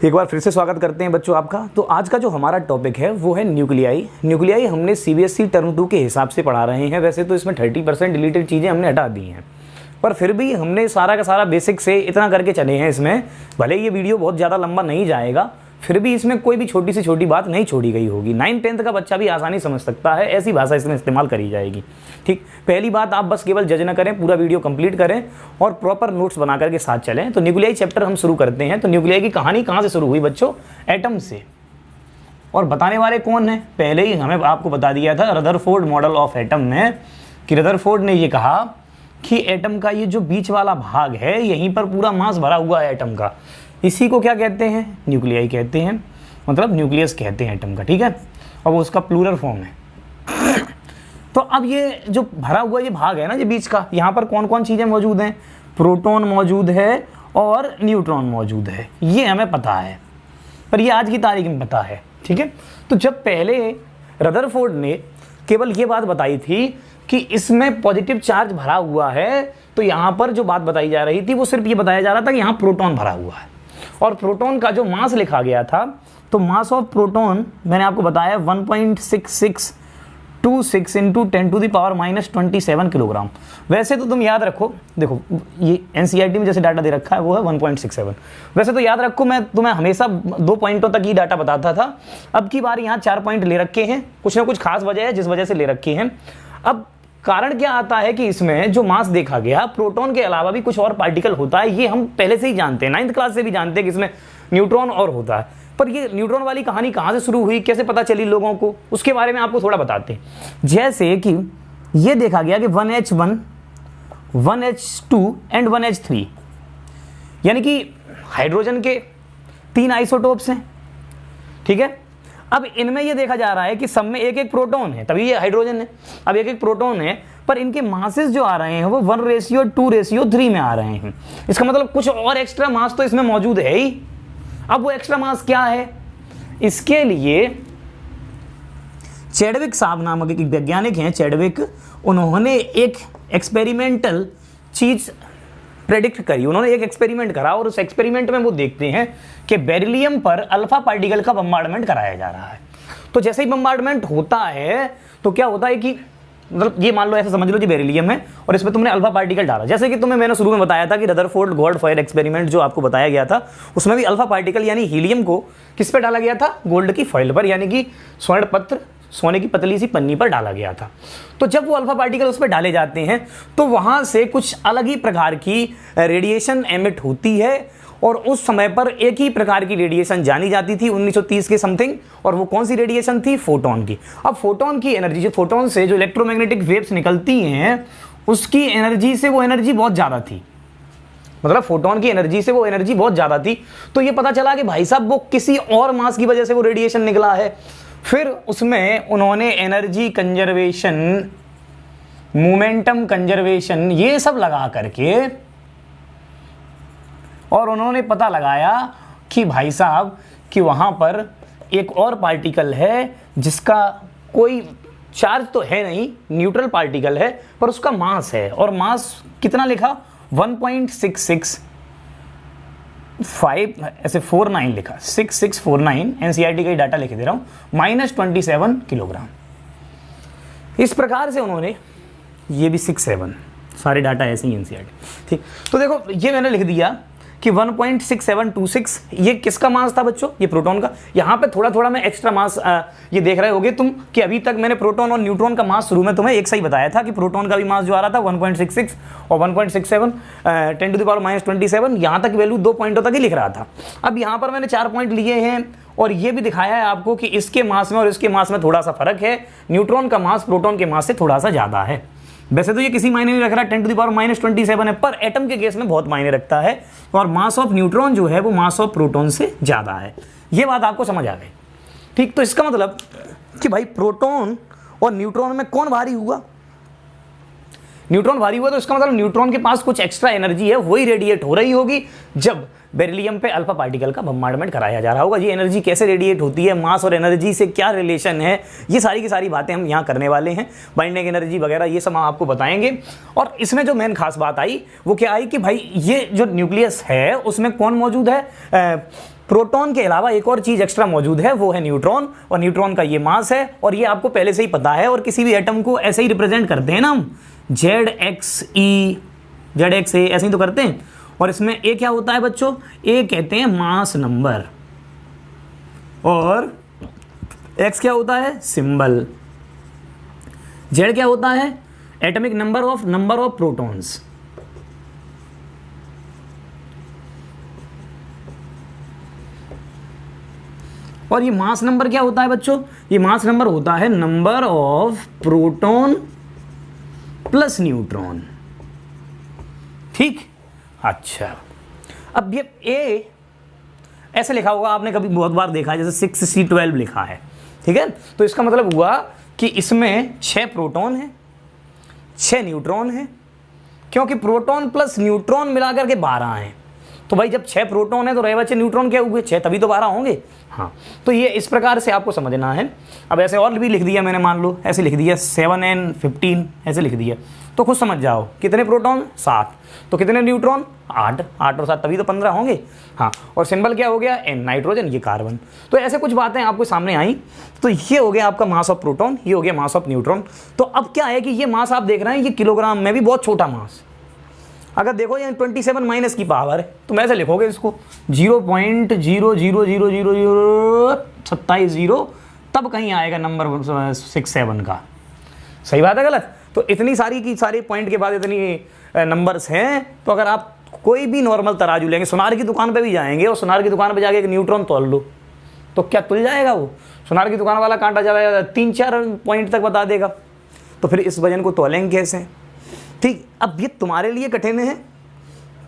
एक बार फिर से स्वागत करते हैं बच्चों आपका। तो आज का जो हमारा टॉपिक है वो है न्यूक्लियाई। न्यूक्लियाई हमने सीबीएसई टर्म 2 के हिसाब से पढ़ा रहे हैं। वैसे तो इसमें 30% डिलीटेड चीज़ें हमने हटा दी हैं, पर फिर भी हमने सारा का सारा बेसिक से इतना करके चले हैं इसमें। भले ये वीडियो बहुत ज़्यादा लंबा नहीं जाएगा, फिर भी इसमें कोई भी छोटी से छोटी बात नहीं छोड़ी गई होगी। 9th-10th का बच्चा भी आसानी समझ सकता है, ऐसी भाषा इसमें इस्तेमाल करी जाएगी। ठीक, पहली बात, आप बस केवल जज न करें, पूरा वीडियो कंप्लीट करें और प्रॉपर नोट्स बना करके साथ चलें। तो न्यूक्लियाई चैप्टर हम शुरू करते हैं। तो न्यूक्लियाई की कहानी कहाँ से शुरू हुई बच्चों? एटम से। और बताने वाले कौन है? पहले ही हमें आपको बता दिया था रदरफोर्ड मॉडल ऑफ एटम में, कि रदरफोर्ड ने ये कहा कि एटम का ये जो बीच वाला भाग है, यहीं पर पूरा मास भरा हुआ है एटम का। इसी को क्या कहते हैं? न्यूक्लियाई कहते हैं, मतलब न्यूक्लियस कहते हैं एटम का। ठीक है, और वो उसका प्लूरल फॉर्म है। तो अब ये जो भरा हुआ ये भाग है ना, ये बीच का, यहाँ पर कौन कौन चीज़ें मौजूद हैं? प्रोटॉन मौजूद है और न्यूट्रॉन मौजूद है, ये हमें पता है, पर ये आज की तारीख में पता है। ठीक है, तो जब पहले रदरफोर्ड ने केवल ये बात बताई थी कि इसमें पॉजिटिव चार्ज भरा हुआ है, तो यहाँ पर जो बात बताई जा रही थी वो सिर्फ ये बताया जा रहा था कि यहाँ प्रोटॉन भरा हुआ है। और प्रोटॉन का जो मास लिखा गया था, तो मास ऑफ प्रोटॉन मैंने आपको बताया 1.6626 इंटू 10⁻⁻27 किलोग्राम। वैसे तो तुम याद रखो, देखो ये एनसीईआरटी में जैसे डाटा दे रखा है वो है 1.67। वैसे तो याद रखो, मैं तुम्हें हमेशा 2 पॉइंटों तक ही डाटा बताता था। अब की बार यहाँ 4 पॉइंट ले रखे हैं, कुछ ना कुछ खास वजह है जिस वजह से ले रखे हैं। अब कारण क्या आता है कि इसमें जो मास देखा गया, प्रोटॉन के अलावा भी कुछ और पार्टिकल होता है, ये हम पहले से ही जानते हैं, 9th क्लास से भी जानते हैं कि इसमें न्यूट्रॉन और होता है। पर ये न्यूट्रॉन वाली कहानी कहाँ से शुरू हुई, कैसे पता चली लोगों को, उसके बारे में आपको थोड़ा बताते हैं। जैसे कि ये देखा गया कि 1H1, 1H2 एंड 1H3, यानी कि हाइड्रोजन के 3 आइसोटोप्स हैं। ठीक है, अब इनमें यह देखा जा रहा है कि सब में एक एक प्रोटॉन है, तभी ये हाइड्रोजन है। अब एक एक प्रोटॉन है, पर इनके मासेस जो आ रहे हैं वो 1:2:3 में आ रहे हैं। इसका मतलब कुछ और एक्स्ट्रा मास तो इसमें मौजूद है ही। अब वो एक्स्ट्रा मास क्या है? इसके लिए चैडविक साहब नामक एक वैज्ञानिक हैं, चैडविक, उन्होंने एक एक्सपेरिमेंटल चीज प्रेडिक्ट करी। उन्होंने एक एक्सपेरिमेंट करा और उस एक्सपेरिमेंट में वो देखते हैं कि बेरिलियम पर अल्फा पार्टिकल का बम्बार्डमेंट कराया जा रहा है। तो जैसे ही बम्बार्डमेंट होता है तो क्या होता है कि मतलब ये मान लो, ऐसा समझ लो जी बेरिलियम है और इसमें तुमने अल्फा पार्टिकल डाला। जैसे कि मैंने शुरू में बताया था कि रदरफोर्ड गॉड-फायर एक्सपेरिमेंट जो आपको बताया गया था, उसमें भी अल्फा पार्टिकल यानी हीलियम को किस पे डाला गया था? गोल्ड की फॉइल पर, यानी कि स्वर्ण पत्र, सोने की पतली सी पन्नी पर डाला गया था। तो जब वो अल्फा पार्टिकल उस पर डाले जाते हैं तो वहां से कुछ अलग ही प्रकार की रेडिएशन एमिट होती है, और उस समय पर एक ही प्रकार की रेडिएशन जानी जाती थी 1930 के समथिंग। और वो कौन सी रेडिएशन थी? फोटोन की। अब फोटोन की एनर्जी, जो फोटोन से जो इलेक्ट्रोमैग्नेटिक वेव्स निकलती हैं, उसकी एनर्जी से वो एनर्जी बहुत ज़्यादा थी, मतलब फोटोन की एनर्जी से वो एनर्जी बहुत ज़्यादा थी। तो ये पता चला कि भाई साहब वो किसी और मास की वजह से वो रेडिएशन निकला है। फिर उसमें उन्होंने एनर्जी कंजर्वेशन, मोमेंटम कंजर्वेशन, ये सब लगा करके, और उन्होंने पता लगाया कि भाई साहब कि वहाँ पर एक और पार्टिकल है जिसका कोई चार्ज तो है नहीं, न्यूट्रल पार्टिकल है, पर उसका मास है। और मास कितना लिखा? 1.6659, ऐसे 49 लिखा, 6649, एनसीईआरटी का ही डाटा लिख दे रहा हूँ, -27 किलोग्राम। इस प्रकार से उन्होंने, ये भी 67, सारे डाटा ऐसे ही एनसीईआरटी। ठीक, तो देखो ये मैंने लिख दिया कि 1.6726, ये किसका मास था बच्चों? ये प्रोटॉन का। यहाँ पे थोड़ा थोड़ा मैं एक्स्ट्रा मास ये देख रहे होगे तुम कि अभी तक मैंने प्रोटॉन और न्यूट्रॉन का मास शुरू में तुम्हें एक सही बताया था कि प्रोटॉन का भी मास जो आ रहा था 1.66 और 1.67, 10⁻⁻27, यहाँ तक वैल्यू 2 पॉइंटों तक ही लिख रहा था। अब यहाँ पर मैंने 4 पॉइंट लिए हैं और ये भी दिखाया है आपको कि इसके मास में और इसके मास में थोड़ा सा फर्क है। न्यूट्रॉन का मास प्रोटॉन के मास से थोड़ा सा ज़्यादा है। वैसे तो ये किसी मायने नहीं रख रहा, 10⁻⁻27 है, पर एटम के केस में बहुत मायने रखता है। और मास ऑफ न्यूट्रॉन जो है वो मास ऑफ प्रोटॉन से ज़्यादा है। ये बात आपको समझ आ गई? ठीक, तो इसका मतलब कि भाई प्रोटॉन और न्यूट्रॉन में कौन भारी हुआ? न्यूट्रॉन भारी हुआ, तो इसका मतलब न्यूट्रॉन के पास कुछ एक्स्ट्रा एनर्जी है, वही रेडिएट हो रही होगी जब बेरिलियम पे अल्फा पार्टिकल का बम्बार्डमेंट कराया जा रहा होगा। ये एनर्जी कैसे रेडिएट होती है, मास और एनर्जी से क्या रिलेशन है, ये सारी की सारी बातें हम यहाँ करने वाले हैं। बाइंडिंग एनर्जी वगैरह ये सब हम आपको बताएंगे। और इसमें जो मेन खास बात आई वो क्या आई कि भाई ये जो न्यूक्लियस है उसमें कौन मौजूद है? प्रोटॉन के अलावा एक और चीज एक्स्ट्रा मौजूद है, वो है न्यूट्रॉन, और न्यूट्रॉन का ये मास है, और ये आपको पहले से ही पता है। और किसी भी एटम को ऐसे ही रिप्रेजेंट करते हैं ना हम, ZXE, ZXA, ऐसे ही तो करते हैं। और इसमें ए क्या होता है बच्चों, ए कहते हैं मास नंबर, और एक्स क्या होता है, सिंबल। जेड क्या होता है, एटॉमिक नंबर ऑफ प्रोटॉन्स। और ये मास नंबर क्या होता है बच्चों, ये मास नंबर होता है number of proton plus neutron. ठीक, अच्छा, अब ये ए ऐसे लिखा होगा, आपने कभी बहुत बार देखा है, जैसे 6C12 लिखा है, ठीक है। तो इसका मतलब हुआ कि इसमें 6 प्रोटॉन है, 6 न्यूट्रॉन है, क्योंकि प्रोटॉन प्लस न्यूट्रॉन मिलाकर के 12 हैं। तो भाई जब 6 प्रोटॉन है तो रहे बच्चे न्यूट्रॉन क्या हुए, 6, तभी तो 12 होंगे। हाँ, तो ये इस प्रकार से आपको समझना है। अब ऐसे और भी लिख दिया मैंने, मान लो ऐसे लिख दिया 7n15, ऐसे लिख दिया, तो खुद समझ जाओ कितने प्रोटॉन, 7, तो कितने न्यूट्रॉन, 8, 8 और 7 तभी तो 15 होंगे। हाँ, और सिंबल क्या हो गया, N, नाइट्रोजन, ये कार्बन। तो ऐसे कुछ बातें आपको सामने आई। तो ये हो गया आपका मास ऑफ प्रोटॉन, ये हो गया मास ऑफ न्यूट्रॉन। तो अब क्या है कि ये मास आप देख रहे हैं, ये किलोग्राम में भी बहुत छोटा मास। अगर देखो ये 27 माइनस की पावर है, तो ऐसे लिखोगे इसको 0.0000027, तब कहीं आएगा नंबर 67 का। सही बात है गलत? तो इतनी सारी की सारी पॉइंट के बाद इतनी नंबर्स हैं, तो अगर आप कोई भी नॉर्मल तराजू लेंगे, सुनार की दुकान पे भी जाएंगे और सुनार की दुकान पे जाके एक न्यूट्रॉन तोल लो, तो क्या तुल जाएगा वो? सुनार की दुकान वाला कांटा जाएगा 3-4 पॉइंट तक बता देगा। तो फिर इस वजन को तोलेंगे कैसे? ठीक, अब ये तुम्हारे लिए कठिन है,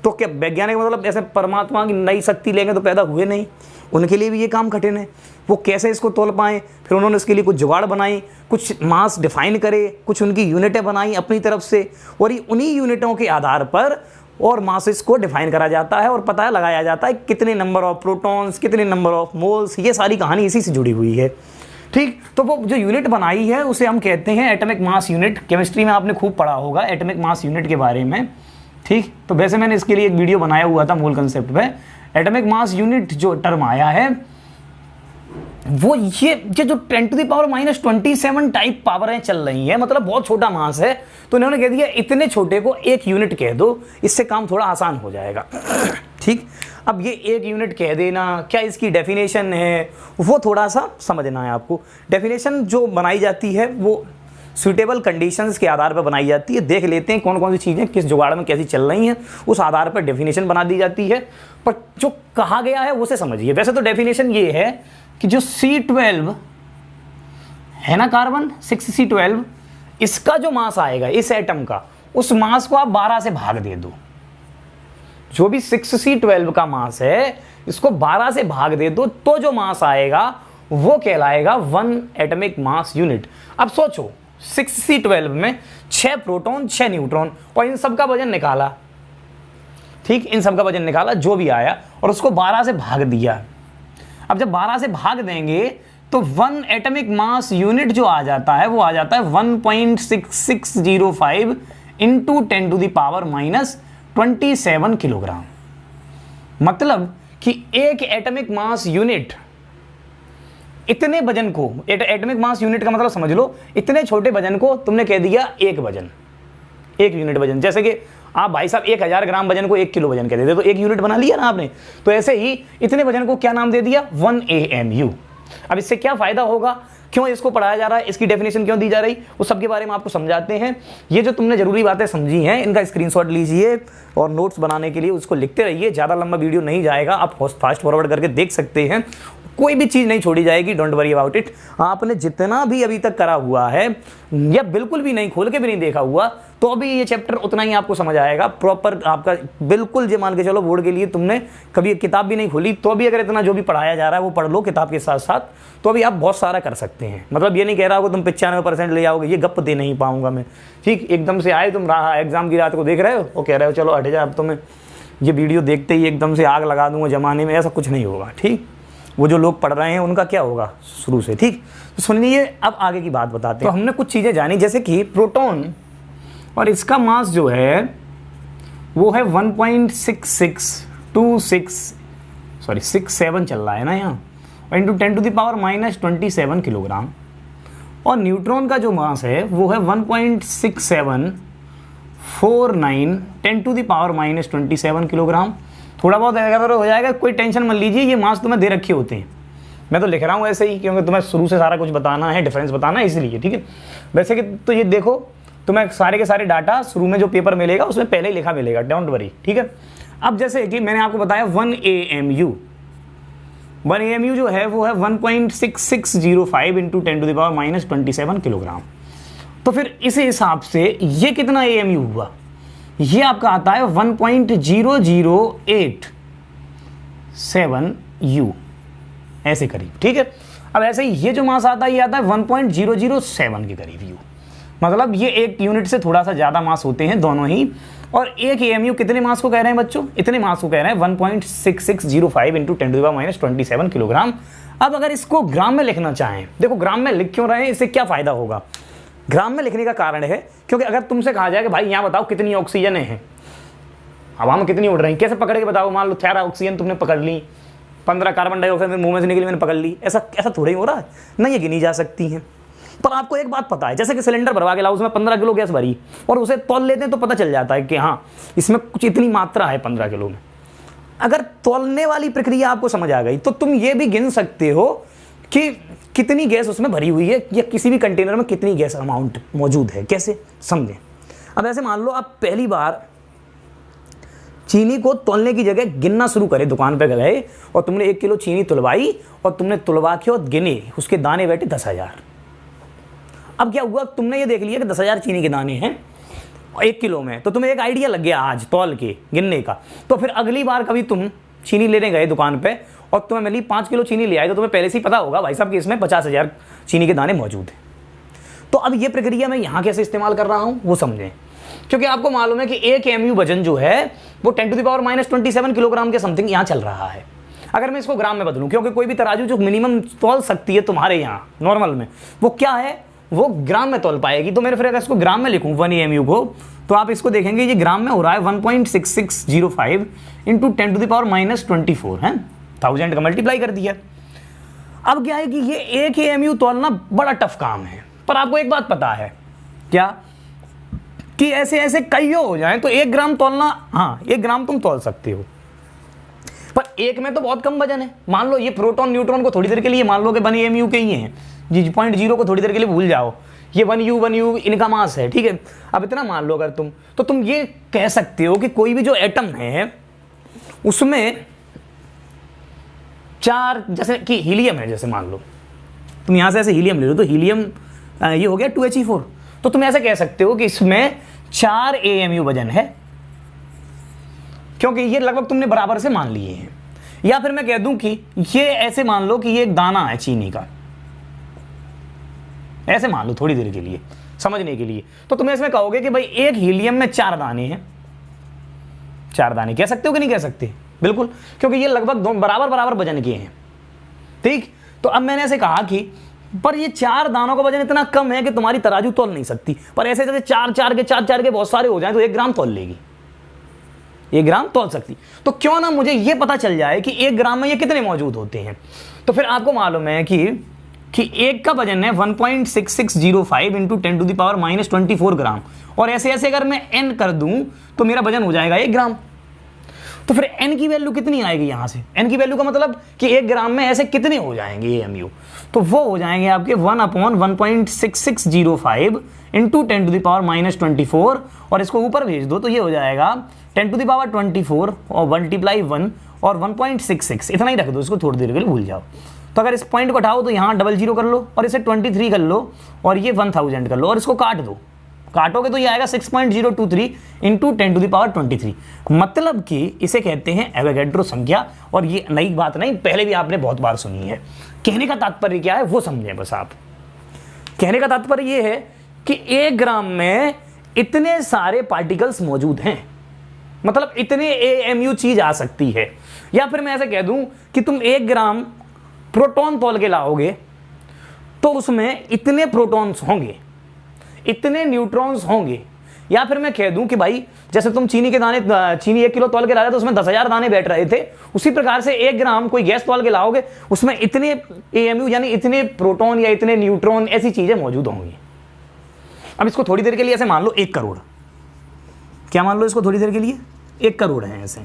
तो क्या वैज्ञानिक मतलब ऐसे परमात्मा की नई शक्ति लेंगे तो पैदा हुए नहीं, उनके लिए भी ये काम कठिन है। वो कैसे इसको तोल पाएँ? फिर उन्होंने इसके लिए कुछ जुगाड़ बनाई, कुछ मास डिफाइन करे, कुछ उनकी यूनिटें बनाई अपनी तरफ से, और उन्हीं यूनिटों के आधार पर और मासेस को डिफाइन करा जाता है और पता लगाया जाता है कितने नंबर ऑफ प्रोटॉन्स, कितने नंबर ऑफ मोल्स। ये सारी कहानी इसी से जुड़ी हुई है। ठीक, तो वो जो यूनिट बनाई है उसे हम कहते हैं एटॉमिक मास यूनिट। केमिस्ट्री में आपने खूब पढ़ा होगा एटॉमिक मास यूनिट के बारे में। ठीक, तो वैसे मैंने इसके लिए एक वीडियो बनाया हुआ था मूल कंसेप्ट पे। एटॉमिक मास यूनिट जो टर्म आया है वो ये जो 10⁻⁻27 टाइप पावरें चल रही हैं, मतलब बहुत छोटा मास है, तो इन्होंने कह दिया इतने छोटे को एक यूनिट कह दो, इससे काम थोड़ा आसान हो जाएगा। ठीक, अब ये एक यूनिट कह देना, क्या इसकी डेफिनेशन है वो थोड़ा सा समझना है आपको। डेफिनेशन जो बनाई जाती है वो सूटेबल कंडीशंस के आधार पर बनाई जाती है। देख लेते हैं कौन कौन सी चीज़ें किस जुगाड़ में कैसी चल रही हैं, उस आधार पर डेफिनेशन बना दी जाती है। पर जो कहा गया है उसे समझिए। वैसे तो डेफिनेशन ये है कि जो C12 है ना, कार्बन 6C12, इसका जो मास आएगा इस एटम का, उस मास को आप 12 से भाग दे दो। जो भी 6C12 का मास है इसको 12 से भाग दे दो, तो जो मास आएगा वो कहलाएगा 1 एटॉमिक मास यूनिट। अब सोचो 6C12 में 6 प्रोटॉन 6 न्यूट्रॉन, और इन सब का वजन निकाला। ठीक, इन सब का वजन निकाला जो भी आया, और उसको 12 से भाग दिया। अब जब 12 से भाग देंगे तो 1 एटॉमिक मास यूनिट जो आ जाता है वो आ जाता है 1.6605 इंटू 10⁻⁻27 किलोग्राम। मतलब कि एक एटॉमिक मास यूनिट इतने वजन को, एटॉमिक मास यूनिट का मतलब समझ लो, इतने छोटे वजन को तुमने कह दिया एक वजन, एक यूनिट वजन। जैसे कि आप भाई साहब 1000 ग्राम वजन को 1 किलो वजन कह देते, तो 1 यूनिट बना लिया ना आपने। तो ऐसे ही इतने वजन को क्या नाम दे दिया, 1 AMU। अब इससे क्या फायदा होगा, क्यों इसको पढ़ाया जा रहा है, इसकी डेफिनेशन क्यों दी जा रही, उस सब के बारे में आपको समझाते हैं। ये जो तुमने जरूरी बातें समझी हैं इनका स्क्रीनशॉट लीजिए और नोट्स बनाने के लिए उसको लिखते रहिए। ज़्यादा लंबा वीडियो नहीं जाएगा, आप फास्ट फॉरवर्ड करके देख सकते हैं, कोई भी चीज़ नहीं छोड़ी जाएगी। Don't worry about it. आपने जितना भी अभी तक करा हुआ है या बिल्कुल भी नहीं, खोल के भी नहीं देखा हुआ, तो अभी ये चैप्टर उतना ही आपको समझ आएगा प्रॉपर आपका। बिल्कुल जो मान के चलो बोर्ड के लिए तुमने कभी किताब भी नहीं खोली, तो अभी अगर इतना जो भी पढ़ाया जा रहा है वो पढ़ लो किताब के साथ साथ, तो अभी आप बहुत सारा कर सकते हैं। मतलब ये नहीं कह रहा हो तुम 95% ले आओगे, ये गप दे नहीं पाऊंगा मैं। ठीक, एकदम से आए तुम एग्जाम की रात को देख रहे हो और कह रहे हो चलो हट जा, अब तुम्हें ये वीडियो देखते ही एकदम से आग लगा दूंगा जमाने में, ऐसा कुछ नहीं होगा। ठीक, वो जो लोग पढ़ रहे हैं उनका क्या होगा शुरू से। ठीक, तो सुनिए अब आगे की बात बताते हैं। तो हमने कुछ चीज़ें जानी, जैसे कि प्रोटॉन और इसका मास जो है वो है 1.6626 सॉरी 6-7 चल रहा है ना यहाँ, और इंटू 10⁻⁻27 किलोग्राम। और न्यूट्रॉन का जो मास है वो है 1.6749 10⁻⁻27 किलोग्राम। थोड़ा बहुत अगर हो जाएगा कोई टेंशन मत लीजिए, ये मास तुम्हें दे रखे होते हैं, मैं तो लिख रहा हूँ ऐसे ही क्योंकि तुम्हें शुरू से सारा कुछ बताना है, डिफरेंस बताना है इसलिए, ठीक है। वैसे कि तो ये देखो तुम्हें सारे के सारे डाटा शुरू में जो पेपर मिलेगा उसमें पहले ही लिखा मिलेगा, डोंट वरी, ठीक है। अब जैसे कि मैंने आपको बताया 1 AMU जो है वो है 1.6605 इंटू 10⁻⁻27 किलोग्राम। तो फिर इस हिसाब से ये कितना AMU हुआ, ये आपका आता है 1.0087 U ऐसे करीब, ठीक है। अब ऐसे ही ये जो मास आता है ये आता है 1.007 के करीब U, मतलब ये एक यूनिट से थोड़ा सा ज़्यादा मास होते हैं दोनों ही। और एक AMU कितने मास को कह रहे हैं बच्चों, इतने मास को कह रहे हैं 1.6605 इंटू 10⁻⁻27 किलोग्राम। अब अगर इसको ग्राम में लिखना चाहें, देखो ग्राम में लिख क्यों रहे हैं, इससे क्या फ़ायदा होगा। ग्राम में लिखने का कारण है क्योंकि अगर तुमसे कहा जाए कि भाई यहाँ बताओ कितनी ऑक्सीजन है, हवा में कितनी उड़ रही, कैसे पकड़ के बताओ। मान लो 13 ऑक्सीजन तुमने पकड़ ली, 15 कार्बन डाइऑक्साइड मुंह में से निकली मैंने पकड़ ली, ऐसा थोड़ा ही हो रहा है ना, ये गिनी जा सकती हैं। पर आपको एक बात पता है, जैसे कि सिलेंडर भरवा के लाओ, उसमें 15 किलो गैस भरी और उसे तौल लेते हैं तो पता चल जाता है कि हाँ इसमें कुछ इतनी मात्रा है 15 किलो में। अगर तौलने वाली प्रक्रिया आपको समझ आ गई तो तुम ये भी गिन सकते हो कि कितनी गैस उसमें भरी हुई है या किसी भी कंटेनर में कितनी गैस अमाउंट मौजूद है। कैसे समझें, अब ऐसे मान लो आप पहली बार चीनी को तौलने की जगह गिनना शुरू करे, दुकान पे गए और तुमने 1 किलो चीनी तुलवाई और तुमने तुलवा के और गिने, उसके दाने बैठे 10,000। अब क्या हुआ, तुमने ये देख लिया कि 10,000 चीनी के दाने हैं 1 किलो में, तो तुम्हें एक आइडिया लग गया आज तौल के गिनने का। तो फिर अगली बार कभी तुम चीनी लेने गए दुकान पे और तुम्हें मिली 5 किलो चीनी ले आए, तो तुम्हें पहले से ही पता होगा भाई साहब कि इसमें 50,000 चीनी के दाने मौजूद हैं। तो अब ये प्रक्रिया मैं यहाँ कैसे इस्तेमाल कर रहा हूँ वो समझें, क्योंकि आपको मालूम है कि एक AMU वजन जो है वो 10⁻⁻27 किलोग्राम के समथिंग यहाँ चल रहा है। अगर मैं इसको ग्राम में बदलूं, क्योंकि कोई भी तराजू जो मिनिमम तौल सकती है तुम्हारे यहाँ नॉर्मल में, वो क्या है, वो ग्राम में तौल पाएगी। तो मेरे फिर अगर इसको ग्राम में लिखूं 1 AMU को, तो आप इसको देखेंगे ये ग्राम में हो रहा है 1.6605 इंटू 10⁻⁻24 है, 1000 का मल्टीप्लाई कर दिया। अब क्या है कि ये एक AMU तौलना बड़ा टफ काम है, पर आपको एक बात पता है क्या, कि ऐसे ऐसे कईयों हो जाए तो 1 ग्राम तौलना, हाँ 1 ग्राम तुम तौल सकते हो, पर एक में तो बहुत कम वजन है। मान लो ये प्रोटॉन न्यूट्रॉन को थोड़ी देर के लिए मान लो कि 1 AMU के ही हैं, 0.0 को थोड़ी देर के लिए भूल जाओ, ये 1U इनका मास है, ठीक है। अब इतना मान लो अगर तुम, तो तुम ये कह सकते हो कि कोई भी जो एटम है उसमें 4, जैसे कि हीलियम है, जैसे मान लो तुम यहां से ऐसे हीलियम ले लो, तो हीलियम ये हो गया 2He4, तो तुम ऐसे कह सकते हो कि इसमें 4 AMU वजन है, क्योंकि ये लगभग तुमने बराबर से मान लिए हैं। या फिर मैं कह दूं कि ये ऐसे मान लो कि ये एक दाना है चीनी का, ऐसे मान लो थोड़ी देर के लिए समझने के लिए, तो तुम इसमें कहोगे कि भाई एक हीलियम में 4 दाने हैं। 4 दाने कह सकते हो कि नहीं कह सकते, बिल्कुल, क्योंकि ये लगभग बराबर बराबर वजन के हैं, ठीक। तो अब मैंने ऐसे कहा कि पर ये 4 दानों का वजन इतना कम है कि तुम्हारी तराजू तौल नहीं सकती, पर ऐसे जैसे 4 के बहुत सारे हो जाएं तो 1 ग्राम तौल लेगी, 1 ग्राम तौल सकती। तो क्यों ना मुझे ये पता चल जाए कि 1 ग्राम में ये कितने मौजूद होते हैं। तो फिर आपको मालूम है कि एक का वजन है 1.6605 इंटू 10⁻⁻24 ग्राम, और ऐसे ऐसे अगर मैं n कर दूं तो मेरा वजन हो जाएगा 1 ग्राम। तो फिर n की वैल्यू कितनी आएगी यहाँ से, n की वैल्यू का मतलब कि 1 ग्राम में ऐसे कितने हो जाएंगे AMU, तो वो हो जाएंगे आपके 1/1.6605 इंटू 10⁻⁻24, और इसको ऊपर भेज दो तो ये हो जाएगा 10⁻24 और मल्टीप्लाई 1 और 1.66, इतना ही रख दो, इसको थोड़ी देर के लिए भूल जाओ। तो अगर इस पॉइंट को उठाओ तो यहाँ 00 कर लो और इसे 23 कर लो और ये 1000 कर लो और इसको काट दो, काटोगे तो ये आएगा 6.023 इंटू 10⁻23, मतलब कि इसे कहते हैं एवोगैड्रो संख्या। और ये नई बात नहीं, पहले भी आपने बहुत बार सुनी है। कहने का तात्पर्य क्या है वो समझें बस आप। कहने का तात्पर्य ये है कि 1 ग्राम में इतने सारे पार्टिकल्स मौजूद हैं, मतलब इतने AMU चीज आ सकती है। या फिर मैं ऐसे कह दूं कि तुम 1 ग्राम प्रोटॉन तौल के लाओगे तो उसमें इतने प्रोटॉन्स होंगे, इतने न्यूट्रॉन्स होंगे, या फिर मैं कह दूं कि भाई जैसे तुम चीनी के दाने, चीनी 1 किलो तौल के ला रहे तो उसमें 10,000 दाने बैठ रहे थे, उसी प्रकार से 1 ग्राम कोई गैस तौल के लाओगे उसमें इतने AMU यानी इतने प्रोटॉन या इतने न्यूट्रॉन ऐसी चीजें मौजूद होंगी। अब इसको थोड़ी देर के लिए ऐसे मान लो 1 करोड़, क्या मान लो इसको थोड़ी देर के लिए 1 करोड़ है ऐसे।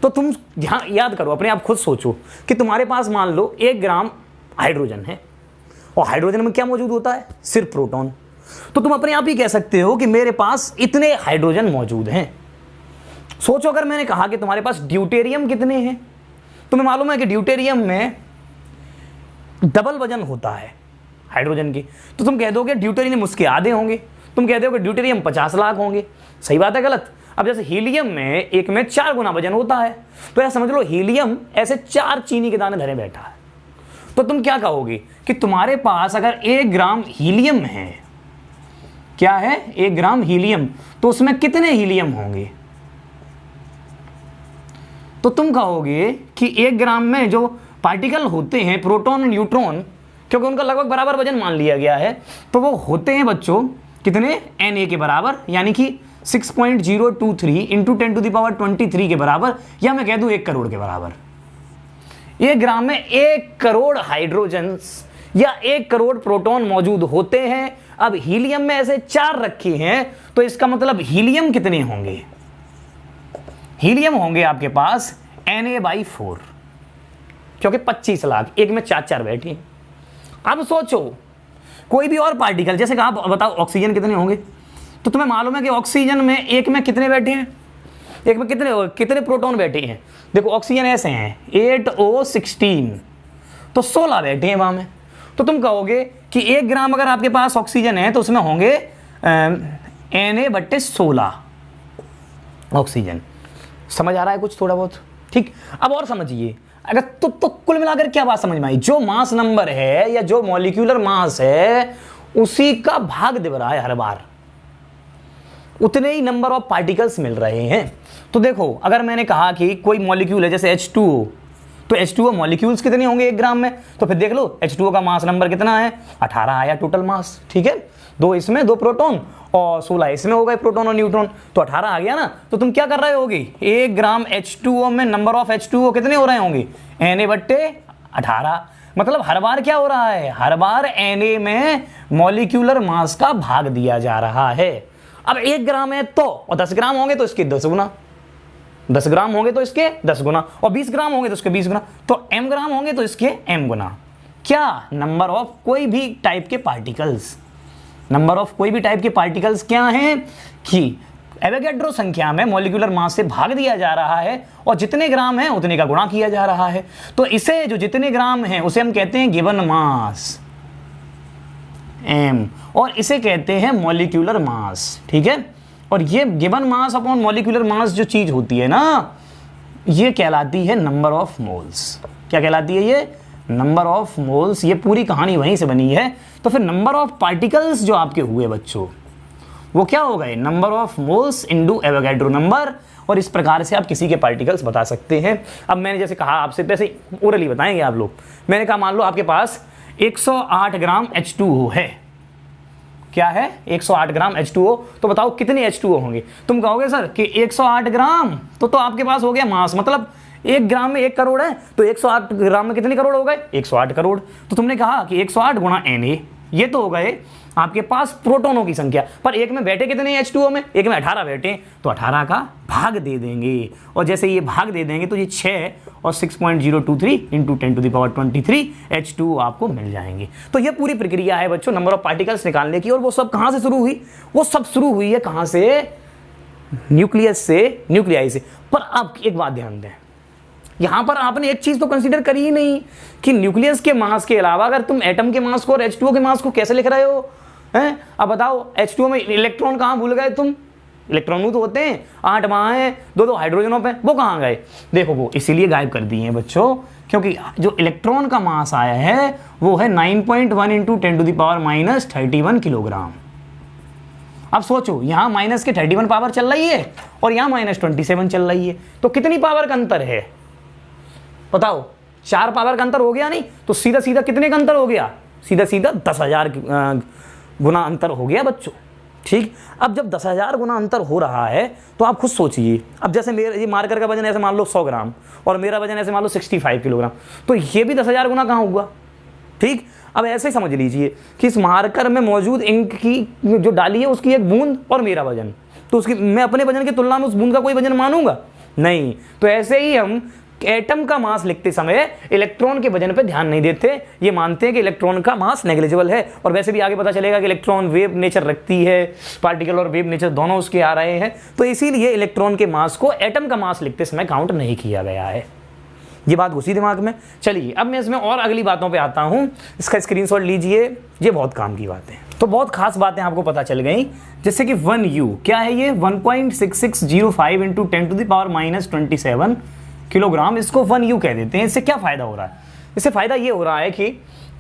तो तुम ध्यान याद करो, अपने आप खुद सोचो कि तुम्हारे पास मान लो 1 ग्राम हाइड्रोजन है, और हाइड्रोजन में क्या मौजूद होता है? सिर्फ प्रोटॉन। तो तुम अपने आप ही कह सकते हो कि मेरे पास इतने हाइड्रोजन मौजूद हैं। सोचो अगर मैंने कहा कि तुम्हारे पास ड्यूटेरियम कितने हैं, तुम्हें मालूम है कि ड्यूटेरियम में डबल वजन होता है हाइड्रोजन की, तो तुम कह दोगे ड्यूटेरियम उसके आधे होंगे, तुम कह दोगे ड्यूटेरियम 50 लाख होंगे। सही बात है गलत? अब जैसे हीलियम में एक में 4 गुना वजन होता है, तो ऐसा समझ लो हीलियम ऐसे 4 चीनी के दाने धरे बैठा है। तो तुम क्या कहोगे कि तुम्हारे पास अगर 1 ग्राम हीलियम है, क्या है 1 ग्राम हीलियम, तो उसमें कितने हीलियम होंगे? तो तुम कहोगे कि 1 ग्राम में जो पार्टिकल होते हैं प्रोटॉन और न्यूट्रॉन, क्योंकि उनका लगभग बराबर वजन मान लिया गया है, तो वो होते हैं बच्चों कितने? Na के बराबर, यानी कि 6.023 इंटू 10⁻23 के बराबर, या मैं कह दूं 1 करोड़ के बराबर। 1 ग्राम में 1 करोड़ हाइड्रोजन्स या 1 करोड़ प्रोटॉन मौजूद होते हैं। अब हीलियम में ऐसे 4 रखे हैं, तो इसका मतलब हीलियम कितने होंगे? हीलियम होंगे आपके पास Na/4, क्योंकि 25 लाख, एक में 4 बैठे। अब सोचो कोई भी और पार्टिकल, जैसे कहा बताओ ऑक्सीजन कितने होंगे, तो तुम्हें मालूम है कि ऑक्सीजन में एक में कितने बैठे हैं? एक में कितने प्रोटॉन बैठे हैं? देखो ऑक्सीजन ऐसे हैं 8O16, तो 16 बैठे हैं वहां में। तो तुम कहोगे कि 1 ग्राम अगर आपके पास ऑक्सीजन है तो उसमें होंगे Na/16 ऑक्सीजन। समझ आ रहा है कुछ थोड़ा बहुत? ठीक। अब और समझिए, अगर तो कुल मिलाकर क्या बात समझ में आई? जो मास नंबर है या जो मॉलिक्यूलर मास है उसी का भाग दे रहा है हर बार, उतने ही नंबर ऑफ पार्टिकल्स मिल रहे हैं। तो देखो अगर मैंने कहा कि कोई मॉलिक्यूल है जैसे H2O, तो H2O मॉलिक्यूल्स कितने होंगे 1 ग्राम में? तो फिर देख लो H2O का मास नंबर कितना है? 18 आया टोटल मास। ठीक है, 2 इसमें 2 प्रोटोन और 16 इसमें हो गए प्रोटोन और न्यूट्रॉन, तो 18 आ गया ना। तो तुम क्या कर रहे होगे? 1 ग्राम H2O में नंबर ऑफ H2O कितने हो रहे होंगे? Na/18। मतलब हर बार क्या हो रहा है? हर बार Na में मॉलिक्यूलर मास का भाग दिया जा रहा है। अब 1 ग्राम है तो, और 10 ग्राम होंगे तो इसके 10 गुना, 10 ग्राम होंगे तो इसके 10 गुना, और 20 ग्राम होंगे तो इसके 20 गुना, तो m ग्राम होंगे तो इसके m गुना। क्या? नंबर ऑफ कोई भी टाइप के पार्टिकल्स, नंबर ऑफ कोई भी टाइप के पार्टिकल्स क्या हैं कि एवोगैड्रो संख्या में मॉलिक्यूलर मास से भाग दिया जा रहा है, और जितने ग्राम है उतने का गुणा किया जा रहा है। तो इसे जो जितने ग्राम है उसे हम कहते हैं गिवन मास m, और इसे कहते हैं मॉलिक्यूलर मास। ठीक है, और ये given mass upon molecular mass जो चीज होती है ना, ये कहलाती है नंबर ऑफ मोल्स। क्या कहलाती है ये? Number of moles. ये पूरी कहानी वहीं से बनी है। तो फिर नंबर ऑफ पार्टिकल्स जो आपके हुए बच्चों, वो क्या हो गए? Number of moles into Avogadro number. और इस प्रकार से आप किसी के पार्टिकल्स बता सकते हैं। अब मैंने जैसे कहा आपसे, वैसे ओरली बताएंगे आप लोग। मैंने कहा मान लो आपके पास 108 ग्राम H2O है। क्या है? 108 ग्राम H2O। तो बताओ कितने H2O होंगे? तुम कहोगे सर कि 108 ग्राम, तो आपके पास हो गया मास, मतलब 1 ग्राम में 1 करोड़ है, तो 108 ग्राम में कितने करोड़ हो गए? 108 करोड़। तो तुमने कहा कि 108 गुणा Na, ये तो हो गए आपके पास प्रोटोनों की संख्या। पर एक में बैठे कितने H2O में? एक में 18 बैठे, तो 18 का भाग दे देंगे, और जैसे ये भाग दे देंगे तो ये 6 और 6.023 इंटू 10⁻23 H2O आपको मिल जाएंगे। तो ये पूरी प्रक्रिया है बच्चों नंबर ऑफ पार्टिकल्स निकालने की। और वो सब कहां से शुरू हुई? वो सब शुरू हुई है कहां से? न्यूक्लियस से, न्यूक्लियाई से। पर आप एक बात ध्यान दें, यहां पर आपने एक चीज तो कंसीडर करी ही नहीं कि न्यूक्लियस के मास के अलावा अगर तुम एटम के मास को और H2O के मास को कैसे लिख रहे हो हैं? अब बताओ H2O में इलेक्ट्रॉन कहां भूल गए तुम? इलेक्ट्रॉन तो होते हैं 8 वहां है, 2 हाइड्रोजनों पे, वो कहां गए? देखो वो इसीलिए गायब कर दिए हैं बच्चों, क्योंकि जो इलेक्ट्रॉन का मास आया है वो है 9.1 इंटू 10⁻31 किलोग्राम। अब सोचो यहां माइनस के 31 पावर चल रही है और यहां -27 चल रही है, तो कितनी पावर का अंतर है बताओ? 4 पावर का अंतर हो गया नहीं? तो सीधा सीधा कितने का अंतर हो गया? सीधा सीधा 10,000 गुना अंतर हो गया बच्चों। ठीक, अब जब 10,000 गुना अंतर हो रहा है तो आप खुद सोचिए, अब जैसे मेरे ये मार्कर का वजन ऐसे मान लो 100 ग्राम और मेरा वजन ऐसे मान लो 65 किलोग्राम, तो ये भी 10,000 गुना कहाँ हुआ। ठीक, अब ऐसे ही समझ लीजिए कि इस मार्कर में मौजूद इंक की जो डाली है उसकी एक बूंद और मेरा वजन, तो उसकी मैं अपने वजन की तुलना में उस बूंद का कोई वजन मानूंगा नहीं। तो ऐसे ही हम एटम का मास लिखते समय इलेक्ट्रॉन के वजन पे ध्यान नहीं देते, ये मानते हैं कि इलेक्ट्रॉन का मास नेग्लिजिबल है। और वैसे भी आगे पता चलेगा कि इलेक्ट्रॉन वेव नेचर रखती है, पार्टिकल और वेव नेचर दोनों उसके आ रहे हैं, तो इसीलिए इलेक्ट्रॉन के मास को एटम का मास लिखते समय काउंट नहीं किया गया है। ये बात घुसी दिमाग में। चलिए अब मैं इसमें और अगली बातों पे आता हूँ, इसका स्क्रीनशॉट लीजिए, ये बहुत काम की बातें। तो बहुत खास बातें आपको पता चल गई, जैसे कि 1U क्या है, ये 1.6605 इंटू 10⁻⁻27 किलोग्राम, इसको 1U कह देते हैं। इससे क्या फायदा हो रहा है, इससे फायदा ये हो रहा है कि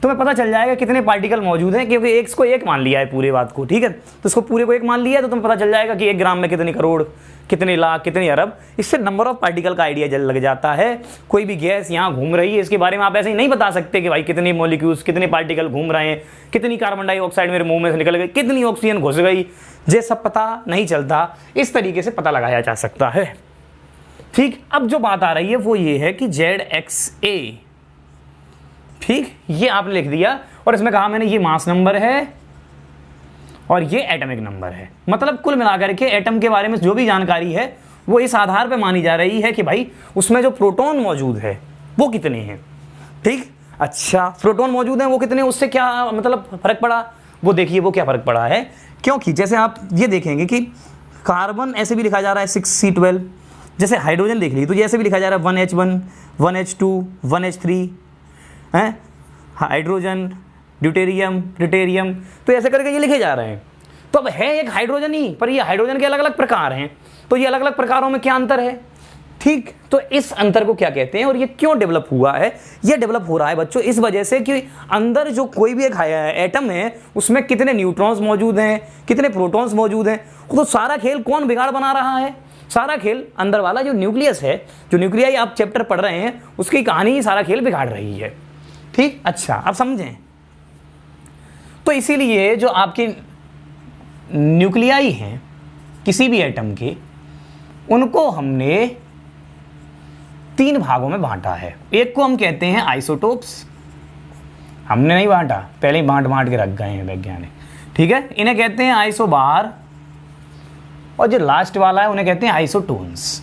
तुम्हें पता चल जाएगा कितने पार्टिकल मौजूद हैं, क्योंकि एक को एक मान लिया है पूरे बात को, ठीक है, तो इसको पूरे को एक मान लिया है, तो तुम्हें पता चल जाएगा कि 1 ग्राम में कितने करोड़, कितने लाख, कितने अरब, इससे नंबर ऑफ पार्टिकल का आइडिया जल लग जाता है। कोई भी गैस यहाँ घूम रही है, इसके बारे में आप ऐसे ही नहीं बता सकते कि भाई कितने मॉलिक्यूल्स, कितने पार्टिकल घूम रहे हैं, कितनी कार्बन डाइऑक्साइड मेरे मुंह में से निकल गई, कितनी ऑक्सीजन घुस गई, ये सब पता नहीं चलता। इस तरीके से पता लगाया जा सकता है। ठीक, अब जो बात आ रही है वो ये है कि ZXA, ठीक, ये आपने लिख दिया और इसमें कहा मैंने ये मास नंबर है और ये एटॉमिक नंबर है। मतलब कुल मिलाकर के एटम के बारे में जो भी जानकारी है वो इस आधार पे मानी जा रही है कि भाई उसमें जो प्रोटॉन मौजूद है वो कितने हैं। ठीक, अच्छा प्रोटॉन मौजूद हैं वो कितने, उससे क्या मतलब फर्क पड़ा, वो देखिए वो क्या फर्क पड़ा है। क्योंकि जैसे आप ये देखेंगे कि कार्बन ऐसे भी लिखा जा रहा है 6C12, जैसे हाइड्रोजन देख लीजिए तो जैसे भी लिखा जा रहा है 1H1, 1H2, 1H3 है, हाइड्रोजन, ड्यूटेरियम, ट्रिटेरियम, तो ऐसे करके ये लिखे जा रहे हैं। तो अब है एक हाइड्रोजन ही, पर ये हाइड्रोजन के अलग अलग प्रकार हैं, तो ये अलग अलग प्रकारों में क्या अंतर है। ठीक, तो इस अंतर को क्या कहते हैं और ये क्यों डेवलप हुआ है। ये डेवलप हो रहा है बच्चों इस वजह से कि अंदर जो कोई भी एक एटम है उसमें कितने न्यूट्रॉन्स मौजूद हैं, कितने प्रोटॉन्स मौजूद हैं, तो सारा खेल कौन बिगाड़ बना रहा है, सारा खेल अंदर वाला जो न्यूक्लियस है, जो न्यूक्लियाई आप चैप्टर पढ़ रहे हैं उसकी कहानी ही सारा खेल बिगाड़ रही है। ठीक, अच्छा अब समझें, तो इसीलिए जो आपके न्यूक्लियाई हैं किसी भी एटम के, उनको हमने 3 भागों में बांटा है। एक को हम कहते हैं आइसोटोप्स, हमने नहीं बांटा, पहले ही बांट के रख गए हैं वैज्ञानिक, ठीक है, इन्हें कहते हैं आइसोबार, और जो लास्ट वाला है उन्हें कहते हैं आइसोटोन्स।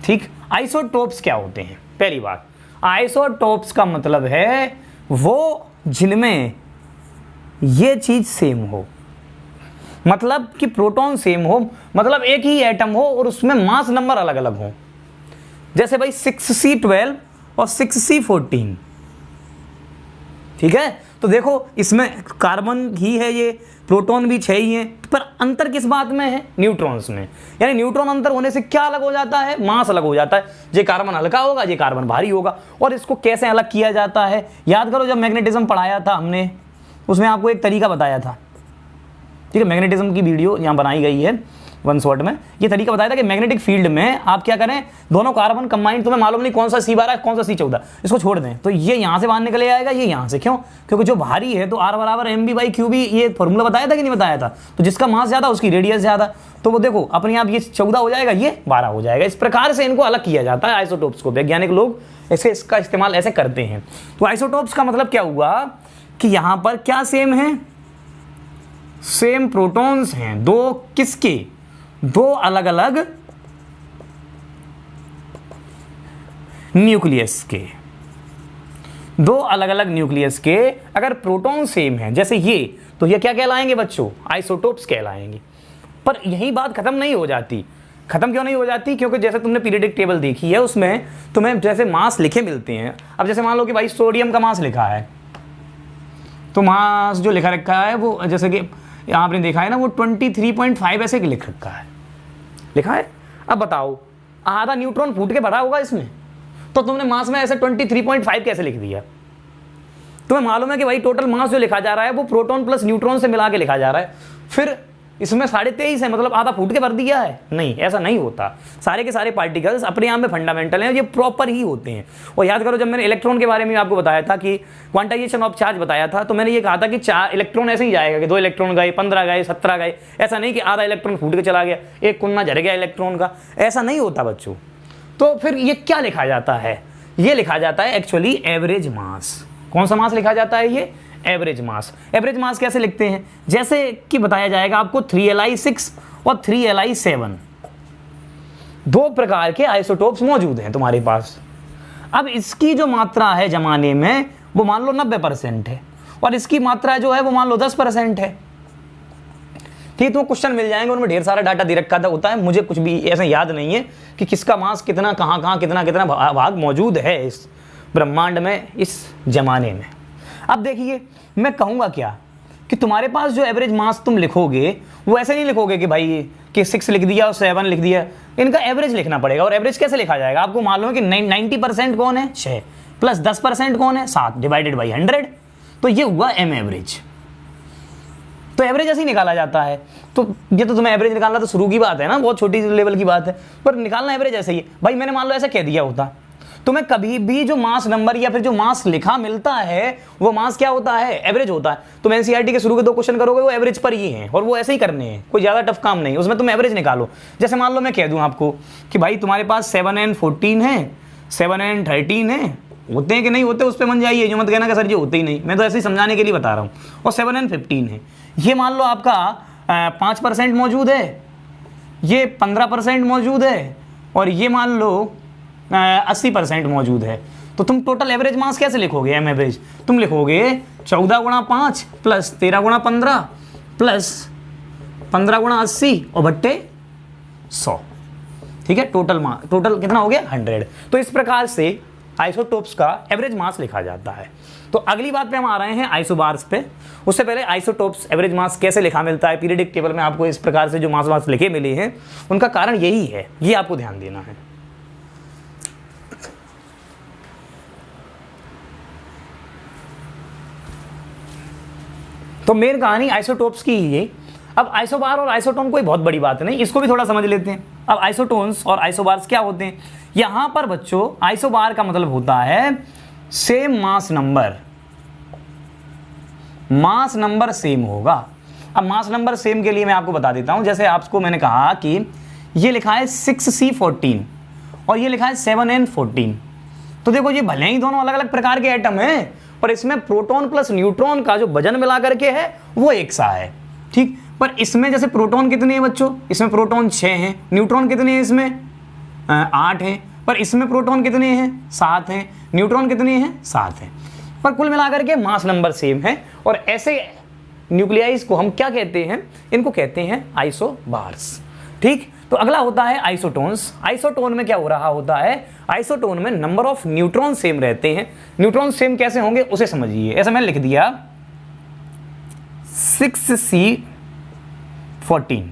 ठीक, आइसोटोप्स क्या होते हैं, पहली बात आइसोटोप्स का मतलब है वो जिनमें ये चीज सेम हो, मतलब कि प्रोटॉन सेम हो, मतलब एक ही एटम हो और उसमें मास नंबर अलग अलग हो। जैसे भाई 6C12 और 6C14, ठीक है, तो देखो इसमें कार्बन ही है, ये प्रोटॉन भी 6 ही है, पर अंतर किस बात में है, न्यूट्रॉन्स में। यानी न्यूट्रॉन अंतर होने से क्या अलग हो जाता है, मास अलग हो जाता है। ये कार्बन हल्का होगा, ये कार्बन भारी होगा। और इसको कैसे अलग किया जाता है, याद करो जब मैग्नेटिज्म पढ़ाया था हमने, उसमें आपको एक तरीका बताया था, ठीक है, मैग्नेटिज्म की वीडियो यहाँ बनाई गई है वन शॉट में। ये तरीका बताया था कि मैग्नेटिक फील्ड में आप क्या करें, दोनों कार्बन कंबाइंड, तुम्हें मालूम नहीं कौन सा C12 कौन सा C14, इसको छोड़ दें तो ये यहाँ से बाहर निकले आएगा, ये यहाँ से। क्यों, क्योंकि जो भारी है तो R बराबर mv/qb, ये फॉर्मूला बताया था कि नहीं बताया था। तो जिसका मास ज़्यादा उसकी रेडियस ज़्यादा, तो वो देखो अपने आप ये 14 हो जाएगा, ये 12 हो जाएगा। इस प्रकार से इनको अलग किया जाता है आइसोटोप्स को, वैज्ञानिक लोग ऐसे इसका इस्तेमाल ऐसे करते हैं। तो आइसोटोप्स का मतलब क्या हुआ कि यहाँ पर क्या सेम है, सेम प्रोटॉन्स हैं, दो किसके, दो अलग अलग न्यूक्लियस के, दो अलग अलग न्यूक्लियस के अगर प्रोटॉन सेम है जैसे ये, तो ये क्या कहलाएंगे बच्चों, आइसोटोप्स कहलाएंगे। पर यही बात खत्म नहीं हो जाती। खत्म क्यों नहीं हो जाती, क्योंकि जैसे तुमने पीरियडिक टेबल देखी है उसमें तुम्हें जैसे मास लिखे मिलते हैं। अब जैसे मान लो कि भाई सोडियम का मास लिखा है, तो मास जो लिखा रखा है वो जैसे कि आपने देखा है ना, वो 23.5 ऐसे लिख रखा है, लिखा है। अब बताओ आधा न्यूट्रॉन फूट के भरा होगा इसमें, तो तुमने मास में ऐसे 23.5 कैसे लिख दिया। तुम्हें मालूम है कि भाई टोटल मास जो लिखा जा रहा है वो प्रोटॉन प्लस न्यूट्रॉन से मिला के लिखा जा रहा है। फिर इसमें 23.5 है, मतलब आधा फूट के भर दिया है। नहीं, ऐसा नहीं होता। सारे के सारे पार्टिकल्स अपने आप में फंडामेंटल हैं, ये प्रॉपर ही होते हैं। और याद करो, जब मैंने इलेक्ट्रॉन के बारे में आपको बताया था कि क्वांटाइजेशन ऑफ चार्ज बताया था, तो मैंने ये कहा था कि 4 इलेक्ट्रॉन ऐसे ही जाएगा कि 2 इलेक्ट्रॉन गए, 15 गए, 17 गए। ऐसा नहीं कि आधा इलेक्ट्रॉन फूट के चला गया, एक कुन्ना झड़ गया इलेक्ट्रॉन का, ऐसा नहीं होता बच्चों। तो फिर ये क्या लिखा जाता है? ये लिखा जाता है एक्चुअली एवरेज मास। कौन सा मास लिखा जाता है? ये एवरेज मास। एवरेज मास कैसे लिखते हैं? जैसे कि बताया जाएगा आपको 3Li6 और 3Li7 दो प्रकार के आइसोटोप्स मौजूद हैं तुम्हारे पास। अब इसकी जो मात्रा है जमाने में वो मान लो 90% है, और इसकी मात्रा जो है वो मान लो 10% है। ठीक, तो क्वेश्चन मिल जाएंगे, उनमें ढेर सारा डाटा दे रखा होता है। मुझे कुछ भी ऐसा याद नहीं है कि किसका मास कितना, कहाँ कितना कितना भाग मौजूद है इस ब्रह्मांड में, इस जमाने में। अब देखिए, मैं कहूँगा क्या कि तुम्हारे पास जो एवरेज मास तुम लिखोगे वो ऐसे नहीं लिखोगे कि भाई कि 6 लिख दिया और 7 लिख दिया। इनका एवरेज लिखना पड़ेगा। और एवरेज कैसे लिखा जाएगा? आपको मालूम है कि 90% कौन है? 6 प्लस 10% कौन है? 7 डिवाइडेड बाई 100। तो ये हुआ एम एवरेज। तो एवरेज ऐसे ही निकाला जाता है। तो ये तो तुम्हें एवरेज निकालना तो शुरू की बात है ना, बहुत छोटी लेवल की बात है, पर निकालना एवरेज ऐसे ही है। भाई मैंने मान लो ऐसा कह दिया होता, तुम्हें कभी भी जो मास नंबर या फिर जो मास लिखा मिलता है वो मास क्या होता है? एवरेज होता है। तुम एनसीईआरटी के शुरू के 2 क्वेश्चन करोगे वो एवरेज पर ही हैं, और वो ऐसे ही करने हैं, कोई ज़्यादा टफ काम नहीं, उसमें तुम एवरेज निकालो। जैसे मान लो मैं कह दूं आपको कि भाई तुम्हारे पास 7n14 है, 7n13 है, होते हैं कि नहीं होते उस पर मन जाइए, जो मत कहना कि सर जी होते ही नहीं, मैं तो ऐसे ही समझाने के लिए बता रहा हूँ। और 7n15 है, ये मान लो आपका 5% मौजूद है, ये 15% मौजूद है, और ये मान लो 80% मौजूद है। तो तुम टोटल एवरेज मास कैसे लिखोगे? एम एवरेज तुम लिखोगे 14 गुणा 5 प्लस 13 गुणा 15 प्लस 15 गुणा 80 और बट्टे 100। ठीक है, टोटल कितना हो गया? 100। तो इस प्रकार से आइसोटोप्स का एवरेज मास लिखा जाता है। तो अगली बात पे हम आ रहे हैं आइसोबार्स पे। उससे पहले आइसोटोप्स एवरेज मास कैसे लिखा मिलता है? पीरियडिक टेबल में आपको इस प्रकार से जो मास लिखे मिले हैं उनका कारण यही है, ये आपको ध्यान देना है। तो मेन कहानी आइसोटोप्स की ही है। अब आइसोबार और आइसोटोन कोई बहुत बड़ी बात नहीं, इसको भी थोड़ा समझ लेते हैं। अब आइसोटोन्स और आइसोबार्स क्या होते हैं? यहां पर बच्चों आइसोबार का मतलब होता है same mass number, mass number same होगा। अब मास नंबर सेम के लिए मैं आपको बता देता हूं। जैसे आपको मैंने कहा कि ये लिखा है 6C14 और ये लिखा है 7N14। तो देखो ये भले ही दोनों अलग अलग प्रकार के एटम हैं, पर इसमें प्रोटॉन प्लस न्यूट्रॉन का जो वजन मिला करके है वो एक सा है। ठीक, पर इसमें जैसे प्रोटॉन कितने हैं बच्चों? इसमें प्रोटॉन 6 हैं। न्यूट्रॉन कितने हैं? इसमें 8 हैं। पर इसमें प्रोटॉन कितने हैं? 7 हैं। न्यूट्रॉन कितने हैं? 7 हैं। पर कुल मिलाकर के मास नंबर सेम है। और ऐसे न्यूक्लियाइज को हम क्या कहते हैं? इनको कहते हैं आइसोबार्स। ठीक, तो अगला होता है आइसोटोन्स। आइसोटोन में क्या हो रहा होता है? आइसोटोन में नंबर ऑफ न्यूट्रॉन सेम रहते हैं। न्यूट्रॉन सेम कैसे होंगे उसे समझिए। ऐसा मैंने लिख दिया 6C14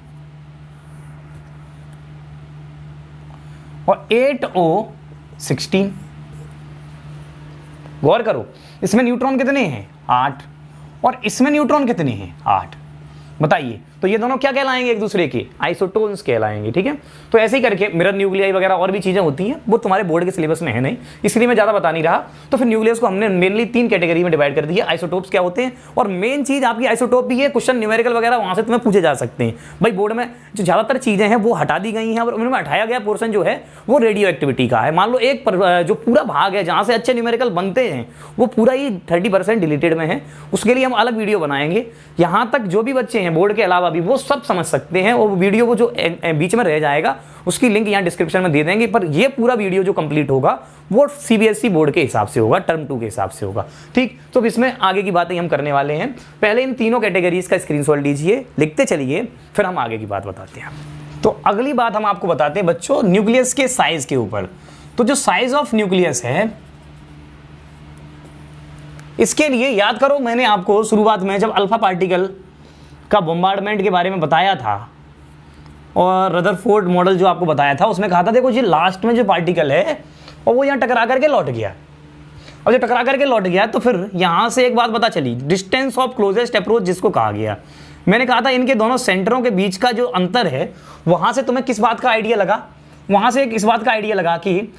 और 8O16। गौर करो, इसमें न्यूट्रॉन कितने हैं? 8, और इसमें न्यूट्रॉन कितने हैं? 8। बताइए, तो ये दोनों क्या कहलाएंगे? एक दूसरे के आइसोटोन्स कहलाएंगे। ठीक है, तो ऐसे ही करके मिरर न्यूक्लियाई वगैरह और भी चीजें होती हैं, वो तुम्हारे बोर्ड के सिलेबस में है नहीं, इसलिए मैं ज्यादा बता नहीं रहा। तो फिर न्यूक्लियस को हमने मेनली 3 कैटेगरी में डिवाइड कर दिया। आइसोटोप्स क्या होते हैं, और मेन चीज आपकी आइसोटोप भी है। क्वेश्चन न्यूमेरिकल वगैरह वहां से तुम्हें पूछे जा सकते हैं। भाई बोर्ड में जो ज्यादातर चीजें हैं वो हटा दी गई हैं, और उनमें हटाया गया पोर्शन जो है वो रेडियो एक्टिविटी का है। मान लो एक जो पूरा भाग है जहां से अच्छे न्यूमेरिकल बनते हैं वो पूरा ही 30% डिलीटेड में है। उसके लिए हम अलग वीडियो बनाएंगे। यहां तक जो भी बच्चे हैं बोर्ड के अलावा भी वो सब समझ सकते हैं। और वीडियो वो जो बीच में रह जाएगा उसकी लिंक यहाँ डिस्क्रिप्शन में दे देंगे। पर ये पूरा वीडियो जो कंप्लीट होगा वो सीबीएसई बोर्ड के हिसाब से होगा, टर्म 2 के हिसाब से होगा। ठीक, तो इसमें आगे की बातें हम करने वाले हैं। पहले इन तीनों कैटेगरीज का स्क्रीनशॉट लीजिए, लिखते चलिए, फिर हम आगे की बात बताते हैं। तो अगली बात हम आपको बताते हैं बच्चों न्यूक्लियस के साइज के ऊपर। तो जो साइज ऑफ न्यूक्लियस है, इसके लिए याद करो मैंने आपको शुरुआत में जब अल्फा पार्टिकल का बॉम्बार्डमेंट के बारे में बताया था और रदरफोर्ड मॉडल जो आपको बताया था, उसमें कहा था देखो जी लास्ट में जो पार्टिकल है और वो यहाँ टकरा करके लौट गया। अब जब टकरा करके लौट गया तो फिर यहाँ से एक बात पता चली, डिस्टेंस ऑफ क्लोजेस्ट अप्रोच जिसको कहा गया। मैंने कहा था इनके दोनों सेंटरों के बीच का जो अंतर है, वहां से तुम्हें किस बात का आइडिया लगा, वहां से इस बात का आइडिया लगा कि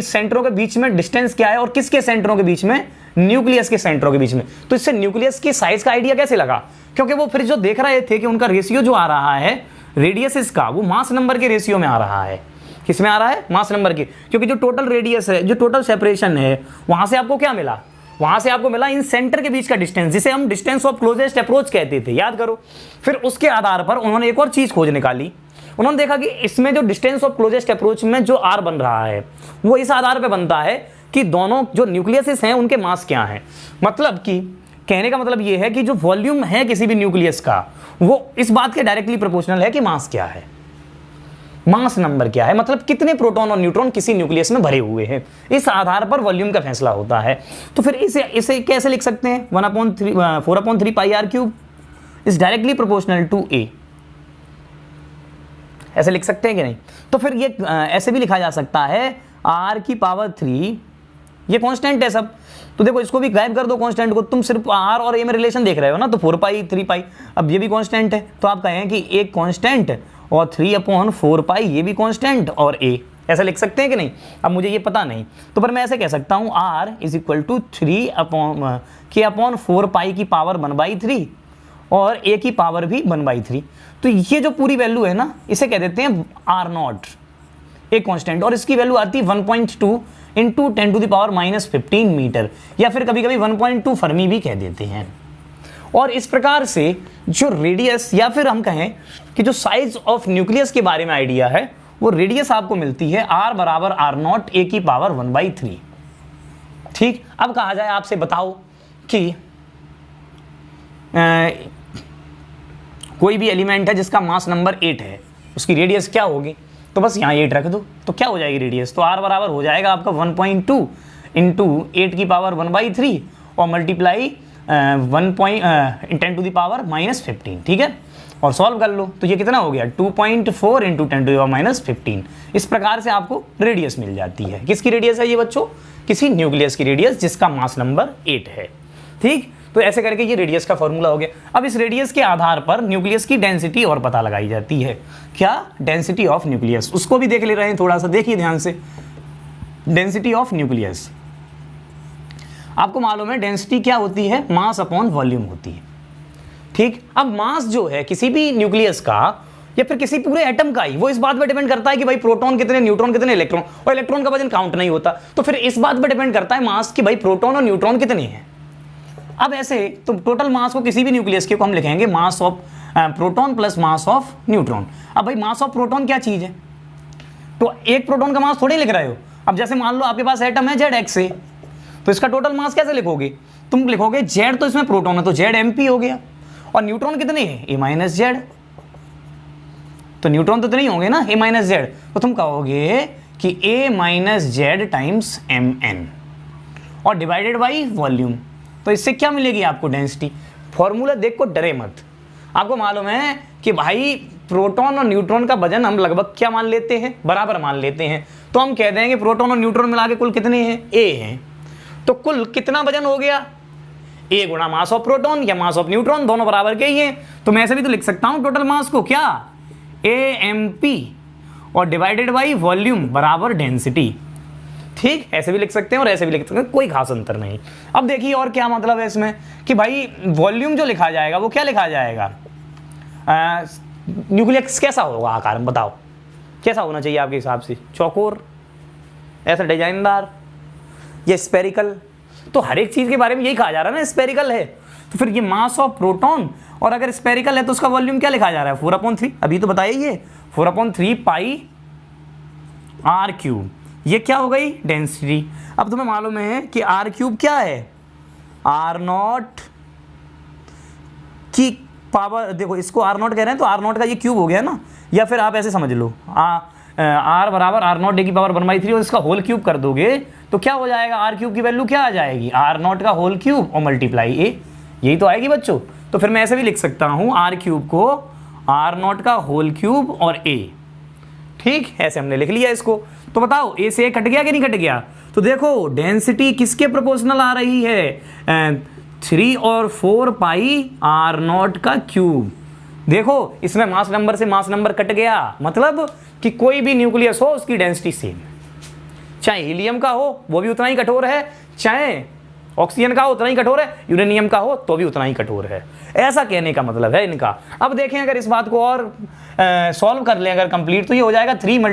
सेंटरों के बीच में डिस्टेंस क्या है और किसके सेंटरों के बीच में, न्यूक्लियस के सेंटरों के बीच में। तो इससे न्यूक्लियस की साइज का आइडिया कैसे लगा, क्योंकि वो फिर जो देख रहे थे कि उनका रेशियो जो आ रहा है रेडियस का, वो मास नंबर के रेशियो में आ रहा है। किस में आ रहा है, मास नंबर के, क्योंकि जो टोटल रेडियस है, जो टोटल सेपरेशन है, वहां से आपको क्या मिला, वहां से आपको मिला इन सेंटर के बीच का डिस्टेंस, जिसे हम डिस्टेंस ऑफ क्लोजेस्ट अप्रोच कहते थे, याद करो। फिर उसके आधार पर उन्होंने एक और चीज खोज निकाली, उन्होंने देखा कि इसमें जो डिस्टेंस ऑफ क्लोजेस्ट अप्रोच में जो आर बन रहा है, वो इस आधार पर बनता है कि दोनों जो न्यूक्लियस हैं उनके मास क्या है। मतलब कि कहने का मतलब ये है कि जो वॉल्यूम है किसी भी न्यूक्लियस का, वो इस बात के डायरेक्टली प्रोपोर्शनल है कि मास क्या है, मास नंबर क्या है, मतलब कितने प्रोटॉन और न्यूट्रॉन किसी न्यूक्लियस में भरे हुए हैं। इस आधार पर वॉल्यूम का फैसला होता है। तो फिर इसे कैसे लिख सकते हैं, 4/3 pi R cube is directly proportional to A, ऐसे लिख सकते हैं कि नहीं। तो फिर ये ऐसे भी लिखा जा सकता है r⁻3, ये कांस्टेंट है सब, तो देखो इसको भी गायब कर दो कांस्टेंट को, तुम सिर्फ r और a में रिलेशन देख रहे हो ना, तो 4 3 पाई, अब ये भी कांस्टेंट है, तो आप कहें कि एक कांस्टेंट और 3/4 पाई ये भी कांस्टेंट और a, ऐसा लिख सकते हैं कि नहीं। अब मुझे ये पता नहीं, तो पर मैं ऐसे कह सकता हूँ r = 3/4 पाई की पावर 1/3 और a की पावर भी 1/3। तो ये जो पूरी वैल्यू है ना, इसे कह देते हैं r0, एक कांस्टेंट, और इसकी वैल्यू आती है 1.2 इंटू 10⁻⁻15 मीटर, या फिर कभी कभी 1.2 फर्मी भी कह देते हैं। और इस प्रकार से जो रेडियस, या फिर हम कहें कि जो साइज ऑफ न्यूक्लियस के बारे में आइडिया है, वो रेडियस आपको मिलती है r बराबर r0 a की पावर 1/3। ठीक, अब कहा जाए आपसे, बताओ कि कोई भी एलिमेंट है जिसका मास नंबर 8 है, उसकी रेडियस क्या होगी, तो बस यहाँ 8 रख दो, तो क्या हो जाएगी रेडियस, तो r बराबर हो जाएगा आपका 1.2 इंटू 8 की पावर 1/3 और मल्टीप्लाई 10⁻⁻15, ठीक है, और सॉल्व कर लो, तो ये कितना हो गया 2.4 इंटू 10⁻⁻15। इस प्रकार से आपको रेडियस मिल जाती है। किसकी रेडियस है ये बच्चों, किसी न्यूक्लियस की रेडियस जिसका मास नंबर 8 है। ठीक, तो ऐसे करके ये रेडियस का फॉर्मूला हो गया। अब इस रेडियस के आधार पर न्यूक्लियस की डेंसिटी और पता लगाई जाती है। क्या, डेंसिटी ऑफ न्यूक्लियस, उसको भी देख ले रहे हैं थोड़ा सा, देखिए ध्यान से। डेंसिटी ऑफ न्यूक्लियस, आपको मालूम है डेंसिटी क्या होती है, मास अपॉन वॉल्यूम होती है। ठीक, अब मास जो है किसी भी न्यूक्लियस का या फिर किसी पूरे एटम का ही, वो इस बात पर डिपेंड करता है कि भाई प्रोटॉन कितने, न्यूट्रॉन कितने, इलेक्ट्रॉन, और इलेक्ट्रॉन का वजन काउंट नहीं होता, तो फिर इस बात पर डिपेंड करता है मास कि भाई प्रोटॉन और न्यूट्रॉन कितने हैं। अब ऐसे तो टोटल मास को किसी भी न्यूक्लियस के को हम लिखेंगे mass of proton plus mass of neutron. अब भाई मास ऑफ प्रोटॉन क्या चीज है, तो एक प्रोटॉन का मास थोड़ी लिख रहे हो। अब जैसे मान लो आपके पास एटम है ZX, तो इसका टोटल मास कैसे लिखोगे, तुम लिखोगे Z, तो इसमें प्रोटॉन है तो ZMP हो गया, और न्यूट्रॉन कितने हैं A-Z, तो न्यूट्रॉन तो इतने ही होंगे ना A-Z, तो तुम कहोगे कि A-Z टाइम्स Mn और डिवाइडेड बाई वॉल्यूम। तो इससे क्या मिलेगी आपको, डेंसिटी। फॉर्मूला देख को डरे मत, आपको मालूम है कि भाई प्रोटॉन और न्यूट्रॉन का वजन हम लगभग क्या मान लेते हैं, बराबर मान लेते हैं। तो हम कह देंगे प्रोटॉन और न्यूट्रॉन मिला के कुल कितने हैं, A हैं, तो कुल कितना वजन हो गया, A गुणा मास ऑफ प्रोटॉन या मास ऑफ न्यूट्रॉन, दोनों बराबर के ही हैं। तो मैं ऐसे भी तो लिख सकता हूं टोटल मास को, क्या, AMP और डिवाइडेड बाई वॉल्यूम बराबर डेंसिटी। ठीक, ऐसे भी लिख सकते हैं और ऐसे भी लिख सकते हैं, कोई खास अंतर नहीं। अब देखिए और क्या मतलब है इसमें कि भाई वॉल्यूम जो लिखा जाएगा वो क्या लिखा जाएगा, न्यूक्लियस कैसा होगा आकार में, बताओ कैसा होना चाहिए आपके हिसाब से, चौकोर, ऐसा डिजाइनदार, या स्पेरिकल। तो हर एक चीज के बारे में यही कहा जा रहा है ना, स्पेरिकल है, तो फिर ये मास ऑफ प्रोटॉन, और अगर स्पेरिकल है तो उसका वॉल्यूम क्या लिखा जा रहा है, 4/3, अभी तो बताइए, ये 4/3 पाई आर क्यूब, ये क्या हो गई, डेंसिटी। अब तुम्हें मालूम है कि आर क्यूब क्या है, R0 की पावर, देखो इसको R0 कह रहे हैं तो R0 का ये क्यूब हो गया ना, या फिर आप ऐसे समझ लो R बराबर R0 a की पावर 1/3 और इसका होल क्यूब कर दोगे तो क्या हो जाएगा, आर क्यूब की वैल्यू क्या आ जाएगी, R0 का होल क्यूब और मल्टीप्लाई a, यही तो आएगी बच्चों। तो फिर मैं ऐसे भी लिख सकता हूँ आर क्यूब को R0 का होल क्यूब और a। ठीक, ऐसे हमने लिख लिया इसको। तो बताओ a से a कट गया कि नहीं कट गया, तो देखो डेंसिटी किसके प्रोपोर्शनल आ रही है, 3 और 4 पाई R0 का क्यूब, देखो इसमें मास नंबर से मास नंबर कट गया, मतलब कि कोई भी न्यूक्लियस हो उसकी डेंसिटी सेम है, चाहे हीलियम का हो वो भी उतना ही कठोर है, चाहे ऑक्सीजन का हो उतना ही कठोर है, यूरेनियम का हो तो भी उतना ही कठोर है। ऐसा कहने का मतलब है इनका। अब देखें अगर इस बात को और सॉल्व कर लें अगर कंप्लीट, तो ये हो जाएगा 3 ×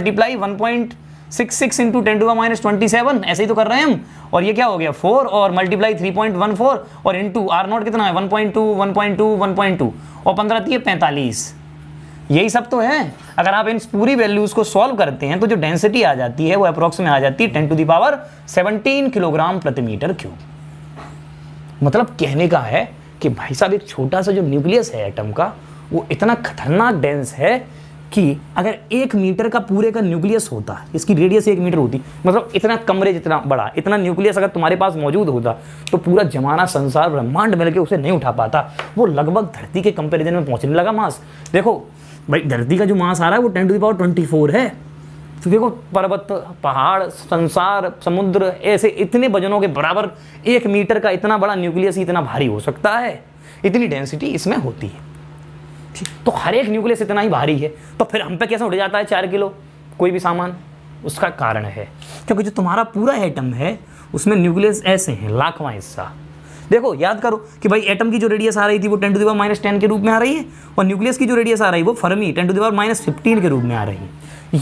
1.66 इंटू 10⁻27, ऐसे ही तो कर रहे हैं हम। और ये क्या हो गया 4 और मल्टीप्लाई 3.14 और इंटू R0 कितना है 1.2 1.2 1.2 और 15 × 45, यही सब तो है। अगर आप इन पूरी वैल्यूज को सॉल्व करते हैं तो जो डेंसिटी आ जाती है वो अप्रोक्स में आ जाती है 10⁻17 किलोग्राम प्रति मीटर क्यूब। मतलब कहने का है कि भाई साहब एक छोटा सा जो न्यूक्लियस है एटम का वो इतना खतरनाक डेंस है कि अगर 1 मीटर का पूरे का न्यूक्लियस होता, इसकी रेडियस 1 मीटर होती, मतलब इतना कमरे जितना बड़ा इतना न्यूक्लियस अगर तुम्हारे पास मौजूद होता तो पूरा जमाना संसार ब्रह्मांड मिलकर उसे नहीं उठा पाता। वो लगभग धरती के कंपेरिजन में पहुंचने लगा मास। देखो भाई धरती का जो मास आ रहा है वो 10⁻24 है, तो देखो पर्वत पहाड़ संसार समुद्र ऐसे इतने वजनों के बराबर 1 मीटर का इतना बड़ा न्यूक्लियस ही इतना भारी हो सकता है, इतनी डेंसिटी इसमें होती है। तो हर एक न्यूक्लियस इतना ही भारी है, तो फिर हम पे कैसे उठ जाता है 4 किलो कोई भी सामान? उसका कारण है क्योंकि जो तुम्हारा पूरा एटम है उसमें न्यूक्लियस ऐसे हैं लाखवां हिस्सा। देखो याद करो कि भाई एटम की जो रेडियस आ रही थी वो 10⁻10 के रूप में आ रही है और न्यूक्लियस की जो रेडियस आ रही है वो फर्मी 10⁻15 के रूप में आ रही है।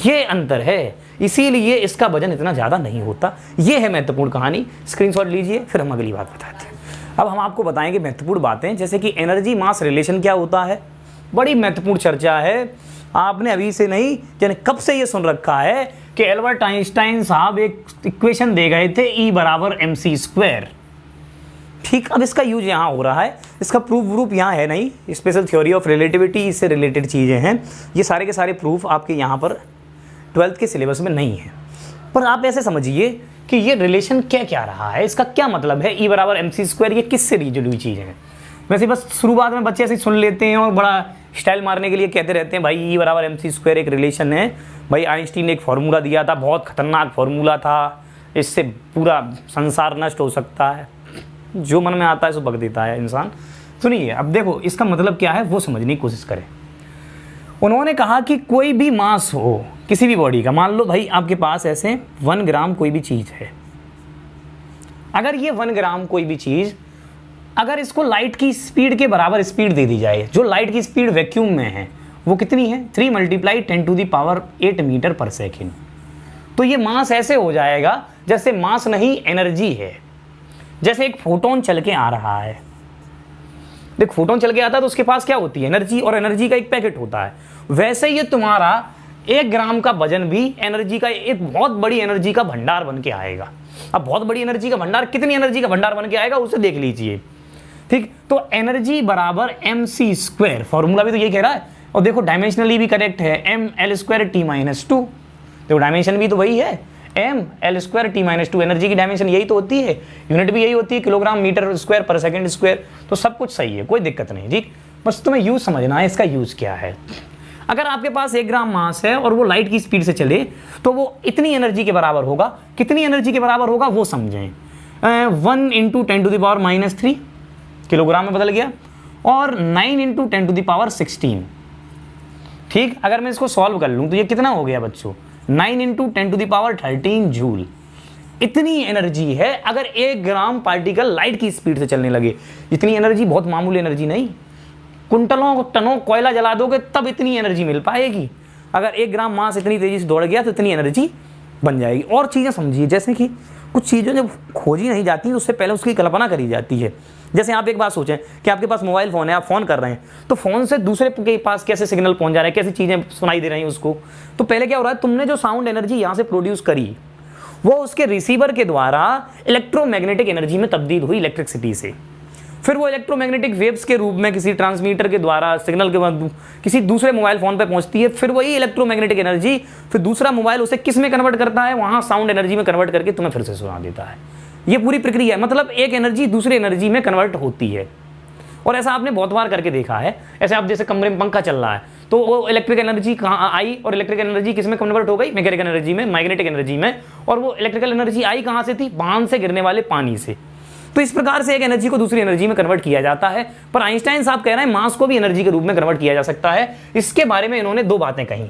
ये अंतर है, इसीलिए इसका वजन इतना ज़्यादा नहीं होता। ये है महत्वपूर्ण कहानी, स्क्रीनशॉट लीजिए फिर हम अगली बात बताते हैं। अब हम आपको बताएंगे महत्वपूर्ण बातें, जैसे कि एनर्जी मास रिलेशन क्या होता है। बड़ी महत्वपूर्ण चर्चा है, आपने अभी से नहीं यानी कब से ये सुन रखा है कि एल्बर्ट आइंस्टाइन साहब एक इक्वेशन दे गए थे E = mc²। ठीक, अब इसका यूज यहाँ हो रहा है, इसका प्रूफ यहाँ है नहीं, स्पेशल थ्योरी ऑफ रिलेटिविटी इससे रिलेटेड चीज़ें हैं, ये सारे के सारे प्रूफ आपके यहाँ पर 12th के सिलेबस में नहीं है। पर आप ऐसे समझिए कि ये रिलेशन क्या क्या रहा है, इसका क्या मतलब है E = mc², ये किससे जुड़ी हुई चीज़ है। वैसे बस शुरुआत में बच्चे ऐसे सुन लेते हैं और बड़ा स्टाइल मारने के लिए कहते रहते हैं भाई E = mc² एक रिलेशन है। भाई आइंस्टीन ने एक फार्मूला दिया था, बहुत खतरनाक फार्मूला था, इससे पूरा संसार नष्ट हो सकता है। जो मन में आता है सो बक देता है इंसान। सुनिए अब देखो इसका मतलब क्या है वो समझने की कोशिश करें। उन्होंने कहा कि कोई भी मास हो किसी भी बॉडी का, मान लो भाई आपके पास ऐसे 1 ग्राम कोई भी चीज़ है, अगर ये 1 ग्राम कोई भी चीज़ अगर इसको लाइट की स्पीड के बराबर स्पीड दे दी जाए, जो लाइट की स्पीड वैक्यूम में है वो कितनी है 3 × 10⁸ मीटर पर सेकेंड, तो ये मास ऐसे हो जाएगा जैसे मास नहीं एनर्जी है। जैसे एक फोटोन चल के आ रहा है, देख फोटोन चल के आता है तो उसके पास क्या होती है एनर्जी, और एनर्जी का एक पैकेट होता है। वैसे ये तुम्हारा 1 ग्राम का वजन भी एनर्जी का एक बहुत बड़ी एनर्जी का भंडार बन के आएगा। अब बहुत बड़ी एनर्जी का भंडार, कितनी एनर्जी का भंडार बन के आएगा उसे देख लीजिए। ठीक, तो एनर्जी = mc², फॉर्मूला भी तो यही कह रहा है। और देखो डायमेंशनली भी करेक्ट है, ml²t-2, देखो डायमेंशन भी तो वही है, ml²t-2, एनर्जी की डायमेंशन यही तो होती है, यूनिट भी यही होती है किलोग्राम मीटर स्क्वायर पर सेकंड स्क्वायर, तो सब कुछ सही है, कोई दिक्कत नहीं। ठीक, बस तुम्हें यूज समझना है, इसका यूज क्या है। अगर आपके पास 1 ग्राम मास है और वो लाइट की स्पीड से चले तो वो इतनी एनर्जी के बराबर होगा, कितनी एनर्जी के बराबर होगा वो समझें, 1 × 10⁻³ किलोग्राम में बदल गया, और 9 × 10⁻16। ठीक, अगर मैं इसको सॉल्व कर लूँ तो ये कितना हो गया बच्चों 9 × 10⁻13 जूल। इतनी एनर्जी है अगर 1 ग्राम पार्टिकल लाइट की स्पीड से चलने लगे। इतनी एनर्जी बहुत मामूली एनर्जी नहीं, कुंटलों टनों कोयला जला दोगे तब इतनी एनर्जी मिल पाएगी। अगर 1 ग्राम मास इतनी तेजी से दौड़ गया तो इतनी एनर्जी बन जाएगी। और चीज़ें समझिए, जैसे कि कुछ चीज़ें जब खोजी नहीं जाती उससे पहले उसकी कल्पना करी जाती है। जैसे आप एक बात सोचें कि आपके पास मोबाइल फ़ोन है, आप फ़ोन कर रहे हैं, तो फ़ोन से दूसरे के पास कैसे सिग्नल पहुंच जा रहा है, कैसी चीज़ें सुनाई दे रही हैं उसको। तो पहले क्या हो रहा है, तुमने जो साउंड एनर्जी यहाँ से प्रोड्यूस करी वो उसके रिसीवर के द्वारा इलेक्ट्रोमैग्नेटिक एनर्जी में तब्दील हुई इलेक्ट्रिसिटी से, फिर वो इलेक्ट्रोमैग्नेटिक वेव्स के रूप में किसी ट्रांसमीटर के द्वारा सिग्नल के बाद किसी दूसरे मोबाइल फ़ोन पे पहुंचती है, फिर वही इलेक्ट्रोमैग्नेटिक एनर्जी फिर दूसरा मोबाइल उसे किस में कन्वर्ट करता है, वहाँ साउंड एनर्जी में कन्वर्ट करके तुम्हें फिर से सुना देता है। ये पूरी प्रक्रिया है, मतलब एक एनर्जी दूसरी एनर्जी में कन्वर्ट होती है। और ऐसा आपने बहुत बार करके देखा है। ऐसे आप जैसे कमरे में पंखा चल रहा है तो वो इलेक्ट्रिक एनर्जी कहाँ आई और इलेक्ट्रिक एनर्जी किस में कन्वर्ट हो गई, मैकेनिकल एनर्जी में, मैग्नेटिक एनर्जी में। और वो इलेक्ट्रिकल एनर्जी आई कहाँ से थी, बांध से गिरने वाले पानी से। तो इस प्रकार से एक एनर्जी को दूसरी एनर्जी में कन्वर्ट किया जाता है। पर आइंस्टाइन साहब कह रहे हैं मास को भी एनर्जी के रूप में कन्वर्ट किया जा सकता है। इसके बारे में इन्होंने दो बातें कही,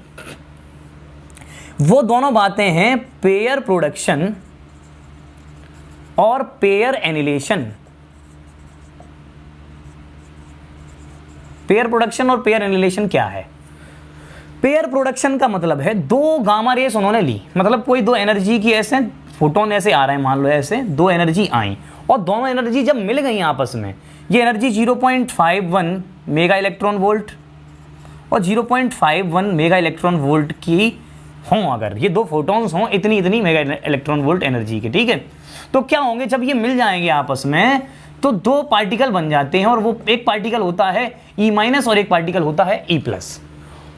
वो दोनों बातें हैं पेयर प्रोडक्शन और पेयर एनिलेशन। पेयर प्रोडक्शन और पेयर एनिलेशन क्या है? पेयर प्रोडक्शन का मतलब है दो गामा रेस उन्होंने ली, मतलब कोई दो एनर्जी की ऐसे फोटोन ऐसे आ रहे हैं, मान लो ऐसे दो एनर्जी आई और दोनों एनर्जी जब मिल गई आपस में, ये एनर्जी 0.51 मेगा इलेक्ट्रॉन वोल्ट और 0.51 मेगा इलेक्ट्रॉन वोल्ट की हों, अगर ये दो फोटॉन्स हों इतनी इतनी मेगा इलेक्ट्रॉन वोल्ट एनर्जी के, ठीक है, तो क्या होंगे जब ये मिल जाएंगे आपस में तो दो पार्टिकल बन जाते हैं और वो एक पार्टिकल होता है E- और एक पार्टिकल होता है E+।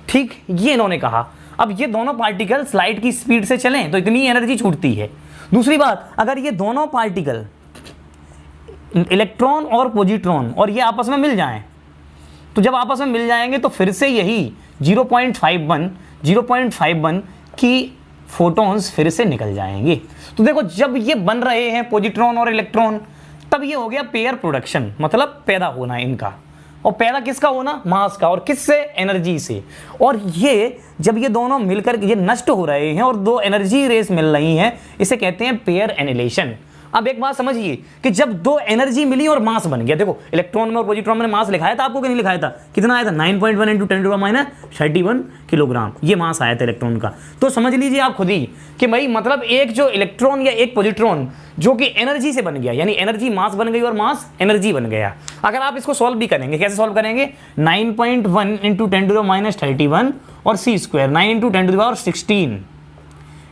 ठीक, ये इन्होंने कहा। अब ये दोनों पार्टिकल्स लाइट की स्पीड से चलें तो इतनी एनर्जी छूटती है। दूसरी बात, अगर ये दोनों पार्टिकल इलेक्ट्रॉन और पॉजिट्रॉन और ये आपस में मिल जाएं, तो जब आपस में मिल जाएंगे तो फिर से यही 0.51 की फोटॉन्स फिर से निकल जाएंगे। तो देखो जब ये बन रहे हैं पॉजिट्रॉन और इलेक्ट्रॉन, तब ये हो गया पेयर प्रोडक्शन, मतलब पैदा होना इनका। और पैदा किसका होना? मास का। और किससे? एनर्जी से। और ये जब ये दोनों मिलकर ये नष्ट हो रहे हैं और दो एनर्जी रेस मिल रही हैं, इसे कहते हैं पेयर एनिलेशन। अब एक बात समझिए कि जब दो एनर्जी मिली और मास बन गया, देखो इलेक्ट्रॉन में और पॉजिट्रॉन में मास लिखाया था आपको कि नहीं लिखाया था? कितना आया था? 9.1 × 10⁻³ किलोग्राम ये मास आया था इलेक्ट्रॉन का। तो समझ लीजिए आप खुद ही कि भाई मतलब एक जो इलेक्ट्रॉन या एक पॉजिट्रॉन जो कि एनर्जी से बन गया, यानी एनर्जी मास बन गई और मास एनर्जी बन गया। अगर आप इसको सॉल्व भी करेंगे, कैसे सॉल्व करेंगे? 9.1 × 10⁻³ और c², 9 × 10⁻XVI,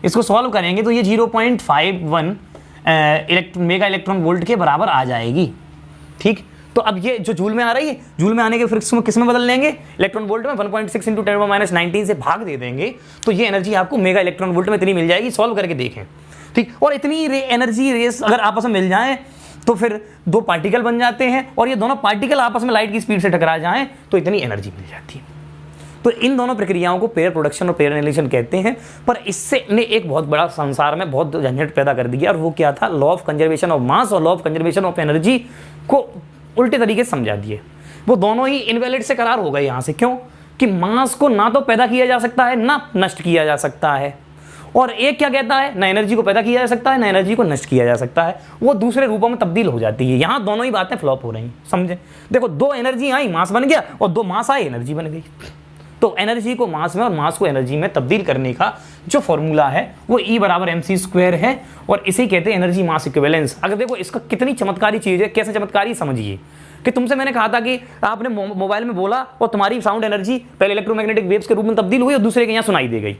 इसको सॉल्व करेंगे तो ये 0.51 मेगा इलेक्ट्रॉन वोल्ट के बराबर आ जाएगी। ठीक, तो अब ये जो जूल में आ रही है, जूल में आने के फिर किस में बदल लेंगे? इलेक्ट्रॉन वोल्ट में 1.6 × 10⁻19 से भाग दे देंगे तो ये एनर्जी आपको मेगा इलेक्ट्रॉन वोल्ट में इतनी मिल जाएगी। सॉल्व करके देखें। ठीक, और इतनी एनर्जी रेस अगर आपस में मिल जाए तो फिर दो पार्टिकल बन जाते हैं और ये दोनों पार्टिकल आपस में लाइट की स्पीड से टकरा जाएं तो इतनी एनर्जी मिल जाती है। तो इन दोनों प्रक्रियाओं को पेयर प्रोडक्शन और पेयर एनिलेशन कहते हैं। पर इससे ने एक बहुत बड़ा संसार में बहुत झंझट पैदा कर दिया और वो क्या था? Law of conservation of mass और law of conservation of energy को उल्टे तरीके से समझा दिए। वो दोनों ही इनवैलिड से करार हो गए यहाँ से। क्यों? कि मास को ना तो पैदा किया जा सकता है ना नष्ट किया जा सकता है, और एक क्या कहता है? ना एनर्जी को पैदा किया जा सकता है ना एनर्जी को नष्ट किया जा सकता है, वो दूसरे रूपों में तब्दील हो जाती है। यहाँ दोनों ही बातें फ्लॉप हो रही हैं। समझे? देखो दो एनर्जी आई, मास बन गया, और दो मास आए, एनर्जी बन गई। तो एनर्जी को मास में और मास को एनर्जी में तब्दील करने का जो फॉर्मूला है वो E = mc² है और इसे कहते हैं एनर्जी मास इक्विवेलेंस। अगर देखो इसका कितनी चमत्कारी चीज़ है, कैसे चमत्कारी समझिए कि तुमसे मैंने कहा था कि आपने मोबाइल में बोला और तुम्हारी साउंड एनर्जी पहले इलेक्ट्रोमैग्नेटिक वेव्स के रूप में तब्दील हुई और दूसरे के यहाँ सुनाई दे गई।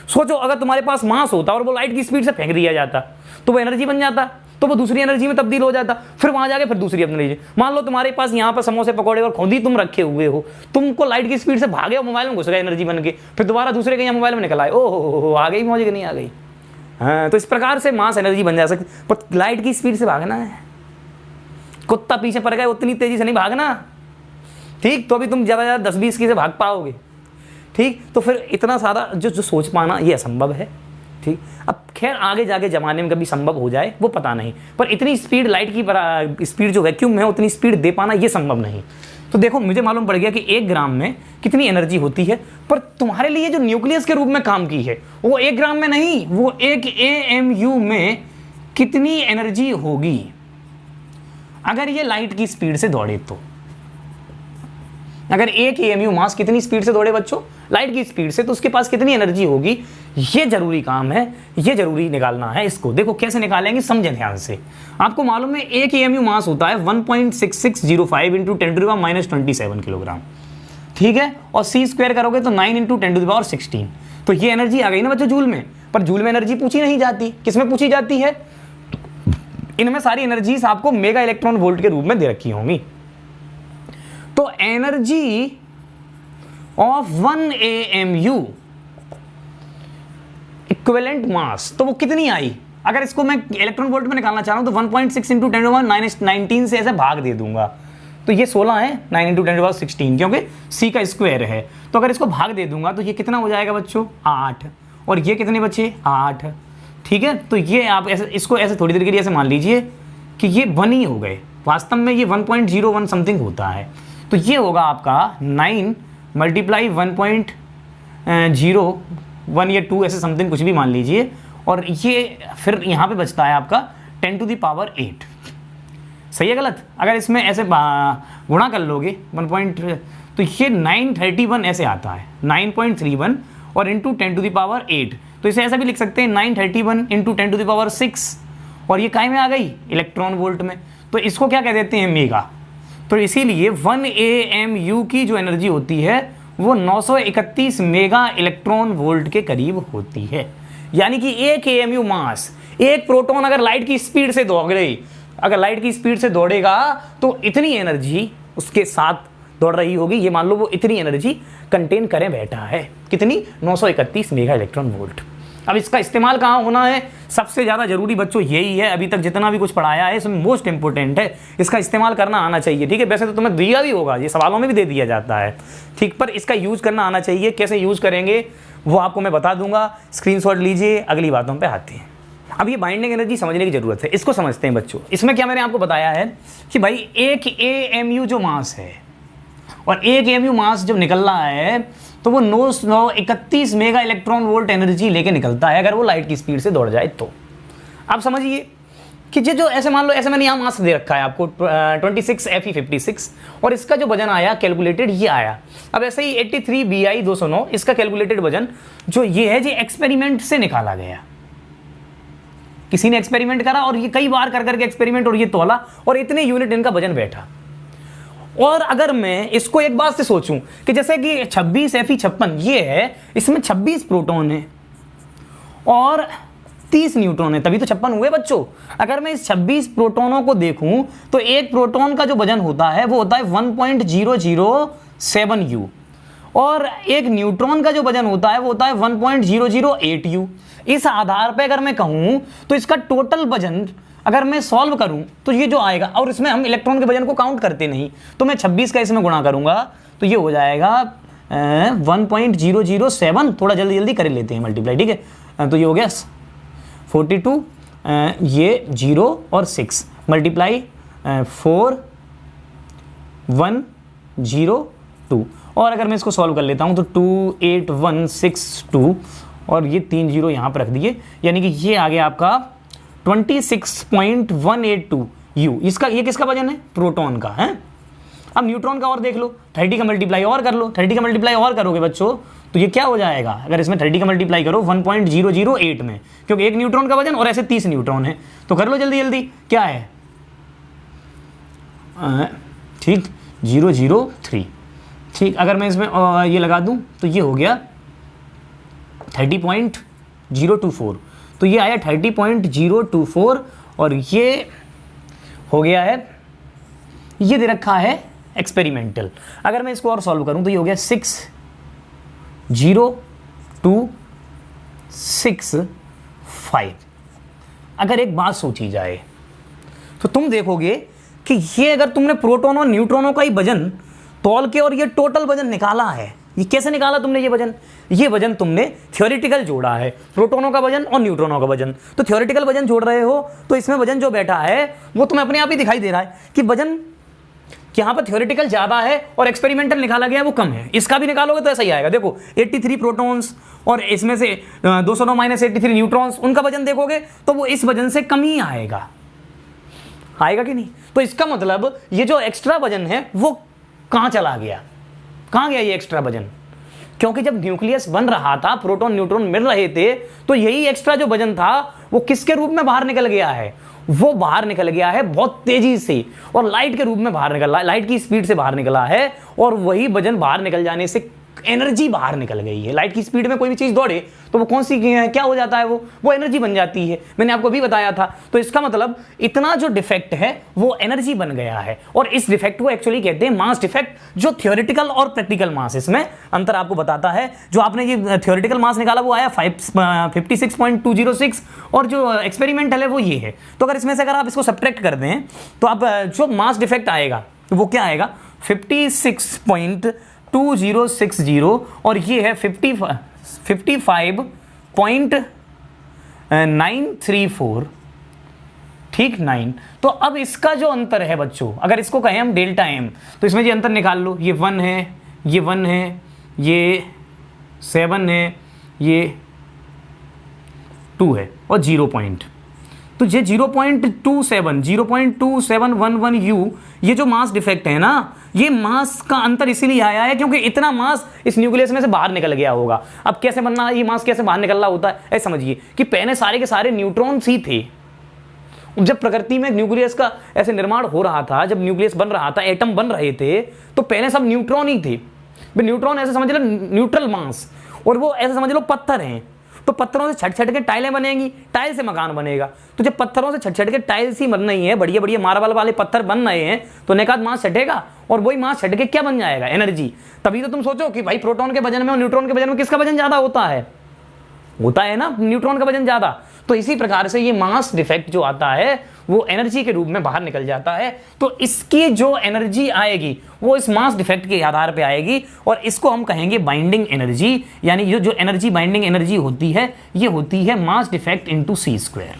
सोचो अगर तुम्हारे पास मास होता और वो लाइट की स्पीड से फेंक दिया जाता तो वो एनर्जी बन जाता, तो वो दूसरी एनर्जी में तब्दील हो जाता, फिर वहां जाके फिर दूसरी एनर्जी। मान लो तुम्हारे पास यहाँ पर समोसे पकौड़े और खुद ही तुम रखे हुए हो, तुमको लाइट की स्पीड से भागे और मोबाइल में घुस गया एनर्जी बन के, फिर दोबारा दूसरे के यहाँ मोबाइल में निकल आए, ओहो आ गई मौज, नहीं आ गई। हाँ, तो इस प्रकार से मास एनर्जी बन जा सकती, पर लाइट की स्पीड से भागना है। कुत्ता पीछे पड़ गया उतनी तेजी से नहीं भागना। ठीक, तो अभी तुम ज़्यादा ज़्यादा 10-20 की से भाग पाओगे। ठीक, तो फिर इतना सारा जो सोच पाना ये असंभव है। ठीक, अब खैर आगे जाके ज़माने में कभी संभव हो जाए वो पता नहीं, पर इतनी स्पीड लाइट की स्पीड जो वैक्यूम में है उतनी स्पीड दे पाना ये संभव नहीं। तो देखो मुझे मालूम पड़ गया कि 1 ग्राम में कितनी एनर्जी होती है, पर तुम्हारे लिए जो न्यूक्लियस के रूप में काम की है वो 1 ग्राम में नहीं, वो 1 AMU में कितनी एनर्जी होगी अगर ये लाइट की स्पीड से दौड़े। तो अगर 1 AMU मास कितनी स्पीड से दौड़े बच्चों? लाइट की स्पीड से, तो उसके पास कितनी एनर्जी होगी? ये जरूरी काम है, ये जरूरी निकालना है इसको। देखो कैसे निकालेंगे, समझें ध्यान से। आपको मालूम है 1 AMU मास होता है 1.6605 × 10⁻27 किलोग्राम। ठीक है, और c² करोगे तो 9 × 10⁻16। तो ये एनर्जी आ गई ना बच्चों जूल में। पर जूल में एनर्जी पूछी नहीं जाती, किसमें पूछी जाती है? इनमें सारी एनर्जीज आपको मेगा इलेक्ट्रॉन वोल्ट के रूप में दे रखी होंगी। तो energy of 1 AMU equivalent mass, तो वो कितनी आई? अगर इसको मैं इलेक्ट्रॉन वोल्ट में निकालना चाह रहा हूं तो 1.6 × 10⁻19 से ऐसे भाग दे दूंगा, तो ये 16 है, 9 × 10⁻16, क्योंकि c का स्क्वायर है। तो अगर इसको भाग दे दूंगा तो ये कितना हो जाएगा बच्चों? 8। और ये कितने बच्चे? 8। ठीक है, तो ये आप ऐसे इसको ऐसे थोड़ी देर के लिए ऐसे मान लीजिए कि ये 1 ही हो गए, वास्तव में ये 1.01 समथिंग होता है। तो ये होगा आपका 9 मल्टीप्लाई 1.01 या 2 ऐसे समथिंग कुछ भी मान लीजिए, और ये फिर यहाँ पे बचता है आपका 10 टू द पावर 8। सही है गलत? अगर इसमें ऐसे गुणा कर लोगे 1 तो ये 931 ऐसे आता है, 9.31 और इंटू 10 टू द पावर 8। तो इसे ऐसा भी लिख सकते हैं 931 इंटू 10 टू द पावर 6, और ये काय में आ गई? इलेक्ट्रॉन वोल्ट में। तो इसको क्या कह देते हैं? मेगा। तो इसीलिए 1 AMU की जो एनर्जी होती है वो 931 मेगा इलेक्ट्रॉन वोल्ट के करीब होती है। यानी कि 1 AMU मास, एक प्रोटॉन अगर लाइट की स्पीड से दौड़ गई, अगर लाइट की स्पीड से दौड़ेगा तो इतनी एनर्जी उसके साथ दौड़ रही होगी, ये मान लो वो इतनी एनर्जी कंटेन करे बैठा है। कितनी? 931 मेगा इलेक्ट्रॉन वोल्ट। अब इसका इस्तेमाल कहाँ होना है? सबसे ज़्यादा जरूरी बच्चों यही है, अभी तक जितना भी कुछ पढ़ाया है इसमें मोस्ट इंपॉर्टेंट है, इसका इस्तेमाल करना आना चाहिए। ठीक है, वैसे तो तुम्हें दिया भी होगा, ये सवालों में भी दे दिया जाता है, ठीक, पर इसका यूज करना आना चाहिए। कैसे यूज करेंगे वो आपको मैं बता दूंगा, स्क्रीनशॉट लीजिए, अगली बातों पे आते हैं। अब ये बाइंडिंग एनर्जी समझने की जरूरत है, इसको समझते हैं बच्चों। इसमें क्या मैंने आपको बताया है कि भाई 1 AMU जो मास है और 1 AMU मास जब निकल रहा है तो वो 931 मेगा इलेक्ट्रॉन वोल्ट एनर्जी लेके निकलता है, अगर वो लाइट की स्पीड से दौड़ जाए तो। आप समझिए कि ये जो ऐसे मान लो, ऐसे मैंने यहाँ मास दे रखा है आपको 26 Fe56, और इसका जो वजन आया कैलकुलेटेड ये आया। अब ऐसे ही 83 Bi 209 इसका कैलकुलेटेड वजन जो ये है, ये एक्सपेरिमेंट से निकाला गया। किसी ने एक्सपेरिमेंट करा और ये कई बार कर करके एक्सपेरिमेंट, और ये तोला और इतने यूनिट इनका वजन बैठा। और अगर मैं इसको एक बात से सोचूं कि जैसे कि 26 Fe56 ये है, इसमें 26 प्रोटॉन है और 30 न्यूट्रॉन है, तभी तो 56 हुए बच्चों। अगर मैं इस 26 प्रोटॉनों को देखूं तो एक प्रोटॉन का जो वजन होता है वो होता है 1.007 U, और एक न्यूट्रॉन का जो वजन होता है वो होता है 1.008 U। इस आधार पे अगर मैं कहूं तो इसका टोटल वजन अगर मैं सॉल्व करूं तो ये जो आएगा, और इसमें हम इलेक्ट्रॉन के वजन को काउंट करते नहीं, तो मैं 26 का इसमें गुणा करूंगा तो ये हो जाएगा 1.007, थोड़ा जल्दी जल्दी कर लेते हैं मल्टीप्लाई, ठीक है। तो ये हो गया 42, ये 0 और 6 मल्टीप्लाई 4102, और अगर मैं इसको सॉल्व कर लेता हूं तो 28162, और ये 3 0 यहाँ पर रख दिए, यानी कि ये आ गया आपका 26.182 U। इसका, ये किसका वजन है? प्रोटॉन का है। अब न्यूट्रॉन का और देख लो, 30 का मल्टीप्लाई और कर लो, 30 का मल्टीप्लाई और करोगे बच्चों तो ये क्या हो जाएगा? अगर इसमें 30 का मल्टीप्लाई करो 1.008 में, क्योंकि एक न्यूट्रॉन का वजन और ऐसे 30 न्यूट्रॉन है, तो कर लो जल्दी जल्दी, क्या है? ठीक, 003। ठीक, अगर मैं इसमें ये लगा दूं तो ये हो गया 30.024, तो ये आया 30.024, और ये हो गया है, ये दे रखा है एक्सपेरिमेंटल। अगर मैं इसको और सॉल्व करूं तो ये हो गया 60265। अगर एक बात सोची जाए तो तुम देखोगे कि ये अगर तुमने प्रोटॉन और न्यूट्रॉनों का ही वजन तौल के और ये टोटल वजन निकाला है, ये कैसे निकाला तुमने? ये वजन तुमने थ्योरेटिकल जोड़ा है, प्रोटॉनों का वजन और न्यूट्रॉनों का वजन। तो थ्योरेटिकल वजन जोड़ रहे हो तो इसमें वजन जो बैठा है वो तुम्हें अपने आप ही दिखाई दे रहा है कि वजन यहाँ पर थ्योरेटिकल ज्यादा है और एक्सपेरिमेंटल निकाला गया है वो कम है। इसका भी निकालोगे तो ऐसा ही आएगा। देखो 83 प्रोटॉन्स और इसमें से 209 - 83 न्यूट्रॉन्स, उनका वजन देखोगे तो वो इस वजन से कम ही आएगा कि नहीं? तो इसका मतलब ये जो एक्स्ट्रा वजन है वो कहां चला गया? कहां गया ये एक्स्ट्रा वजन? क्योंकि जब न्यूक्लियस बन रहा था, प्रोटॉन न्यूट्रॉन मिल रहे थे, तो यही एक्स्ट्रा जो वजन था वो किसके रूप में बाहर निकल गया है? वो बाहर निकल गया है बहुत तेजी से, और लाइट के रूप में बाहर निकला, लाइट की स्पीड से बाहर निकला है, और वही वजन बाहर निकल जाने से एनर्जी बाहर निकल गई है। लाइट की स्पीड में कोई भी चीज दौड़े तो वो कौन सी क्या हो जाता है? वो एनर्जी बन जाती है। मैंने आपको भी बताया था। तो इसका मतलब इतना जो डिफेक्ट है वो एनर्जी बन गया है, और इस डिफेक्ट को एक्चुअली कहते हैं मास डिफेक्ट। जो थ्योरेटिकल और प्रैक्टिकल मास, इसमें अंतर आपको बताता है। जो आपने ये थ्योरेटिकल मास निकाला वो आया 56.206, और जो एक्सपेरिमेंटल है वो ये है। तो अगर इसमें से अगर आप इसको सब्ट्रैक्ट कर दें तो आप जो मास डिफेक्ट आएगा तो वो क्या आएगा? 56.2060, और ये है 55.934। ठीक 9। तो अब इसका जो अंतर है बच्चों, अगर इसको कहें हम डेल्टा एम, तो इसमें ये अंतर निकाल लो, ये 1 है, ये 1 है, ये 7 है, ये 2 है और 0 पॉइंट, तो ये 0.27 यू, ये जो मास डिफेक्ट है ना, ये मास का अंतर इसीलिए आया है क्योंकि इतना मास इस न्यूक्लियस में से बाहर निकल गया होगा। अब कैसे बनना, ये मास कैसे बाहर निकल रहा होता है, ऐसे समझिए कि पहले सारे के सारे न्यूट्रॉन्स ही थे। जब प्रकृति में न्यूक्लियस का ऐसे निर्माण हो रहा था, जब न्यूक्लियस बन रहा था, एटम बन रहे थे, तो पहले सब न्यूट्रॉन ही थे। न्यूट्रॉन ऐसे समझ लो न्यूट्रल मास, और वो ऐसे समझ लो पत्थर हैं, तो पत्थरों से छट के टाइलें बनेंगी, टाइल से मकान बनेगा। तो जब पत्थरों से छट के टाइल्स ही बन रही है, बढ़िया बढ़िया मार्बल वाले पत्थर बन रहे हैं, तो निकात मास छटेगा, और वही मास छट के क्या बन जाएगा, एनर्जी। तभी तो तुम सोचो कि भाई प्रोटॉन के वजन में और न्यूट्रॉन के वजन में किसका वजन ज्यादा होता है ना, न्यूट्रॉन का वजन ज्यादा। तो इसी प्रकार से ये मास डिफेक्ट जो आता है वो एनर्जी के रूप में बाहर निकल जाता है। तो इसकी जो एनर्जी आएगी वो इस मास डिफेक्ट के आधार पे आएगी, और इसको हम कहेंगे बाइंडिंग एनर्जी। यानी जो एनर्जी बाइंडिंग एनर्जी होती है, ये होती है मास डिफेक्ट इंटू सी स्क्वायर।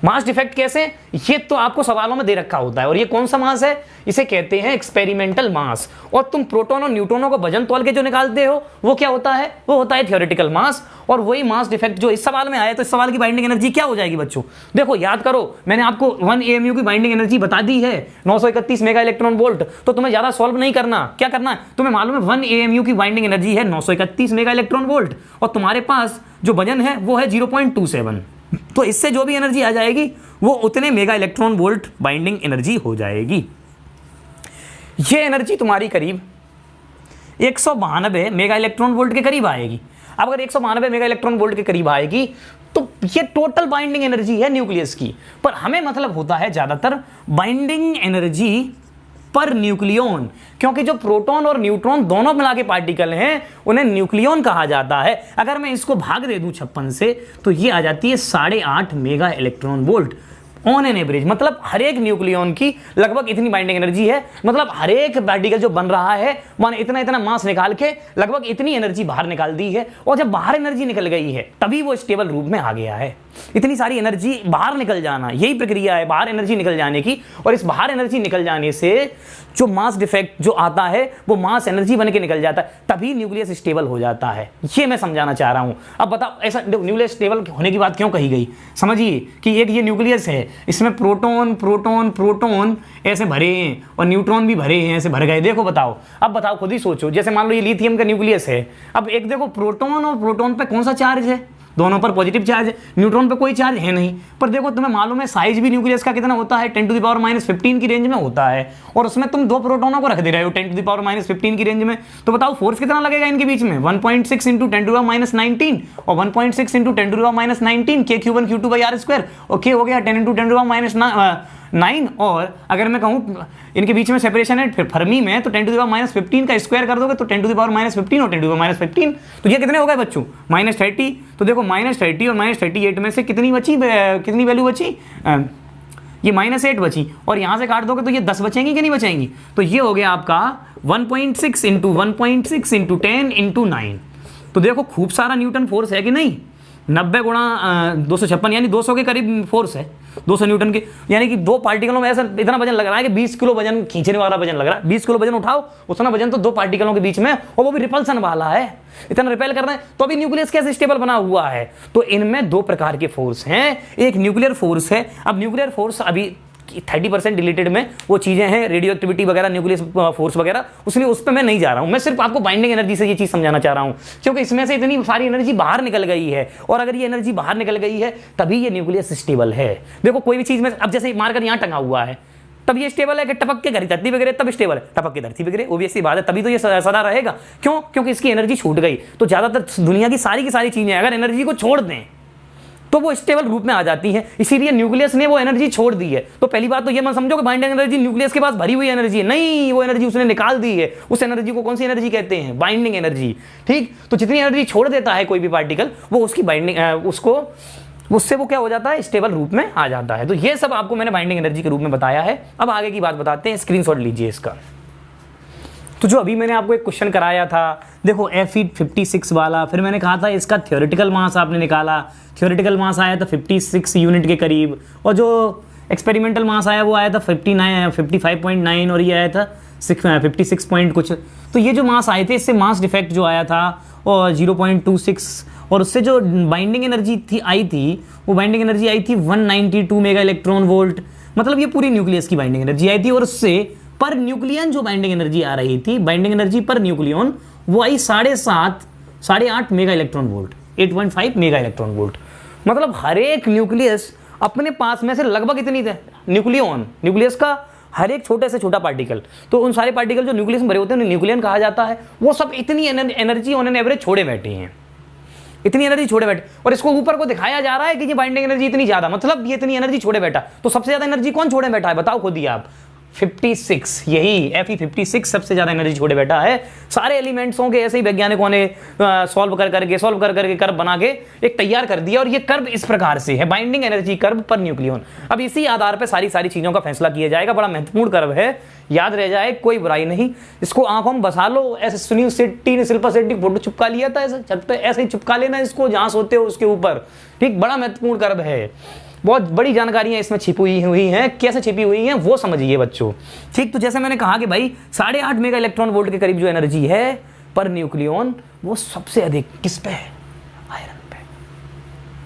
मास डिफेक्ट कैसे, ये तो आपको सवालों में दे रखा होता है। और ये कौन सा मास है, इसे कहते हैं एक्सपेरिमेंटल मास। और तुम प्रोटॉन और न्यूट्रॉनों को वजन तौल के जो निकालते हो वो क्या होता है, वो होता है थ्योरेटिकल मास। और वही मास डिफेक्ट जो इस सवाल में आया, तो इस सवाल की बाइंडिंग एनर्जी क्या हो जाएगी बच्चों, देखो याद करो, मैंने आपको 1 AMU की बाइंडिंग एनर्जी बता दी है 931 मेगा इलेक्ट्रॉन वोल्ट। तो तुम्हें ज्यादा सॉल्व नहीं करना, क्या करना है, तुम्हें मालूम है 1 AMU की बाइंडिंग एनर्जी है 931 मेगा इलेक्ट्रॉन वोल्ट, और तुम्हारे पास जो वजन है वो है 0.27। तो इससे जो भी एनर्जी आ जाएगी वो उतने mega electron volt binding energy हो जाएगी। ये एनर्जी तुम्हारी करीब 192 मेगा इलेक्ट्रॉन वोल्ट के करीब आएगी। अब अगर 192 मेगा इलेक्ट्रॉन वोल्ट के करीब आएगी तो ये टोटल बाइंडिंग एनर्जी है न्यूक्लियस की। पर हमें मतलब होता है ज्यादातर बाइंडिंग एनर्जी पर न्यूक्लियन, क्योंकि जो प्रोटॉन और न्यूट्रॉन दोनों मिला के पार्टिकल हैं उन्हें न्यूक्लियन कहा जाता है। अगर मैं इसको भाग दे दूं 56 से तो ये आ जाती है 8.5 mega electron volt on an average. मतलब हर एक न्यूक्लियन की लगभग इतनी बाइंडिंग एनर्जी है। मतलब हर एक पार्टिकल जो बन रहा है माने इतना इतना मास निकाल के लगभग इतनी एनर्जी बाहर निकाल दी है। और जब बाहर एनर्जी निकल गई है तभी वो स्टेबल रूप में आ गया है। इतनी सारी एनर्जी बाहर निकल जाना, यही प्रक्रिया है बाहर एनर्जी निकल जाने की। और इस बाहर एनर्जी निकल जाने से जो मास डिफेक्ट जो आता है वो मास एनर्जी बन के निकल जाता है, तभी न्यूक्लियस स्टेबल हो जाता है। ये मैं समझाना चाह रहा हूं। अब बताओ ऐसा न्यूक्लियस स्टेबल होने की बात क्यों कही गई, समझिए कि एक ये न्यूक्लियस है, इसमें प्रोटॉन प्रोटॉन प्रोटॉन ऐसे भरे हैं और न्यूट्रॉन भी भरे हैं, ऐसे भर गए। देखो बताओ, अब बताओ खुद ही सोचो, जैसे मान लो ये लिथियम का न्यूक्लियस है। अब एक देखो प्रोटॉन और प्रोटॉन पे कौन सा चार्ज है, दोनों पर पॉजिटिव चार्ज है, न्यूट्रॉन पे कोई चार्ज है नहीं। पर देखो तुम्हें मालूम है साइज भी न्यूक्लियस का कितना होता है, 10⁻⁻15 की रेंज में होता है। और उसमें तुम दो प्रोटॉनों को रख दे रहे हो 10⁻⁻15 की रेंज में। तो बताओ फोर्स कितना लगेगा इनके बीच में, 1.6 × 10⁻⁻19 और 1.6 × 10⁻⁻19 K³ Q2/r²। और K हो गया 10 × 10⁻⁹ और अगर मैं कहूँ इनके बीच में सेपरेशन है फिर फर्मी में, तो 10⁻⁻15 का स्क्वायर कर दोगे तो 10⁻⁻15 और 10⁻⁻15, तो ये कितने हो गए बच्चों, -30। तो देखो -30 और -38 में से कितनी वैल्यू बची, ये -8 बची। और यहाँ से काट दोगे तो ये 10 बचेंगी कि नहीं बचेंगी। तो ये हो गया आपका 1.6 × 1.6 × 10 × 9। तो देखो खूब सारा न्यूटन फोर्स है कि नहीं, 90 × 256 यानी 200 के करीब फोर्स है, 200 न्यूटन के। यानी कि दो पार्टिकलों में ऐसा इतना वजन लग रहा है कि 20 किलो वजन खींचने वाला वजन लग रहा है। 20 किलो वजन उठाओ, उतना वजन तो दो पार्टिकलों के बीच में, और वो भी रिपल्सन वाला है, इतना रिपेल कर रहे हैं। तो अभी न्यूक्लियस कैसे स्टेबल बना हुआ है, तो इनमें दो प्रकार के फोर्स हैं। एक न्यूक्लियर फोर्स है। अब न्यूक्लियर फोर्स अभी 30% डिलीटेड में वो चीजें हैं, रेडियो एक्टिविटी वगैरह, न्यूक्लियस फोर्स वगैरह, उसलिए उस पर मैं नहीं जा रहा हूं। मैं सिर्फ आपको बाइंडिंग एनर्जी से ये चीज समझाना चाह रहा हूं, क्योंकि इसमें से इतनी सारी एनर्जी बाहर निकल गई है। और अगर ये एनर्जी बाहर निकल गई है तभी ये न्यूक्लियस स्टेबल है। देखो कोई भी चीज में, अब जैसे मारकर यहां टंगा हुआ है तब ये स्टेबल है कि टपक के धरती पे गिरे तब स्टेबल है, टपक के धरती पे गिरे ओबीएसली बात है, तभी तो ये सदा रहेगा। क्यों, क्योंकि इसकी एनर्जी छूट गई। तो ज्यादातर दुनिया की सारी चीजें अगर एनर्जी को छोड़ दें तो वो स्टेबल रूप में आ जाती है। इसीलिए न्यूक्लियस ने वो एनर्जी छोड़ दी है। तो पहली बात तो ये मत समझो कि बाइंडिंग एनर्जी न्यूक्लियस के पास भरी हुई एनर्जी है, नहीं, वो एनर्जी उसने निकाल दी है। उस एनर्जी को कौन सी एनर्जी कहते हैं, बाइंडिंग एनर्जी। ठीक, तो जितनी एनर्जी छोड़ देता है कोई भी पार्टिकल, वो उसकी बाइंडिंग उससे वो क्या हो जाता है, स्टेबल रूप में आ जाता है। तो ये सब आपको मैंने बाइंडिंग एनर्जी के रूप में बताया है। अब आगे की बात बताते हैं, स्क्रीनशॉट लीजिए इसका। तो जो अभी मैंने आपको एक क्वेश्चन कराया था, देखो Fe56 वाला, फिर मैंने कहा था इसका थ्योरेटिकल मास आपने निकाला, थ्योरेटिकल मास आया था 56 यूनिट के करीब, और जो एक्सपेरिमेंटल मास आया वो आया था 55.9 और ये आया था 56 पॉइंट कुछ। तो ये जो मास आए थे इससे मास डिफेक्ट जो आया था और 0.26 और उससे जो बाइंडिंग एनर्जी थी वो बाइंडिंग एनर्जी आई थी 192 मेगा इलेक्ट्रॉन वोल्ट। मतलब ये पूरी न्यूक्लियस की बाइंडिंग एनर्जी आई थी और उससे पर न्यूक्लियन जो बाइंडिंग एनर्जी आ रही थी, बाइंडिंग एनर्जी पर न्यूक्लियन वो आई 8.5 mega electron volt, 8.5 mega electron volt. मतलब हर एक न्यूक्लियस अपने पास में से लगभग इतनी न्यूक्लियस का हर एक छोटे से छोटा पार्टिकल, तो उन सारे पार्टिकल जो न्यूक्लियस में भरे होते हैं उन्हें न्यूक्लियन कहा जाता है। वो सब इतनी एनर्जी ऑन एवरेज छोड़े बैठे हैं, इतनी एनर्जी छोड़े बैठे, और इसको ऊपर को दिखाया जा रहा है कि ये बाइंडिंग एनर्जी इतनी ज्यादा, मतलब ये इतनी एनर्जी छोड़े बैठा। तो सबसे ज्यादा एनर्जी कौन छोड़े बैठा है बताओ खुद ही आप? 56, यही Fe56 सबसे ज्यादा एनर्जी छोड़े बैठा है। सारे एलिमेंट्सों के ऐसे ही वैज्ञानिकों ने सॉल्व कर करके कर्व बना के एक तैयार कर दिया, और ये कर्व इस प्रकार से है, binding energy curve per nucleon. अब इसी आधार पर सारी चीजों का फैसला किया जाएगा। बड़ा महत्वपूर्ण कर्व है, याद रह जाए, कोई बुराई नहीं। इसको आंखों में बसा लो, ऐसे सुनील शेट्टी ने शिल्पा शेट्टी फोटो चिपका लिया था ऐसे छत पे, ऐसे ही चिपका लेना इसको जहां सोते हो उसके ऊपर, ठीक। बड़ा महत्वपूर्ण कर्व है, बहुत बड़ी जानकारियां इसमें छिपी हुई हैं। कैसे छिपी हुई हैं वो समझिए बच्चों, ठीक। तो जैसे मैंने कहा कि भाई 8.5 मेगा इलेक्ट्रॉन वोल्ट के करीब जो एनर्जी है पर न्यूक्लियन, वो सबसे अधिक किस पे है? आयरन पे,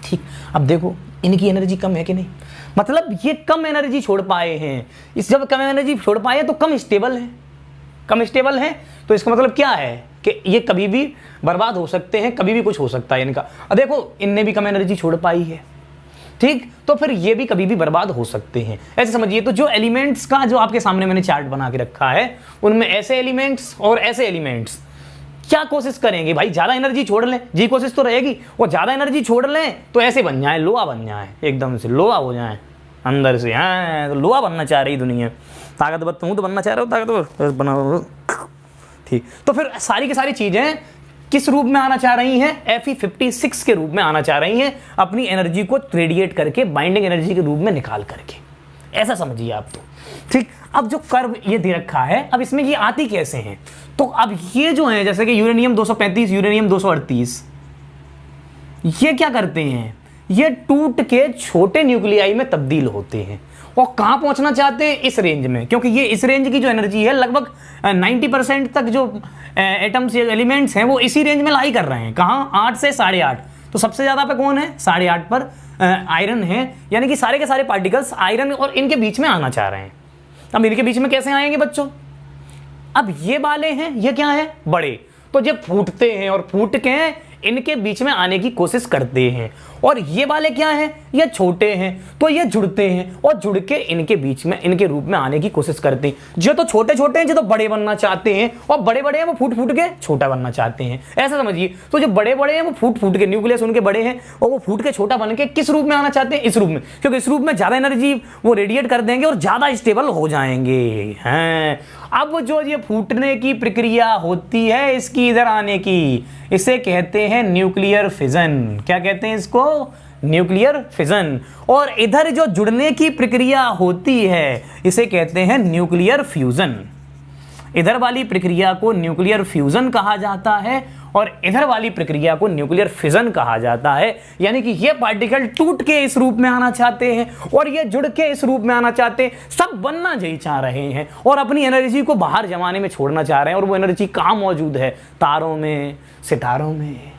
ठीक। अब देखो इनकी एनर्जी कम है कि नहीं, मतलब ये कम एनर्जी छोड़ पाए हैं। इस जब कम एनर्जी छोड़ पाए तो कम स्टेबल है। तो इसका मतलब क्या है कि ये कभी भी बर्बाद हो सकते हैं, कभी भी कुछ हो सकता है इनका। अब देखो इनने भी कम एनर्जी छोड़ पाई है, ठीक। तो फिर ये भी कभी भी बर्बाद हो सकते हैं, ऐसे समझिए। तो जो एलिमेंट्स का जो आपके सामने मैंने चार्ट बना के रखा है, उनमें ऐसे एलिमेंट्स और ऐसे एलिमेंट्स क्या कोशिश करेंगे भाई? ज्यादा एनर्जी छोड़ लें, जी कोशिश तो रहेगी। वो ज्यादा एनर्जी छोड़ लें तो ऐसे बन जाए, लोहा बन जाए, एकदम से लोहा हो जाए अंदर से। हाँ, तो लोहा बनना चाह रही दुनिया, ताकतवर तुम तो बनना चाह रहे हो, ताकतवर बनाओ, ठीक। तो फिर सारी की सारी चीजें किस रूप में आना चाह रही हैं? Fe56 के रूप में आना चाह रही हैं, अपनी एनर्जी को रेडिएट करके बाइंडिंग एनर्जी के रूप में निकाल करके, ऐसा समझिए आप तो, ठीक। अब जो कर्व ये दे रखा है, अब इसमें ये आती कैसे हैं? तो अब ये जो है जैसे कि यूरेनियम 235, यूरेनियम 238, ये क्या करते हैं? ये टूट के छोटे न्यूक्लियाई में तब्दील होते हैं और कहां पहुंचना चाहते हैं? इस रेंज में, क्योंकि ये इस रेंज की जो एनर्जी है लगभग 90% तक जो एटम्स या एलिमेंट्स हैं वो इसी रेंज में लाई कर रहे हैं। कहां? 8 से 8.5। तो सबसे ज्यादा पे कौन है? 8.5 पर आयरन है, यानी कि सारे के सारे पार्टिकल्स आयरन और इनके बीच में आना चाह रहे हैं। अब इनके बीच में कैसे आएंगे बच्चों? अब ये वाले हैं, ये क्या है? बड़े, तो जब फूटते हैं और फूट के इनके बीच में आने की कोशिश करते हैं, और ये वाले क्या हैं? ये छोटे हैं, तो ये जुड़ते हैं और जुड़ के इनके बीच में, इनके रूप में आने की कोशिश करते हैं। जो तो छोटे छोटे हैं, जो तो बड़े बनना चाहते हैं, और बड़े बड़े हैं वो फूट फूट के छोटा बनना चाहते हैं, ऐसा समझिए। तो जो बड़े बड़े हैं वो फूट फूट के, न्यूक्लियस उनके बड़े हैं और वो फूट के छोटा बन के किस रूप में आना चाहते हैं? इस रूप में, क्योंकि इस रूप में ज्यादा एनर्जी वो रेडिएट कर देंगे और ज्यादा स्टेबल हो जाएंगे हैं। अब जो ये फूटने की प्रक्रिया होती है इसकी इधर आने की, इसे कहते हैं न्यूक्लियर फिजन। क्या कहते हैं इसको? Nuclear fission. और इधर जो जुड़ने की प्रक्रिया होती है इसे कहते हैं न्यूक्लियर फ्यूजन। इधर वाली प्रक्रिया को न्यूक्लियर फ्यूजन कहा जाता है और इधर वाली प्रक्रिया को न्यूक्लियर फिजन कहा जाता है। यानी कि ये पार्टिकल टूट के इस रूप में आना चाहते हैं और ये जुड़ के इस रूप में आना चाहते हैं, सब बनना यही चाह रहे हैं और अपनी एनर्जी को बाहर जमाने में छोड़ना चाह रहे हैं। और वो एनर्जी कहाँ मौजूद है? तारों में, सितारों में,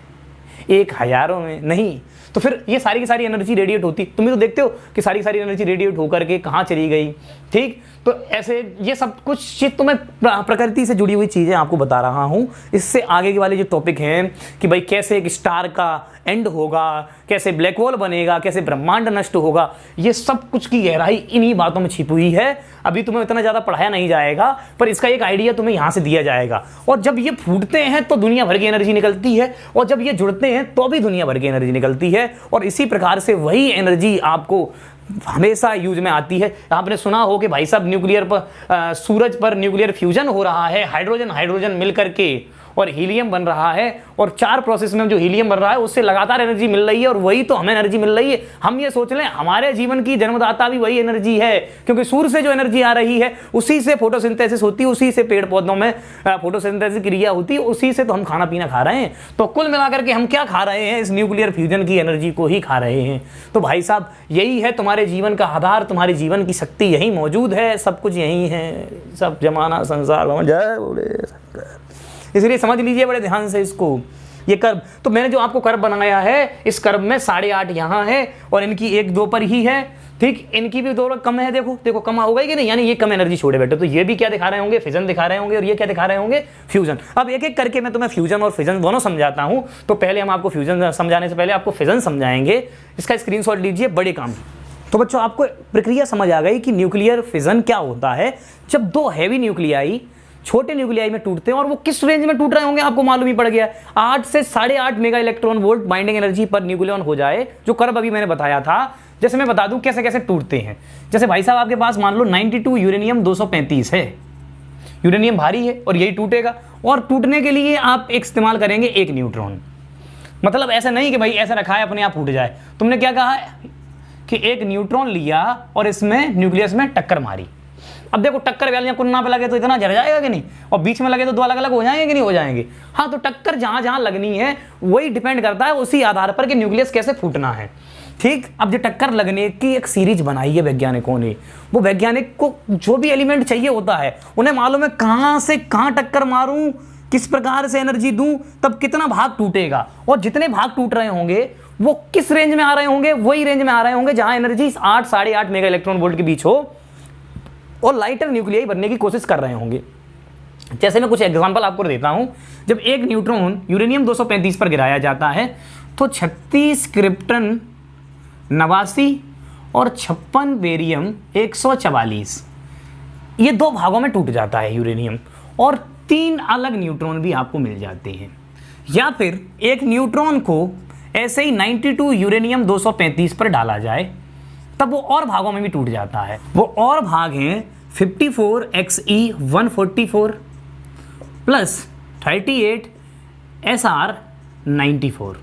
1000 में नहीं। तो फिर ये सारी की सारी एनर्जी रेडिएट होती, तुम भी तो देखते हो कि सारी सारी एनर्जी रेडिएट होकर के कहाँ चली गई, ठीक। तो ऐसे ये सब कुछ चीज तो मैं प्रकृति से जुड़ी हुई चीजें आपको बता रहा हूं। इससे आगे के वाले जो टॉपिक हैं कि भाई कैसे एक स्टार का एंड होगा, कैसे ब्लैक होल बनेगा, कैसे ब्रह्मांड नष्ट होगा, ये सब कुछ की गहराई इन्हीं बातों में छिपी हुई है। अभी तुम्हें इतना ज्यादा पढ़ाया नहीं जाएगा, पर इसका एक आइडिया तुम्हें यहां से दिया जाएगा। और जब ये फूटते हैं तो दुनिया भर की एनर्जी निकलती है, और जब ये जुड़ते हैं तो भी दुनिया भर की एनर्जी निकलती है। और इसी प्रकार से वही एनर्जी आपको हमेशा यूज में आती है। आपने सुना हो कि भाई साहब न्यूक्लियर पर सूरज पर न्यूक्लियर फ्यूजन हो रहा है, हाइड्रोजन हाइड्रोजन मिलकर के और हीलियम बन रहा है, और 4 प्रोसेस में जो हीलियम बन रहा है उससे लगातार एनर्जी मिल रही है, और वही तो हमें एनर्जी मिल रही है। हम ये सोच लें हमारे जीवन की जन्मदाता भी वही एनर्जी है, क्योंकि सूर्य से जो एनर्जी आ रही है उसी से फोटोसिंथेसिस होती है, उसी से पेड़ पौधों में फोटोसिंथेसिस क्रिया होती है, उसी से तो हम खाना पीना खा रहे हैं। तो कुल मिलाकर के हम क्या खा रहे हैं? इस न्यूक्लियर फ्यूजन की एनर्जी को ही खा रहे हैं। तो भाई साहब यही है तुम्हारे जीवन का आधार, तुम्हारे जीवन की शक्ति यही मौजूद है, सब कुछ यही है, सब जमाना संसार जय बोले शंकर। इसलिए समझ लीजिए बड़े ध्यान से इसको। ये कर्व तो मैंने जो आपको कर्व बनाया है, इस कर्व में 8.5 यहाँ है और इनकी 1-2 पर ही है, ठीक। इनकी भी 2 कम है, देखो देखो कम होगा कि नहीं, यानी ये कम एनर्जी छोड़े बैठे। तो ये भी क्या दिखा रहे होंगे? फिजन दिखा रहे होंगे, और ये क्या दिखा रहे होंगे? फ्यूजन। अब एक एक करके मैं तुम्हें फ्यूजन और फिजन दोनों समझाता हूं। तो पहले हम आपको फ्यूजन समझाने से पहले आपको फिजन समझाएंगे। इसका स्क्रीनशॉट लीजिए, बड़े काम। तो बच्चों आपको प्रक्रिया समझ आ गई कि न्यूक्लियर फिजन क्या होता है। जब 2 हैवी न्यूक्लियाई छोटे न्यूक्लियाई में टूटते हैं, और वो किस रेंज में टूट रहे होंगे आपको मालूम ही पड़ गया, 8 से 8.5 mega electron volt binding energy per nucleon हो जाए, जो कर्व अभी मैंने बताया था। जैसे मैं बता दूं कैसे कैसे टूटते हैं। जैसे भाई साहब आपके पास मान लो 92 यूरेनियम 235 है, यूरेनियम भारी है और यही टूटेगा, और टूटने के लिए आप इस्तेमाल करेंगे 1 न्यूट्रॉन। मतलब ऐसा नहीं कि भाई ऐसा रखा है अपने आप फूट जाए। तुमने क्या कहा कि 1 न्यूट्रॉन लिया और इसमें न्यूक्लियस में टक्कर मारी। अब देखो टक्कर वाले कुन्ना पे लगे तो इतना झड़ जाएगा कि नहीं, और बीच में लगे तो 2 अलग अलग हो जाएंगे कि नहीं हो जाएंगे। हाँ, तो टक्कर जहां जहां लगनी है वही डिपेंड करता है उसी आधार पर कि न्यूक्लियस कैसे फूटना है, ठीक। अब जो टक्कर लगने की एक सीरीज बनाई है वैज्ञानिकों ने, वो वैज्ञानिक को जो भी एलिमेंट चाहिए होता है उन्हें मालूम है कहां से कहां टक्कर मारूं, किस प्रकार से एनर्जी दूं, तब कितना भाग टूटेगा, और जितने भाग टूट रहे होंगे वो किस रेंज में आ रहे होंगे, वही रेंज में आ रहे होंगे जहां एनर्जी 8 8.5 मेगा इलेक्ट्रॉन वोल्ट के बीच हो, और लाइटर न्यूक्लियाई बनने की कोशिश कर रहे होंगे। जैसे मैं कुछ एग्जांपल आपको देता हूं। जब 1 न्यूट्रॉन यूरेनियम 235 पर गिराया जाता है तो 36 क्रिप्टन 89 और 56 बेरियम 144, ये 2 भागों में टूट जाता है यूरेनियम, और 3 अलग न्यूट्रॉन भी आपको मिल जाते हैं। या फिर 1 न्यूट्रॉन को ऐसे ही 92 यूरेनियम 235 पर डाला जाए तब वो और भागों में भी टूट जाता है। वो और भाग हैं 54 XE 144 प्लस 38 SR 94,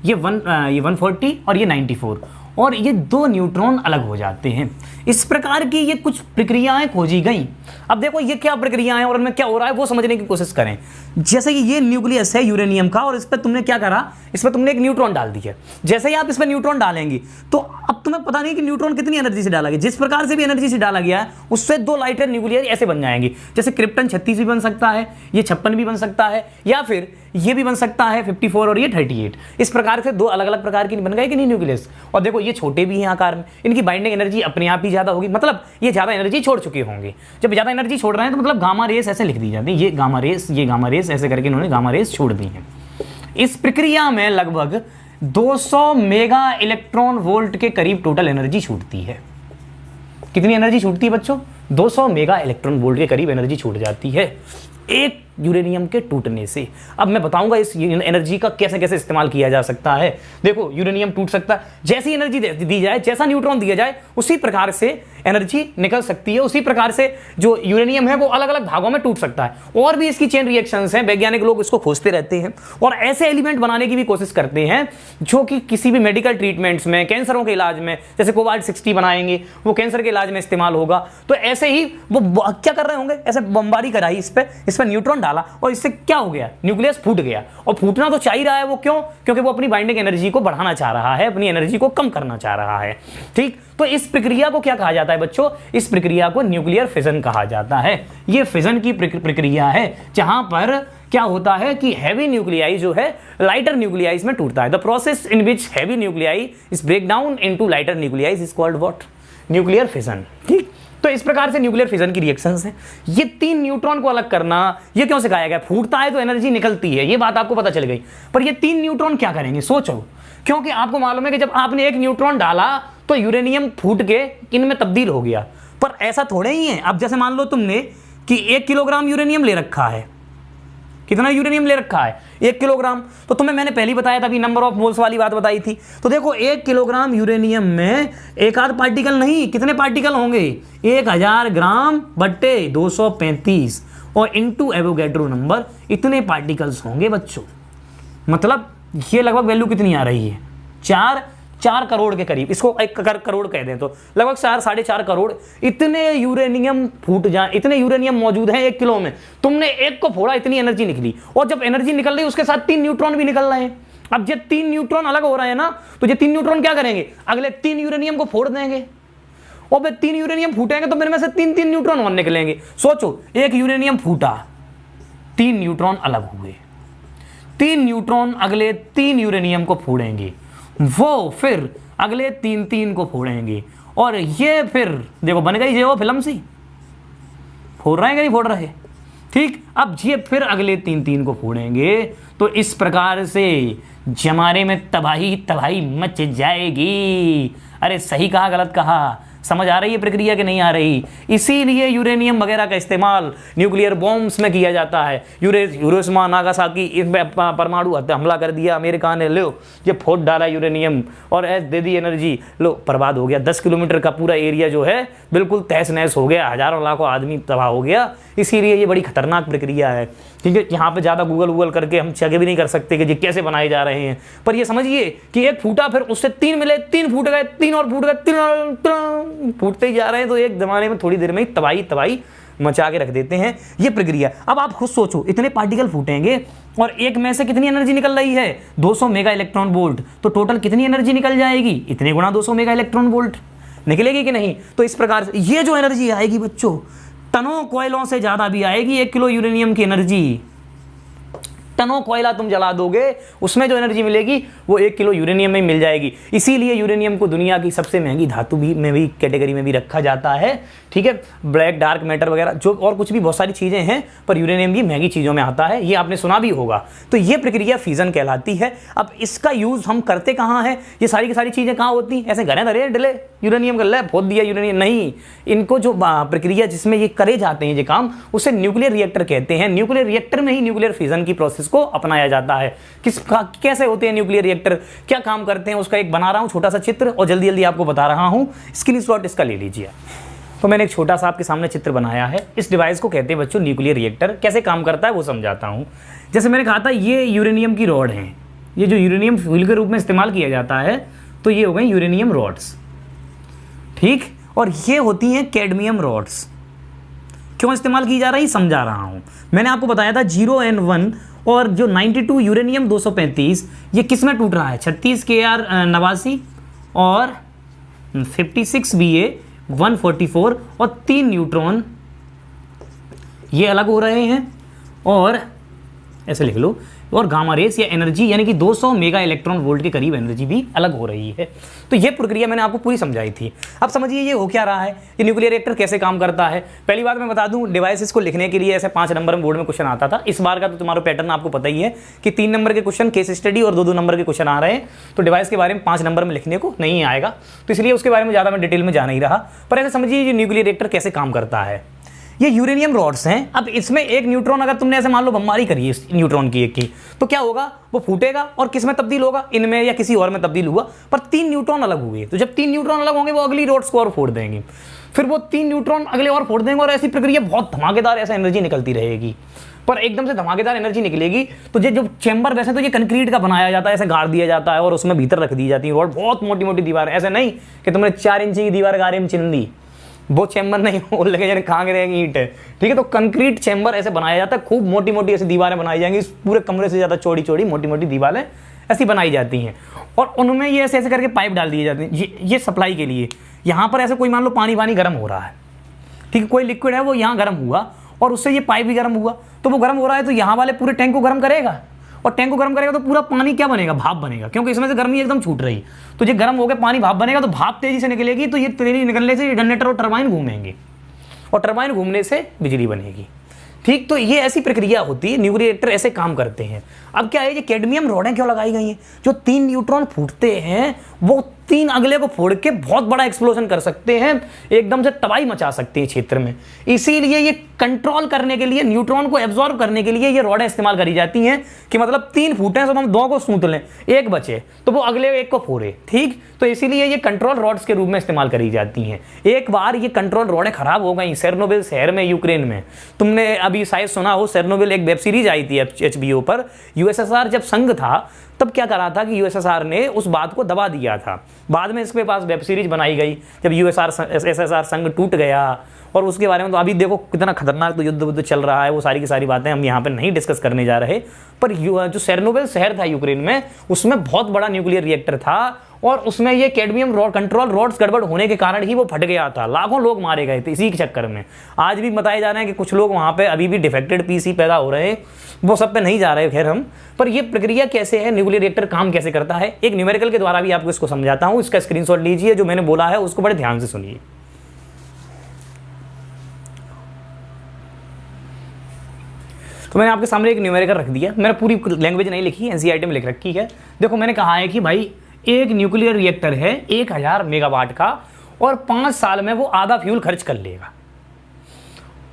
ये 140 और ये 94, और ये 2 न्यूट्रॉन अलग हो जाते हैं। इस प्रकार की ये कुछ प्रक्रियाएं खोजी गई। अब देखो ये क्या प्रक्रियाएं और उनमें क्या हो रहा है वो समझने की कोशिश करें। जैसे कि ये न्यूक्लियस है यूरेनियम का, और इस पर तुमने क्या करा, इस पर तुमने एक न्यूट्रॉन डाल दिया। जैसे ही आप इस पर न्यूट्रॉन डालेंगे तो अब तुम्हें पता नहीं कि न्यूट्रॉन कितनी एनर्जी से डाला गया, जिस प्रकार से भी एनर्जी से डाला गया है उससे 2 लाइटर न्यूक्लियर ऐसे बन जाएंगे। जैसे क्रिप्टन 36 भी बन सकता है, ये 56 भी बन सकता है, या फिर ये भी बन सकता है 54 और ये 38। इस प्रकार से 2 अलग अलग प्रकार की बन गए कि नहीं न्यूक्लियस। और देखो ये छोटे भी हैं आकार में, इनकी बाइंडिंग एनर्जी अपने आप ही ज़्यादा होगी, मतलब ये ज़्यादा एनर्जी छोड़ चुके होंगे। जब ज़्यादा एनर्जी छोड़ रहे हैं तो मतलब गामा रेस ऐसे लिख दी जाती है, ये गामा रेस ऐसे करके इन्होंने गामा रेस छोड़ दी है। इस प्रक्रिया में लगभग 200 मेगा इलेक्ट्रॉन वोल्ट के करीब टोटल एनर्जी छूटती है। कितनी एनर्जी छूटती है बच्चों? 200 मेगा इलेक्ट्रॉन वोल्ट के करीब एनर्जी छूट जाती है एक यूरेनियम के टूटने से। अब मैं बताऊंगा इस एनर्जी का कैसे कैसे इस्तेमाल किया जा सकता है। देखो यूरेनियम टूट सकता है, जैसी एनर्जी दी जाए, जैसा न्यूट्रॉन दिया जाए उसी प्रकार से एनर्जी निकल सकती है, उसी प्रकार से जो यूरेनियम है वो अलग अलग भागों में टूट सकता है। और भी इसकी चेन रिएक्शंस हैं, वैज्ञानिक लोग इसको खोजते रहते हैं और ऐसे एलिमेंट बनाने की भी कोशिश करते हैं जो कि किसी भी मेडिकल ट्रीटमेंट्स में, कैंसरों के इलाज में, जैसे कोबाल्ट 60 बनाएंगे वो कैंसर के इलाज में इस्तेमाल होगा। तो ऐसे ही वो क्या कर रहे होंगे, ऐसे बमबारी कराई इस पर न्यूट्रॉन डाला और इससे क्या हो गया, न्यूक्लियस फूट गया। और फूटना तो चाह ही रहा है वो, क्यों? क्योंकि वो अपनी बाइंडिंग एनर्जी को बढ़ाना चाह रहा है, अपनी एनर्जी को कम करना चाह रहा है। ठीक, तो इस प्रक्रिया को क्या कहा जाता है बच्चों? इस प्रक्रिया को न्यूक्लियर फिजन कहा जाता है। ये फिजन की प्रक्रिया है जहां पर क्या होता है कि हैवी न्यूक्लियाई जो है लाइटर न्यूक्लियाइज में टूटता है। The process in which heavy nuclei is break down into lighter nuclei is called what? Nuclear fission. ठीक, तो इस प्रकार से न्यूक्लियर फिजन की रिएक्शंस हैं। ये 3 न्यूट्रॉन को अलग करना, ये क्यों सिखाया गया? फूटता है तो एनर्जी निकलती है, ये बात आपको पता चल गई। पर ये 3 न्यूट्रॉन क्या करेंगे सोचो, क्योंकि आपको मालूम है कि जब आपने एक न्यूट्रॉन डाला तो यूरेनियम फूट के इनमें तब्दील हो गया। पर ऐसा थोड़े ही है। अब जैसे मान लो तुमने कि 1 किलोग्राम यूरेनियम ले रखा है, कितना यूरेनियम ले रखा है? 1 किलोग्राम। तो तुम्हें मैंने पहले बताया था, अभी नंबर ऑफ मोल्स वाली बात बताई थी। तो देखो 1 किलोग्राम यूरेनियम में एक आध पार्टिकल नहीं, कितने पार्टिकल होंगे? 1000 ग्राम बट्टे 235, और इनटू एवोगैड्रो नंबर इतने पार्टिकल्स होंगे बच्चों। मतलब ये लगभग वैल्यू कितनी आ रही है, 4 करोड़ के करीब, इसको 1 करोड़ कह दें तो लगभग 4-4.5 करोड़ इतने यूरेनियम फूट जाए, इतने यूरेनियम मौजूद हैं 1 किलो में। तुमने एक को फोड़ा, इतनी एनर्जी निकली, और जब एनर्जी निकल रही है उसके साथ 3 न्यूट्रॉन भी निकल रहे हैं। अब ये 3 न्यूट्रॉन अलग हो रहे हैं ना, तो ये 3 न्यूट्रॉन क्या करेंगे, अगले 3 यूरेनियम को फोड़ देंगे, और फिर 3 यूरेनियम फूटेंगे तो मेरे में से 3 न्यूट्रॉन और निकलेंगे। सोचो, एक यूरेनियम फूटा, 3 न्यूट्रॉन अलग हुए, 3 न्यूट्रॉन अगले 3 यूरेनियम को फोड़ेंगे, वो फिर अगले 3 को फोड़ेंगे, और ये फिर देखो बन गई जो फिल्म सी, फोड़ रहे हैं कि नहीं फोड़ रहे, ठीक। अब ये फिर अगले 3 को फोड़ेंगे, तो इस प्रकार से जमाने में तबाही मच जाएगी। अरे सही कहा गलत कहा, समझ आ रही है प्रक्रिया कि नहीं आ रही। इसीलिए यूरेनियम वगैरह का इस्तेमाल न्यूक्लियर बॉम्ब्स में किया जाता है। हिरोशिमा नागासाकी इन परमाणु हमला कर दिया अमेरिका ने, लो ये फोड़ डाला यूरेनियम और दे दी एनर्जी, लो बर्बाद हो गया। 10 किलोमीटर का पूरा एरिया जो है बिल्कुल तहस नहस हो गया, हजारों लाखों आदमी तबाह हो गया। इसीलिए ये बड़ी खतरनाक प्रक्रिया है, क्योंकि यहाँ पे ज़्यादा गूगल करके हम चेक भी नहीं कर सकते कि ये कैसे बनाए जा रहे हैं। पर ये समझिए कि एक फूटा, फिर उससे 3 मिले, 3 फूट गए, 3 और फूट गए, 3 फूटते ही जा रहे हैं, तो एक जमाने में थोड़ी देर में ही तबाही मचा के रख देते हैं ये प्रक्रिया। अब आप खुद सोचो, इतने पार्टिकल फूटेंगे और एक में से कितनी एनर्जी निकल रही है, 200 मेगा इलेक्ट्रॉन वोल्ट, तो टोटल कितनी एनर्जी निकल जाएगी, इतने गुना 200 मेगा इलेक्ट्रॉन वोल्ट निकलेगी कि नहीं। तो इस प्रकार से ये जो एनर्जी आएगी बच्चों, टनों कोयलों से ज्यादा भी आएगी। 1 किलो यूरेनियम की एनर्जी, टनों कोयला तुम जला दोगे, उसमें जो एनर्जी मिलेगी वो 1 किलो यूरेनियम में मिल जाएगी। इसीलिए यूरेनियम को दुनिया की सबसे महंगी धातु भी कैटेगरी में भी रखा जाता है, ठीक है। ब्लैक डार्क मैटर वगैरह जो और कुछ भी बहुत सारी चीजें हैं, पर यूरेनियम भी महंगी चीजों में आता है, ये आपने सुना भी होगा। तो ये प्रक्रिया फिजन कहलाती है। अब इसका यूज हम करते कहाँ है, ये सारी की सारी चीजें कहाँ होती हैं, ऐसे घरे धरे डले यूरेनियम का लैब खोद दिया यूरेनियम, नहीं। इनको जो प्रक्रिया जिसमें ये करे जाते हैं ये काम, उसे न्यूक्लियर रिएक्टर कहते हैं। न्यूक्लियर रिएक्टर में ही न्यूक्लियर फिजन की प्रोसेस को अपनाया जाता है। कैसे होते हैं न्यूक्लियर रिएक्टर, क्या काम करते हैं, उसका एक बना रहा हूं छोटा सा चित्र और जल्दी जल्दी आपको बता रहा हूं। स्क्रीनशॉट इसका ले लीजिए। तो मैंने एक छोटा सा आपके सामने चित्र बनाया है। इस डिवाइस को कहते हैं बच्चों न्यूक्लियर रिएक्टर। कैसे काम करता है वो समझाता हूं। जैसे मैंने कहा था, ये यूरेनियम की रॉड है, ये जो यूरेनियम फ्यूल के रूप में इस्तेमाल किया जाता है, तो ये हो गए यूरेनियम रॉड्स, ठीक। और ये होती हैं कैडमियम रॉड्स। क्यों इस्तेमाल की जा रही समझा रहा हूं। मैंने आपको बताया था 0N1 और जो 92 यूरेनियम 235 ये किस में टूट रहा है, 36 Kr89 और 56 Ba 144 और 3 न्यूट्रॉन ये अलग हो रहे हैं, और ऐसे लिख लो, और गामा रेस या एनर्जी यानी कि 200 मेगा इलेक्ट्रॉन वोल्ट के करीब एनर्जी भी अलग हो रही है। तो ये प्रक्रिया मैंने आपको पूरी समझाई थी। अब समझिए ये हो क्या रहा है, कि न्यूक्लियर रिएक्टर कैसे काम करता है। पहली बात मैं बता दूं, डिवाइसेस को लिखने के लिए ऐसे 5 नंबर में बोर्ड में क्वेश्चन आता था। इस बार का तो तुम्हारा पैटर्न आपको पता ही है कि 3 नंबर के क्वेश्चन केस स्टडी और 2-2 नंबर के क्वेश्चन आ रहे हैं। तो डिवाइस के बारे में 5 नंबर में लिखने को नहीं आएगा, तो इसलिए उसके बारे में ज़्यादा मैं डिटेल में जा नहीं रहा। पर ऐसे समझिए ये न्यूक्लियर रिएक्टर कैसे काम करता है। ये यूरेनियम रॉड्स हैं। अब इसमें एक न्यूट्रॉन अगर तुमने ऐसे मान लो बमबारी करी है इस न्यूट्रॉन की एक की, तो क्या होगा, वो फूटेगा और किस में तब्दील होगा, इनमें या किसी और में तब्दील हुआ। पर 3 न्यूट्रॉन अलग हुए, तो जब 3 न्यूट्रॉन अलग होंगे वो अगली रॉड्स को और फोड़ देंगे, फिर वो 3 न्यूट्रॉन अगले और फोड़ देंगे, और ऐसी प्रक्रिया बहुत धमाकेदार ऐसा एनर्जी निकलती रहेगी। पर एकदम से धमाकेदार एनर्जी निकलेगी तो ये जो चैम्बर, वैसे तो ये कंक्रीट का बनाया जाता है, ऐसे गाड़ दिया जाता है और उसमें भीतर रख दी जाती है रॉड, बहुत मोटी मोटी दीवार, ऐसे नहीं कि तुमने 4 इंची की दीवार गारे में चिन दी, वो चैम्बर नहीं, वो लगे जाने कहाँ गिरेगी ईंट है, ठीक है। तो कंक्रीट चैम्बर ऐसे बनाया जाता है, खूब मोटी मोटी ऐसी दीवारें बनाई जाएंगी, पूरे कमरे से ज़्यादा चौड़ी चौड़ी मोटी मोटी दीवारें ऐसी बनाई जाती हैं, और उनमें ये ऐसे ऐसे करके पाइप डाल दिए जाते हैं ये सप्लाई के लिए। यहाँ पर ऐसे कोई मान लो पानी गर्म हो रहा है, ठीक है, कोई लिक्विड है वो यहाँ गर्म हुआ और उससे ये पाइप भी गर्म हुआ, तो वो गर्म हो रहा है तो यहाँ वाले पूरे टैंक को गर्म करेगा, और टैंक को गर्म करेगा तो पूरा पानी क्या बनेगा, भाप बनेगा, क्योंकि इसमें से गर्मी एकदम छूट रही। तो ये गर्म हो गया पानी भाप बनेगा, तो भाप तेजी से निकलेगी, तो ये तेजी निकलने से जनरेटर और टरबाइन घूमेंगे, और टरबाइन घूमने से बिजली बनेगी, ठीक। तो ये ऐसी प्रक्रिया होती है, न्यूक्लियर रिएक्टर ऐसे काम करते हैं। अब क्या है, ये कैडमियम रॉडें क्यों लगाई गई हैं, जो 3 न्यूट्रॉन फूटते हैं वो 3 अगले को फोड़ के बहुत बड़ा एक्सप्लोजन कर सकते हैं, एकदम से तबाही मचा सकते हैं क्षेत्र में। इसीलिए ये कंट्रोल करने के लिए, न्यूट्रॉन को एब्जॉर्ब करने के लिए ये रॉडें इस्तेमाल करी जाती हैं कि मतलब 3 फूट हैं, सब हम 2 को सूंत लें, एक बचे तो वो अगले एक को फोड़े, ठीक। तो इसीलिए ये कंट्रोल रॉड्स के रूप में इस्तेमाल करी जाती हैं। एक बार ये कंट्रोल रॉडें खराब हो गई सेर्नोबिल शहर में, यूक्रेन में। तुमने अभी शायद सुना हो, सेर्नोबिल एक वेब सीरीज आई थी HBO पर। यूएसएसआर जब संघ था तब क्या करा था कि यूएसएसआर ने उस बात को दबा दिया था। बाद में इसके पास वेब सीरीज बनाई गई जब यूएसएसआर संघ टूट गया। और उसके बारे में तो अभी देखो कितना खतरनाक तो युद्ध चल रहा है, वो सारी की सारी बातें हम यहाँ पर नहीं डिस्कस करने जा रहे। पर जो सेर्नोबिल शहर था यूक्रेन में, उसमें बहुत बड़ा न्यूक्लियर रिएक्टर था और उसमें ये कैडमियम कंट्रोल रॉड्स गड़बड़ होने के कारण ही वो फट गया था। लाखों लोग मारे गए थे इसी के चक्कर में। आज भी बताए जा रहे हैं कि कुछ लोग वहाँ पे अभी भी डिफेक्टेड पीसी पैदा हो रहे हैं, वो सब पे नहीं जा रहे खैर हम। पर ये प्रक्रिया कैसे है, न्यूक्लियर रिएक्टर काम कैसे करता है, एक न्यूमेरिकल के द्वारा भी आपको इसको समझाता हूँ। इसका स्क्रीनशॉट लीजिए, जो मैंने बोला है उसको बड़े ध्यान से सुनिए। तो मैंने आपके सामने एक न्यूमेरिकल रख दिया, मैंने पूरी लैंग्वेज नहीं लिखी, एनसीईआरटी में लिख रखी है। देखो मैंने कहा है कि भाई एक न्यूक्लियर रिएक्टर है 1000 मेगावाट का और 5 साल में वो आधा फ्यूल खर्च कर लेगा।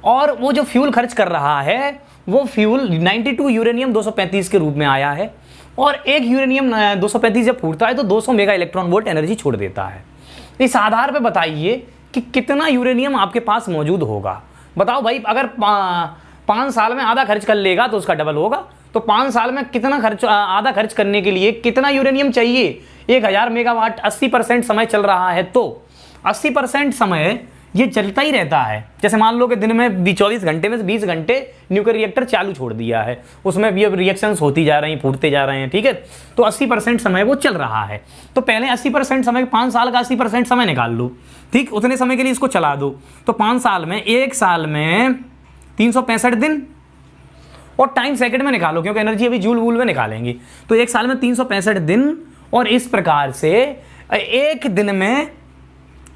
और वो जो फ्यूल खर्च कर रहा है वो फ्यूल 92 यूरेनियम 235 के रूप में आया है। और एक यूरेनियम 235 जब फूटता है तो 200 मेगा इलेक्ट्रॉन वोल्ट एनर्जी छोड़ देता है। इस आधार पे बताइए कि कितना यूरेनियम आपके पास मौजूद होगा। बताओ भाई, अगर 5 साल में आधा खर्च कर लेगा तो उसका डबल होगा। तो 5 साल में कितना खर्च, आधा खर्च करने के लिए कितना यूरेनियम चाहिए? 1000 मेगावाट 80% समय चल रहा है तो 80% समय ये चलता ही रहता है। जैसे मान लो कि दिन में 24 घंटे में से 20 घंटे न्यूक्लियर रिएक्टर चालू छोड़ दिया है, उसमें भी अब रिएक्शंस होती जा रही हैं, फूटते जा रहे हैं, ठीक है। तो 80% समय वो चल रहा है। तो पहले 80% समय, 5 साल का 80% समय निकाल लो, ठीक। उतने समय के लिए इसको चला दो तो 5 साल में, 1 साल में 365 दिन और टाइम सेकंड में निकालो क्योंकि एनर्जी अभी जूल वूल में निकालेंगे। तो 1 साल में 365 दिन और इस प्रकार से एक दिन में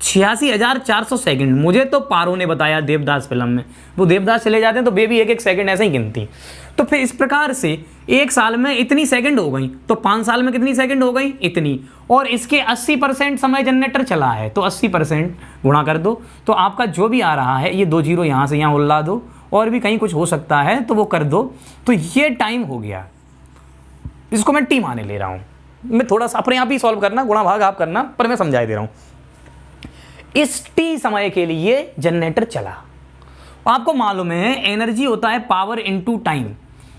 86,400 सेकंड। मुझे तो पारो ने बताया देवदास फिल्म में, वो देवदास चले जाते हैं तो बेबी एक सेकंड ऐसे ही गिनती। तो फिर इस प्रकार से 1 साल में इतनी सेकंड हो गई तो 5 साल में कितनी सेकंड हो गई? इतनी। और इसके 80% समय जनरेटर चला है तो 80% गुणा कर दो तो आपका जो भी आ रहा है, ये 2 जीरो यहाँ से यहाँ उल्ला दो और भी कहीं कुछ हो सकता है तो वो कर दो। तो ये टाइम हो गया, इसको मैं टी माने ले रहा हूँ। मैं थोड़ा सा अपने आप ही सॉल्व करना, गुणा भाग आप करना, पर मैं समझा दे रहा हूँ। इस टी समय के लिए जनरेटर चला। आपको मालूम है एनर्जी होता है पावर इनटू टाइम।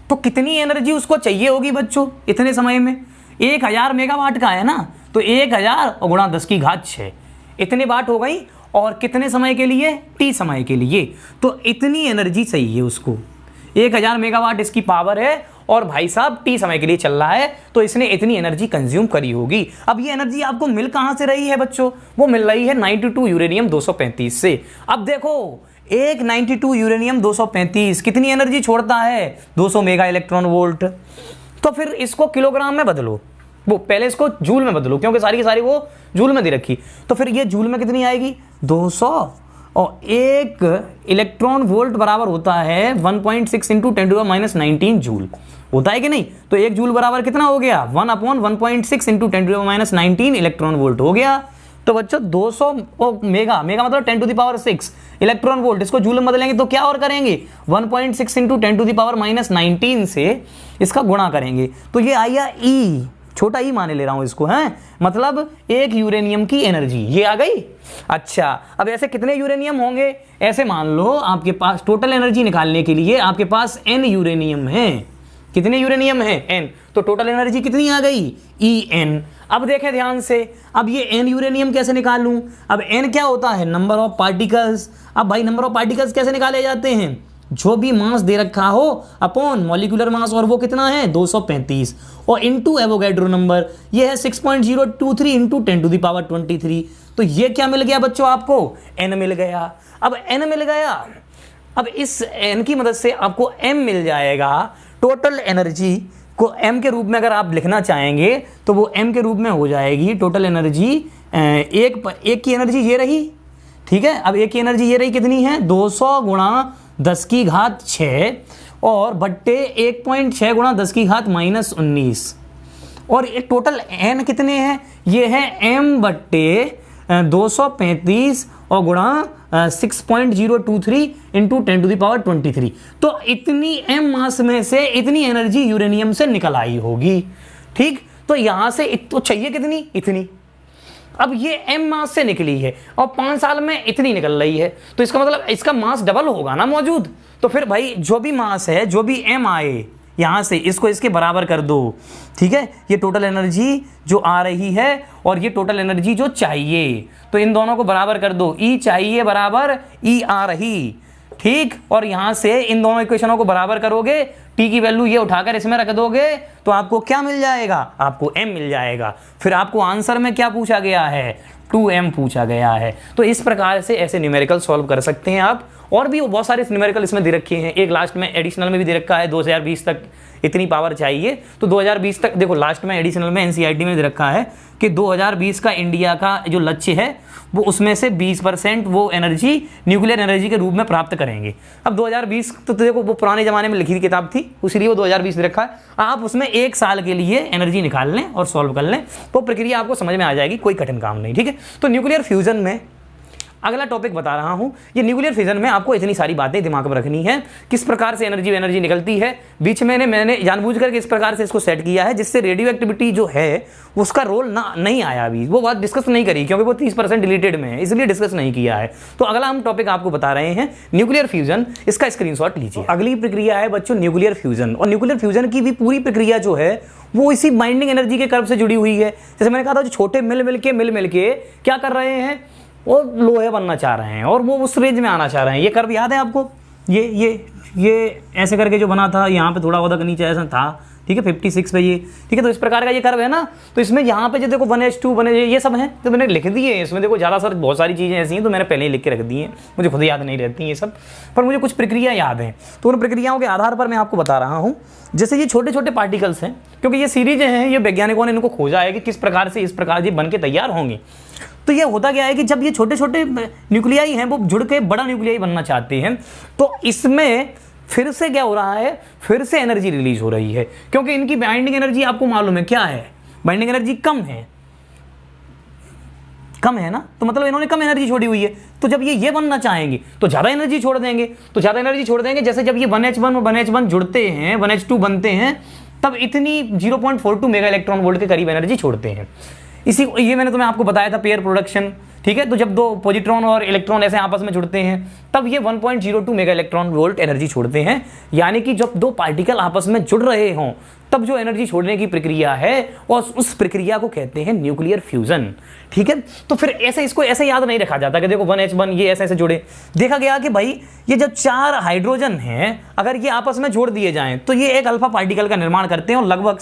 तो कितनी एनर्जी उसको चाहिए होगी बच्चों इतने समय में? 1000 मेगावाट का है ना, तो 1000 और गुणा 10 की घात 6 इतने वाट हो गई। और कितने समय के लिए? टी समय के लिए। तो इतनी एनर्जी चाहिए उसको। 1000 मेगावाट इसकी पावर है और भाई साहब टी समय के लिए चल रहा है तो इसने इतनी एनर्जी कंज्यूम करी होगी। अब ये एनर्जी आपको मिल कहां से रही है बच्चों? वो मिल रही है 92 यूरेनियम 235 से। अब देखो एक 92 यूरेनियम 235 कितनी एनर्जी छोड़ता है? 200 मेगा इलेक्ट्रॉन वोल्ट। तो फिर इसको किलोग्राम में बदलो, वो पहले इसको जूल में बदलो क्योंकि सारी की सारी वो जूल में दे रखी। तो फिर ये जूल में कितनी आएगी? 200 और 1 इलेक्ट्रॉन वोल्ट बराबर होता है 1.6 इंटू 10⁻⁻19 जूल, होता है कि नहीं? तो 1 जूल बराबर कितना हो गया? 1/1.6 इंटू 10⁻⁻19 इलेक्ट्रॉन वोल्ट हो गया। तो बच्चों 200 मेगा मतलब 10⁻6 इलेक्ट्रॉन वोल्ट, इसको जूल में बदलेंगे तो क्या और करेंगे? 1.6 इंटू 10⁻⁻19 से इसका गुणा करेंगे तो ये आया ई, छोटा ई माने ले रहा हूं इसको, है मतलब 1 यूरेनियम की एनर्जी ये आ गई। अच्छा, अब ऐसे कितने यूरेनियम होंगे? ऐसे मान लो आपके पास टोटल एनर्जी निकालने के लिए आपके पास n यूरेनियम है। कितने यूरेनियम है? n। तो टोटल एनर्जी कितनी आ गई? En। अब देखें ध्यान से, अब ये n यूरेनियम कैसे निकालूं? अब n क्या होता है? Number of particles. अब भाई नंबर ऑफ पार्टिकल्स कैसे निकाले जाते हैं? जो भी मास दे रखा हो अपॉन मॉलिक्यूलर मास, और वो कितना है? 235 और इनटू एवोगैड्रो नंबर, ये है 6.023 इंटू 10⁻23। तो ये क्या मिल गया बच्चों आपको? n मिल गया। अब n मिल गया, अब इस n की मदद से आपको m मिल जाएगा। टोटल एनर्जी को m के रूप में अगर आप लिखना चाहेंगे तो वो m के रूप में हो जाएगी टोटल एनर्जी। एक की एनर्जी ये रही, ठीक है। अब एक की एनर्जी ये रही, कितनी है? 200 गुणा 10 की घात 6 और बट्टे 1.6 गुणा 10 की घात -19। और ये टोटल n कितने हैं? ये है m/235 और गुणा 6.023 इंटू 10⁻23। तो इतनी m मास में से इतनी एनर्जी यूरेनियम से निकल आई होगी। ठीक, तो यहां से तो चाहिए कितनी, इतनी। अब ये m मास से निकली है और 5 साल में इतनी निकल रही है, तो इसका मतलब इसका मास डबल होगा ना मौजूद। तो फिर भाई जो भी मास है, जो भी m आए, यहां से इसको इसके बराबर कर दो। ठीक है, ये टोटल एनर्जी जो आ रही है और ये टोटल एनर्जी जो चाहिए, तो इन दोनों को बराबर कर दो। E चाहिए बराबर E आ रही। ठीक, और यहां से इन दोनों इक्वेशनों को बराबर करोगे, T की वैल्यू ये उठाकर इसमें रख दोगे, तो आपको क्या मिल जाएगा, आपको m मिल जाएगा। फिर आपको आंसर में क्या पूछा गया है, 2m पूछा गया है। तो इस प्रकार से ऐसे न्यूमेरिकल सॉल्व कर सकते हैं आप। और भी बहुत सारे न्यूमेरिकल इसमें दे रखे हैं। एक लास्ट में एडिशनल में भी दे रखा है 2020 तक इतनी पावर चाहिए, तो 2020 तक देखो लास्ट में एडिशनल में एनसीईआरटी में दे रखा है कि 2020 का इंडिया का जो लक्ष्य है वो उसमें से 20% वो एनर्जी न्यूक्लियर एनर्जी के रूप में प्राप्त करेंगे। अब 2020 तो देखो वो पुराने जमाने में लिखी किताब थी, उसीलिए वो 2020 दे रखा है। आप उसमें 1 साल के लिए एनर्जी निकाल लें और सॉल्व कर लें, तो प्रक्रिया आपको समझ में आ जाएगी, कोई कठिन काम नहीं। ठीक है, तो न्यूक्लियर फ्यूजन में अगला टॉपिक बता रहा हूं। ये न्यूक्लियर फिजन में आपको इतनी सारी बातें दिमाग में रखनी है, किस प्रकार से एनर्जी निकलती है। बीच में मैंने जानबूझकर किस प्रकार से इसको सेट किया है जिससे रेडियो एक्टिविटी जो है उसका रोल ना नहीं आया। अभी वो बात डिस्कस नहीं करी क्योंकि वो 30% डिलीटेड में है, इसलिए डिस्कस नहीं किया है। तो अगला हम टॉपिक आपको बता रहे हैं न्यूक्लियर फ्यूजन, इसका स्क्रीनशॉट लीजिए। अगली प्रक्रिया है बच्चों न्यूक्लियर फ्यूजन, और न्यूक्लियर फ्यूजन की भी पूरी प्रक्रिया जो है वो इसी बाइंडिंग एनर्जी के कर्व से जुड़ी हुई है। जैसे मैंने कहा था, जो छोटे मिल मिल के क्या कर रहे हैं, वो लोहे बनना चाह रहे हैं और वो उस रेंज में आना चाह रहे हैं। ये कर्व याद है आपको, ये ऐसे करके जो बना था, यहाँ पे थोड़ा बहुत नीचे ऐसा था, ठीक है, 56 पे ये, ठीक है। तो इस प्रकार का ये कर्व है ना, तो इसमें यहाँ पे जो देखो 1h2 1h ये सब है, तो मैंने लिख दिए इसमें। देखो ज़्यादा सर बहुत सारी चीज़ें ऐसी हैं तो मैंने पहले ही लिख के रख दी हैं, मुझे खुद याद नहीं रहती ये सब, पर मुझे कुछ प्रक्रिया याद हैं, तो उन प्रक्रियाओं के आधार पर मैं आपको बता रहा हूँ। जैसे ये छोटे छोटे पार्टिकल्स हैं, क्योंकि ये सीरीजें हैं, ये वैज्ञानिकों ने इनको खोजा है कि किस प्रकार से इस प्रकार ये बन के तैयार होंगी। तो ये होता क्या है कि जब ये छोटे छोटे न्यूक्लियाई हैं वो जुड़ के बड़ा न्यूक्लियाई बनना चाहते हैं, तो इसमें फिर से क्या हो रहा है, फिर से एनर्जी रिलीज हो रही है, क्योंकि इनकी बाइंडिंग एनर्जी आपको मालूम है क्या है, बाइंडिंग एनर्जी कम है ना, तो मतलब इन्होंने कम एनर्जी छोड़ी हुई है। तो जब ये बनना चाहेंगे तो ज़्यादा एनर्जी छोड़ देंगे, जैसे जब ये 1h1 और 1h1 जुड़ते हैं, 1h2 बनते हैं, तब इतनी 0.42 मेगा इलेक्ट्रॉन वोल्ट के करीब एनर्जी छोड़ते हैं। ये मैंने तुम्हें आपको बताया था पेयर प्रोडक्शन, ठीक है। तो जब दो पॉजिट्रॉन और इलेक्ट्रॉन ऐसे आपस में जुड़ते हैं तब ये 1.02 मेगा इलेक्ट्रॉन वोल्ट एनर्जी छोड़ते हैं। यानी कि जब दो पार्टिकल आपस में जुड़ रहे हों तब जो एनर्जी छोड़ने की प्रक्रिया है और उस प्रक्रिया को कहते हैं न्यूक्लियर फ्यूजन, ठीक है। तो फिर ऐसे इसको ऐसे याद नहीं रखा जाता कि देखो 1h1 ये ऐसे जुड़े। देखा गया कि भाई ये जब 4 हाइड्रोजन हैं, अगर ये आपस में जोड़ दिए जाएं तो ये एक अल्फा पार्टिकल का निर्माण करते हैं और लगभग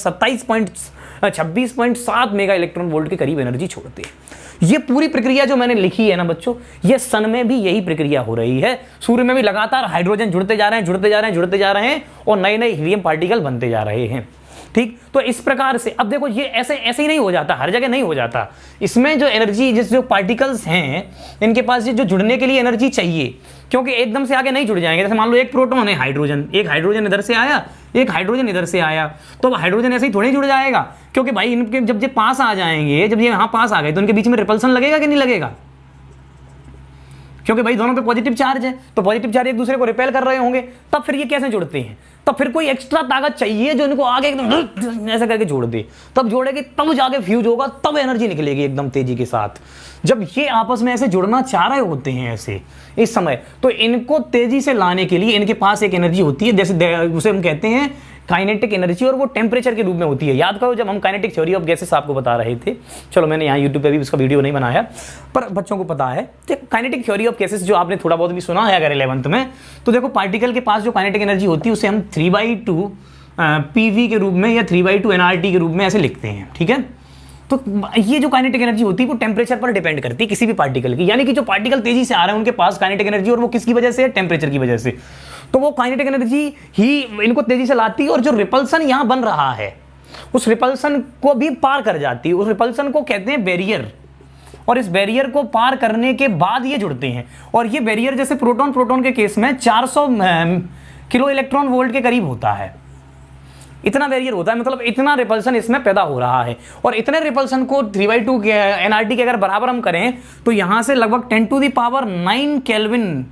26.7 मेगा इलेक्ट्रॉन वोल्ट के करीब एनर्जी छोड़ते हैं। ये पूरी प्रक्रिया जो मैंने लिखी है ना बच्चों, ये सन में भी यही प्रक्रिया हो रही है। सूर्य में भी लगातार हाइड्रोजन जुड़ते जा रहे हैं और नए नए हीलियम पार्टिकल बनते जा रहे हैं, ठीक। तो इस प्रकार से अब देखो ये ऐसे ही नहीं हो जाता, हर जगह नहीं हो जाता। इसमें जो एनर्जी, जो पार्टिकल्स हैं इनके पास जो जुड़ने के लिए एनर्जी चाहिए, क्योंकि एकदम से आगे नहीं जुड़ जाएंगे। जैसे मान लो एक प्रोटॉन है, हाइड्रोजन, एक हाइड्रोजन इधर से आया, एक हाइड्रोजन इधर से आया, तो अब हाइड्रोजन ऐसे ही थोड़ी जुड़ जाएगा, क्योंकि भाई इनके जब ये पास आ जाएंगे, जब ये यहाँ पास आ गए तो इनके बीच में रिपल्सन लगेगा कि नहीं लगेगा, क्योंकि भाई दोनों पे पॉजिटिव चार्ज है, तो पॉजिटिव चार्ज एक दूसरे को रिपेल कर रहे होंगे, तब फिर ये कैसे जुड़ते हैं। तब फिर कोई एक्स्ट्रा ताकत चाहिए जो इनको आगे एकदम ऐसा करके जोड़ दे, तब जोड़ेगी तब जाके फ्यूज होगा, तब एनर्जी निकलेगी एकदम तेजी के साथ। जब ये आपस में ऐसे जुड़ना चाह रहे होते हैं ऐसे इस समय, तो इनको तेजी से लाने के लिए इनके पास एक एनर्जी होती है, जैसे उसे हम कहते हैं काइनेटिक एनर्जी, और वो टेम्परेचर के रूप में होती है। याद करो जब हम काइनेटिक थ्योरी ऑफ गैसेस आपको बता रहे थे, चलो मैंने यहाँ यूट्यूब पे भी उसका वीडियो नहीं बनाया, पर बच्चों को पता है कि काइनेटिक थ्योरी ऑफ गैसेस जो आपने थोड़ा बहुत भी सुना है अगर 11th में, तो देखो पार्टिकल के पास जो काइनेटिक एनर्जी होती है उसे हम 3/2 PV के रूप में या 3/2 nRT के रूप में ऐसे लिखते हैं, ठीक है। तो ये जो काइनेटिक एनर्जी होती है वो टेम्परेचर पर डिपेंड करती है किसी भी पार्टिकल की, यानी कि जो पार्टिकल तेजी से आ रहे हैं उनके पास काइनेटिक एनर्जी, और वो किसकी वजह से है, टेम्परेचर की वजह से। तो वो काइनेटिक एनर्जी ही इनको तेजी से लाती है, और जो रिपल्सन यहां बन रहा है उस रिपल्सन को भी पार कर जाती है। उस रिपल्सन को कहते हैं बैरियर, और इस बैरियर को पार करने के बाद ये जुड़ते हैं। और ये बैरियर जैसे प्रोटॉन के केस में 400 किलो इलेक्ट्रॉन वोल्ट के करीब होता है, इतना बैरियर होता है, मतलब इतना रिपल्सन इसमें पैदा हो रहा है। और इतने रिपल्सन को 3/2 के एनआरटी के अगर बराबर हम करें तो यहां से लगभग 10⁹ केल्विन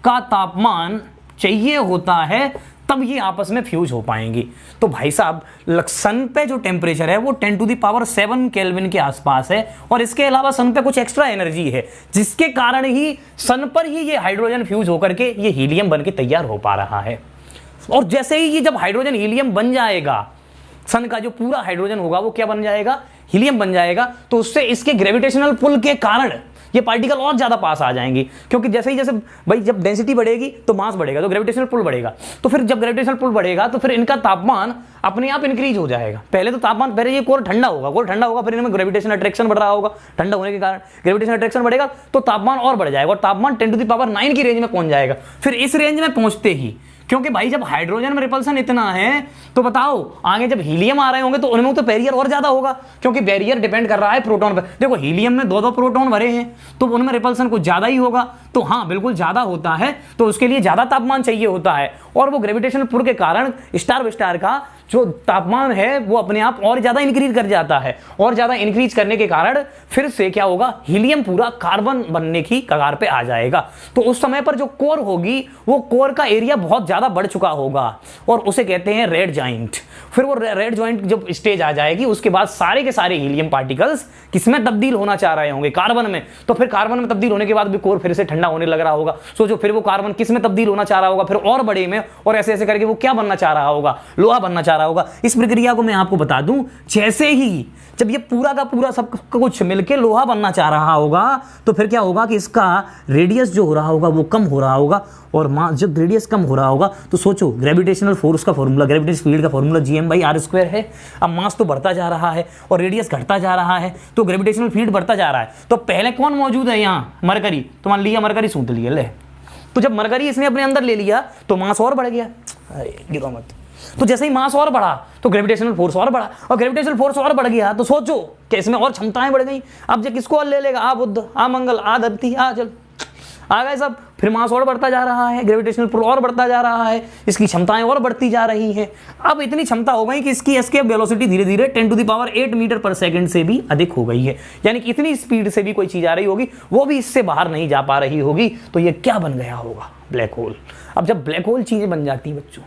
का तापमान चाहिए होता है, तब ये आपस में फ्यूज हो पाएंगी। तो भाई साहब सन पे जो टेम्परेचर है वो 10⁷ केल्विन के आसपास है, और इसके अलावा सन पे कुछ एक्स्ट्रा एनर्जी है जिसके कारण ही सन पर ही ये हाइड्रोजन फ्यूज होकर के ये हीलियम बन के तैयार हो पा रहा है। और जैसे ही ये जब हाइड्रोजन हीलियम बन जाएगा, सन का जो पूरा हाइड्रोजन होगा वो क्या बन जाएगा, हीलियम बन जाएगा, तो उससे इसके ग्रेविटेशनल पुल के कारण ये पार्टिकल और ज्यादा पास आ जाएंगे। क्योंकि जैसे ही जैसे भाई जब डेंसिटी बढ़ेगी तो मास बढ़ेगा, तो ग्रेविटेशनल पुल बढ़ेगा, तो फिर जब ग्रेविटेशनल पुल बढ़ेगा तो फिर इनका तापमान अपने आप इंक्रीज हो जाएगा। पहले तो तापमान, पहले ये कोर ठंडा होगा, फिर इनमें ग्रेविटेशन अट्रैक्शन बढ़ रहा होगा, ठंडा होने के कारण ग्रेविटेशन अट्रैक्शन बढ़ेगा तो तापमान और बढ़ जाएगा, और तापमान 10⁹ की रेंज में पहुंच जाएगा। फिर इस रेंज में पहुंचते ही, क्योंकि भाई जब हाइड्रोजन में रिपल्सन इतना है तो बताओ आगे जब हीलियम आ रहे होंगे तो उनमें तो बैरियर और ज्यादा होगा, क्योंकि बैरियर डिपेंड कर रहा है प्रोटॉन पर। देखो हीलियम में 2-2 प्रोटॉन भरे हैं तो उनमें रिपल्सन कुछ ज्यादा ही होगा, तो हाँ बिल्कुल ज्यादा होता है, तो उसके लिए ज्यादा तापमान चाहिए होता है, और वो ग्रेविटेशनल पुल के कारण स्टार विस्टार का जो तापमान है वो अपने आप और ज्यादा इंक्रीज कर जाता है, और ज्यादा इंक्रीज करने के कारण फिर से क्या होगा, हीलियम पूरा कार्बन बनने की कगार पे आ जाएगा। तो उस समय पर जो कोर होगी वो कोर का एरिया बहुत ज्यादा बढ़ चुका होगा, और उसे कहते हैं रेड जॉइंट। फिर वो रेड जॉइंट जब स्टेज आ जाएगी उसके बाद सारे के सारे हीलियम पार्टिकल्स किसमें तब्दील होना चाह रहे होंगे, कार्बन में। तो फिर कार्बन में तब्दील होने के बाद भी कोर फिर से ठंडा होने लग रहा होगा। सोचो फिर वो कार्बन किस में तब्दील होना चाह रहा होगा, फिर और बड़े में, और ऐसे ऐसे करके वो क्या बनना चाह रहा होगा, लोहा बनना चाह रहा होगा। इस प्रक्रिया को मैं आपको बता दूं, जैसे ही जब ये पूरा का पूरा सब कुछ मिलके लोहा बनना चाह रहा होगा तो फिर क्या होगा कि इसका रेडियस जो हो रहा होगा वो कम हो रहा होगा, और जब रेडियस कम हो रहा होगा तो सोचो ग्रेविटेशनल फोर्स का फॉर्मूला, ग्रेविटेशनल फील्ड का फॉर्मूला Gm/r² है। अब मास तो बढ़ता जा रहा है और रेडियस घटता जा रहा है, तो ग्रेविटेशनल फील्ड बढ़ता जा रहा है। तो पहले कौन मौजूद है यहाँ, मरकरी। तो मान लिया मरकरी सूंघ लिया, ले, तो जब मरकरी इसने अपने अंदर ले लिया तो मास और बढ़ गया, गिरो मत। तो जैसे ही मास और बढ़ा तो ग्रेविटेशनल फोर्स और बढ़ा, और ग्रेविटेशनल फोर्स और बढ़ गया तो सोचो कि इसमें और क्षमताएं बढ़ गई। अब जो किसको और ले लेगा, आ बुध, आ मंगल, आ धरती, आ चल, आ गए सब। फिर मास और बढ़ता जा रहा है, ग्रेविटेशनल पुल और बढ़ता जा रहा है, इसकी क्षमताएं और बढ़ती जा रही हैं। अब इतनी क्षमता हो गई कि इसकी एस्केप वेलोसिटी धीरे धीरे 10⁸ मीटर पर सेकंड से भी अधिक हो गई है। यानी कि इतनी स्पीड से भी कोई चीज आ रही होगी वो भी इससे बाहर नहीं जा पा रही होगी। तो ये क्या बन गया होगा, ब्लैक होल। अब जब ब्लैक होल चीजें बन जाती है बच्चों,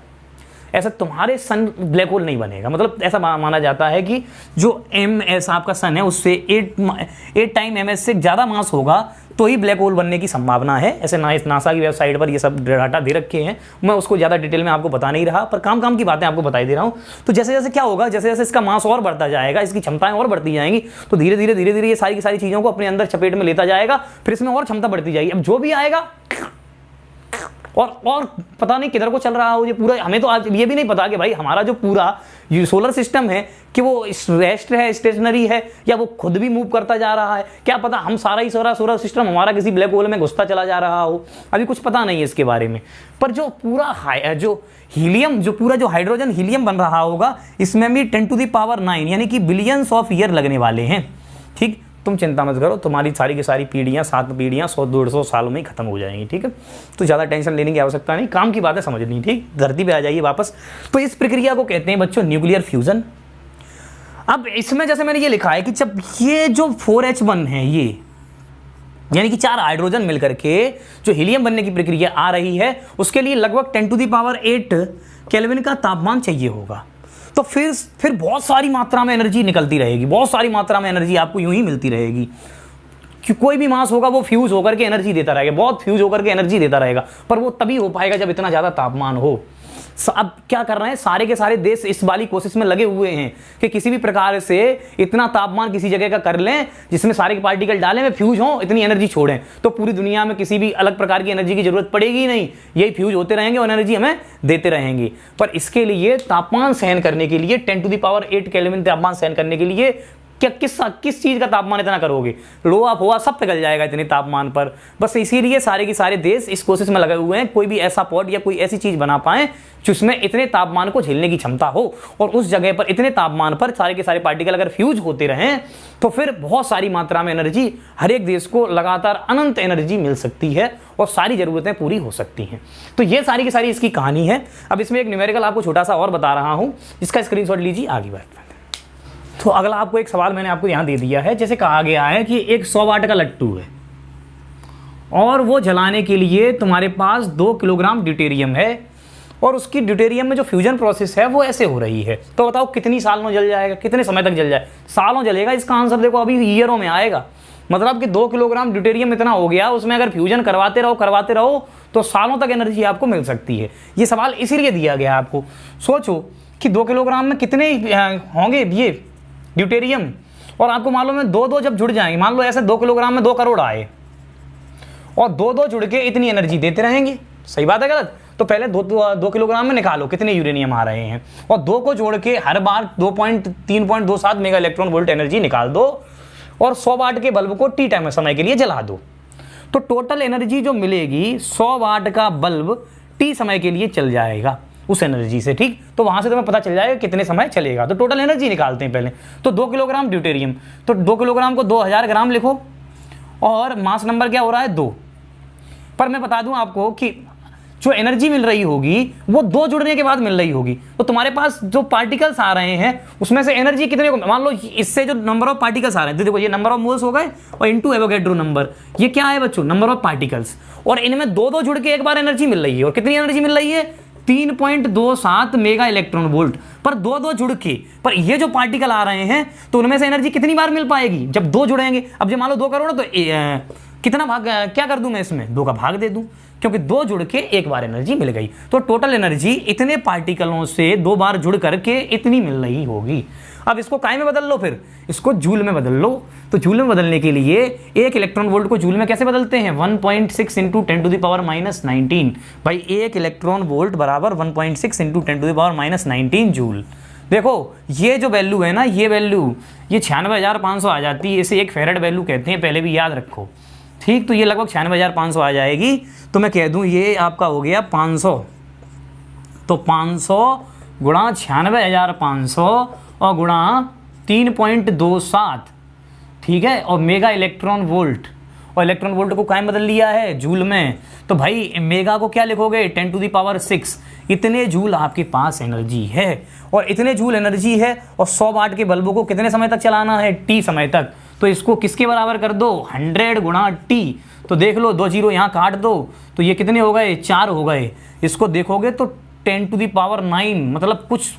ऐसा तुम्हारे सन ब्लैक होल नहीं बनेगा। मतलब ऐसा माना जाता है कि जो MS आपका सन है उससे 8 टाइम MS से ज़्यादा मास होगा तो ही ब्लैक होल बनने की संभावना है। ऐसे नासा की वेबसाइट पर ये सब डाटा दे रखे हैं, मैं उसको ज़्यादा डिटेल में आपको बता नहीं रहा, पर काम की बातें आपको बताई दे रहा हूँ। तो जैसे जैसे क्या होगा, जैसे जैसे इसका मास और बढ़ता जाएगा, इसकी क्षमताएं और बढ़ती जाएंगी, तो धीरे धीरे ये सारी की सारी चीज़ों को अपने अंदर चपेट में लेता जाएगा, फिर इसमें और क्षमता बढ़ती जाएगी। अब जो भी आएगा और पता नहीं किधर को चल रहा हो ये पूरा। हमें तो आज ये भी नहीं पता कि भाई हमारा जो पूरा ये सोलर सिस्टम है कि वो रेस्ट है, स्टेशनरी है, या वो खुद भी मूव करता जा रहा है। क्या पता हम सारा ही सारा सोलर सिस्टम हमारा किसी ब्लैक होल में घुसता चला जा रहा हो, अभी कुछ पता नहीं है इसके बारे में। पर जो पूरा जो हीलियम, जो पूरा जो हाइड्रोजन हीलियम बन रहा होगा, इसमें भी 10⁹ यानी कि बिलियंस ऑफ ईयर लगने वाले हैं। ठीक, तुम चिंता मत करो, तुम्हारी सारी की सारी पीढ़ियाँ, 7 पीढ़ियाँ 100-150 सालों में ही खत्म हो जाएंगी। ठीक है, तो ज़्यादा टेंशन लेने की आवश्यकता नहीं, काम की बातें समझनी। ठीक, धरती पे आ जाइए वापस। तो इस प्रक्रिया को कहते हैं बच्चों न्यूक्लियर फ्यूजन। अब इसमें जैसे मैंने ये लिखा है कि जब ये जो 4H1 है, ये यानी कि 4 हाइड्रोजन मिलकर के जो हीलियम बनने की प्रक्रिया आ रही है, उसके लिए लगभग 10⁸ केल्विन का तापमान चाहिए होगा। तो फिर बहुत सारी मात्रा में एनर्जी निकलती रहेगी, बहुत सारी मात्रा में एनर्जी आपको यूं ही मिलती रहेगी। कि कोई भी मास होगा वो फ्यूज होकर के एनर्जी देता रहेगा, बहुत फ्यूज होकर के एनर्जी देता रहेगा, पर वो तभी हो पाएगा जब इतना ज़्यादा तापमान हो। अब क्या कर रहे हैं, सारे के सारे देश इस वाली कोशिश में लगे हुए हैं कि किसी भी प्रकार से इतना तापमान किसी जगह का कर लें जिसमें सारे के पार्टिकल डालें, में फ्यूज हों, इतनी एनर्जी छोड़ें, तो पूरी दुनिया में किसी भी अलग प्रकार की एनर्जी की जरूरत पड़ेगी नहीं। यही फ्यूज होते रहेंगे और एनर्जी हमें देते रहेंगे। पर इसके लिए तापमान सहन करने के लिए 10⁸ केल्विन तापमान सहन करने के लिए क्या किस चीज़ का तापमान इतना करोगे, लोहा फोहा सब पिघल जाएगा इतने तापमान पर। बस इसीलिए सारे के सारे देश इस कोशिश में लगे हुए हैं कोई भी ऐसा पॉट या कोई ऐसी चीज़ बना पाएं जिसमें इतने तापमान को झेलने की क्षमता हो, और उस जगह पर इतने तापमान पर सारे के सारे पार्टिकल अगर फ्यूज होते रहें तो फिर बहुत सारी मात्रा में एनर्जी हर एक देश को लगातार अनंत एनर्जी मिल सकती है और सारी ज़रूरतें पूरी हो सकती हैं। तो ये सारी की सारी इसकी कहानी है। अब इसमें एक न्यूमेरिकल आपको छोटा सा और बता रहा हूँ, इसका स्क्रीनशॉट लीजिए, आगे बढ़ते हैं। तो अगला आपको एक सवाल मैंने आपको यहाँ दे दिया है। जैसे कहा गया है कि एक 100 वाट का लट्टू है और वो जलाने के लिए तुम्हारे पास 2 किलोग्राम ड्यूटेरियम है और उसकी ड्यूटेरियम में जो फ्यूजन प्रोसेस है वो ऐसे हो रही है। तो बताओ कितनी साल में जल जाएगा, कितने समय तक जल जाए? सालों जलेगा। इसका आंसर देखो अभी ईयरों में आएगा। मतलब कि 2 किलोग्राम ड्यूटेरियम इतना हो गया, उसमें अगर फ्यूजन करवाते रहो तो सालों तक एनर्जी आपको मिल सकती है। ये सवाल इसीलिए दिया गया आपको। सोचो कि 2 किलोग्राम में कितने होंगे ये ड्यूटेरियम, और आपको मालूम है 2-2 जब जुड़ जाएंगे, मान लो ऐसे 2 किलोग्राम में 2 करोड़ आए और 2-2 जुड़ के इतनी एनर्जी देते रहेंगे। सही बात है गलत? तो पहले 2 किलोग्राम में निकालो कितने यूरेनियम आ रहे हैं और 2 को जोड़ के हर बार 3.27 मेगा इलेक्ट्रॉन वोल्ट एनर्जी निकाल दो और 100 वाट के बल्ब को टी टाइम समय के लिए जला दो। तो टोटल एनर्जी जो मिलेगी 100 वाट का बल्ब टी समय के लिए चल जाएगा उस एनर्जी से। ठीक, तो वहां से तुम्हें पता चल जाएगा कितने समय चलेगा। तो टोटल एनर्जी निकालते हैं पहले। तो 2 किलोग्राम ड्यूटेरियम, तो 2 किलोग्राम को 2000 ग्राम लिखो और मास नंबर क्या हो रहा है 2। पर मैं बता दूं आपको कि जो एनर्जी मिल रही होगी वो 2 जुड़ने के बाद मिल रही होगी। तो तुम्हारे पास जो पार्टिकल्स आ रहे हैं उसमें से एनर्जी कितने को, मान लो इससे जो नंबर ऑफ पार्टिकल्स आ रहे हैं, देखो ये नंबर ऑफ मोल्स हो गए और इनटू एवोगैड्रो नंबर, ये क्या है बच्चों? Number of particles. और इनमें 2-2 जुड़ के एक बार एनर्जी मिल रही है। और कितनी एनर्जी मिल रही है? 3.27 मेगा इलेक्ट्रॉन वोल्ट पर 2-2 जुड़ के। पर ये जो पार्टिकल आ रहे हैं तो उनमें से एनर्जी कितनी बार मिल पाएगी? जब 2 जुड़ेंगे। अब जब मान लो 2 करोड़ तो कितना भाग क्या कर दूं मैं इसमें? 2 का भाग दे दूं, क्योंकि 2 जुड़ के एक बार एनर्जी मिल गई। तो टोटल एनर्जी इतने पार्टिकलों से 2 बार जुड़ करके इतनी मिल रही होगी। अब इसको काय में बदल लो, फिर इसको जूल में बदल लो। तो जूल में बदलने के लिए 1 इलेक्ट्रॉन वोल्ट को जूल में कैसे बदलते हैं? 1.6 इंटू 10⁻⁻19। भाई 1 इलेक्ट्रॉन वोल्ट बराबर 1.6 इंटू 10⁻⁻19 जूल। देखो ये जो वैल्यू है ना, ये वैल्यू ये 96,500 आ जाती है। इसे एक फेरेड वैल्यू कहते हैं, पहले भी याद रखो। ठीक, तो ये लगभग 96,500 आ जाएगी। तो मैं कह दूं ये आपका हो गया 500। तो 500 गुणा 96,500 और गुणा 3.27, ठीक है, और मेगा इलेक्ट्रॉन वोल्ट। और इलेक्ट्रॉन वोल्ट को क्या बदल लिया है? जूल में। तो भाई मेगा को क्या लिखोगे? 10⁶। इतने जूल आपके पास एनर्जी है। और इतने जूल एनर्जी है और 100 वाट के बल्बों को कितने समय तक चलाना है? टी समय तक। तो इसको किसके बराबर कर दो? 100 गुणा टी। तो देख लो 2 जीरो यहाँ काट दो तो ये कितने हो गए? 4 हो गए। इसको देखोगे तो 10⁹, मतलब कुछ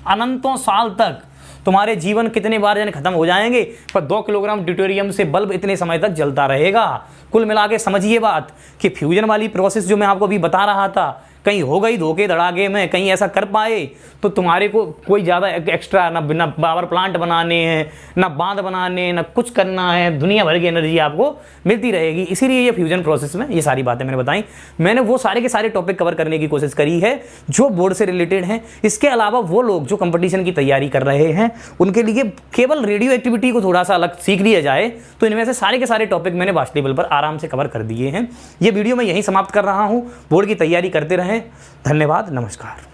अनंतों साल तक तुम्हारे जीवन कितने बार यानी खत्म हो जाएंगे, पर 2 किलोग्राम ड्यूटेरियम से बल्ब इतने समय तक जलता रहेगा। कुल मिला के समझिए बात कि फ्यूजन वाली प्रोसेस जो मैं आपको अभी बता रहा था, कहीं हो गई धोखे धड़ाके में, कहीं ऐसा कर पाए तो तुम्हारे को कोई ज़्यादा एक्स्ट्रा ना पावर प्लांट बनाने हैं, ना बांध बनाने, ना कुछ करना है। दुनिया भर की एनर्जी आपको मिलती रहेगी। इसीलिए ये फ्यूजन प्रोसेस में ये सारी बातें मैंने बताई। मैंने वो सारे के सारे टॉपिक कवर करने की कोशिश करी है जो बोर्ड से रिलेटेड हैं। इसके अलावा वो लोग जो कंपटीशन की तैयारी कर रहे हैं उनके लिए केवल रेडियो एक्टिविटी को थोड़ा सा अलग सीख लिया जाए तो इनमें से सारे के सारे टॉपिक मैंने वास्ट लेवल पर आराम से कवर कर दिए हैं। ये वीडियो मैं यहीं समाप्त कर रहा हूँ। बोर्ड की तैयारी करते रहें। धन्यवाद, नमस्कार।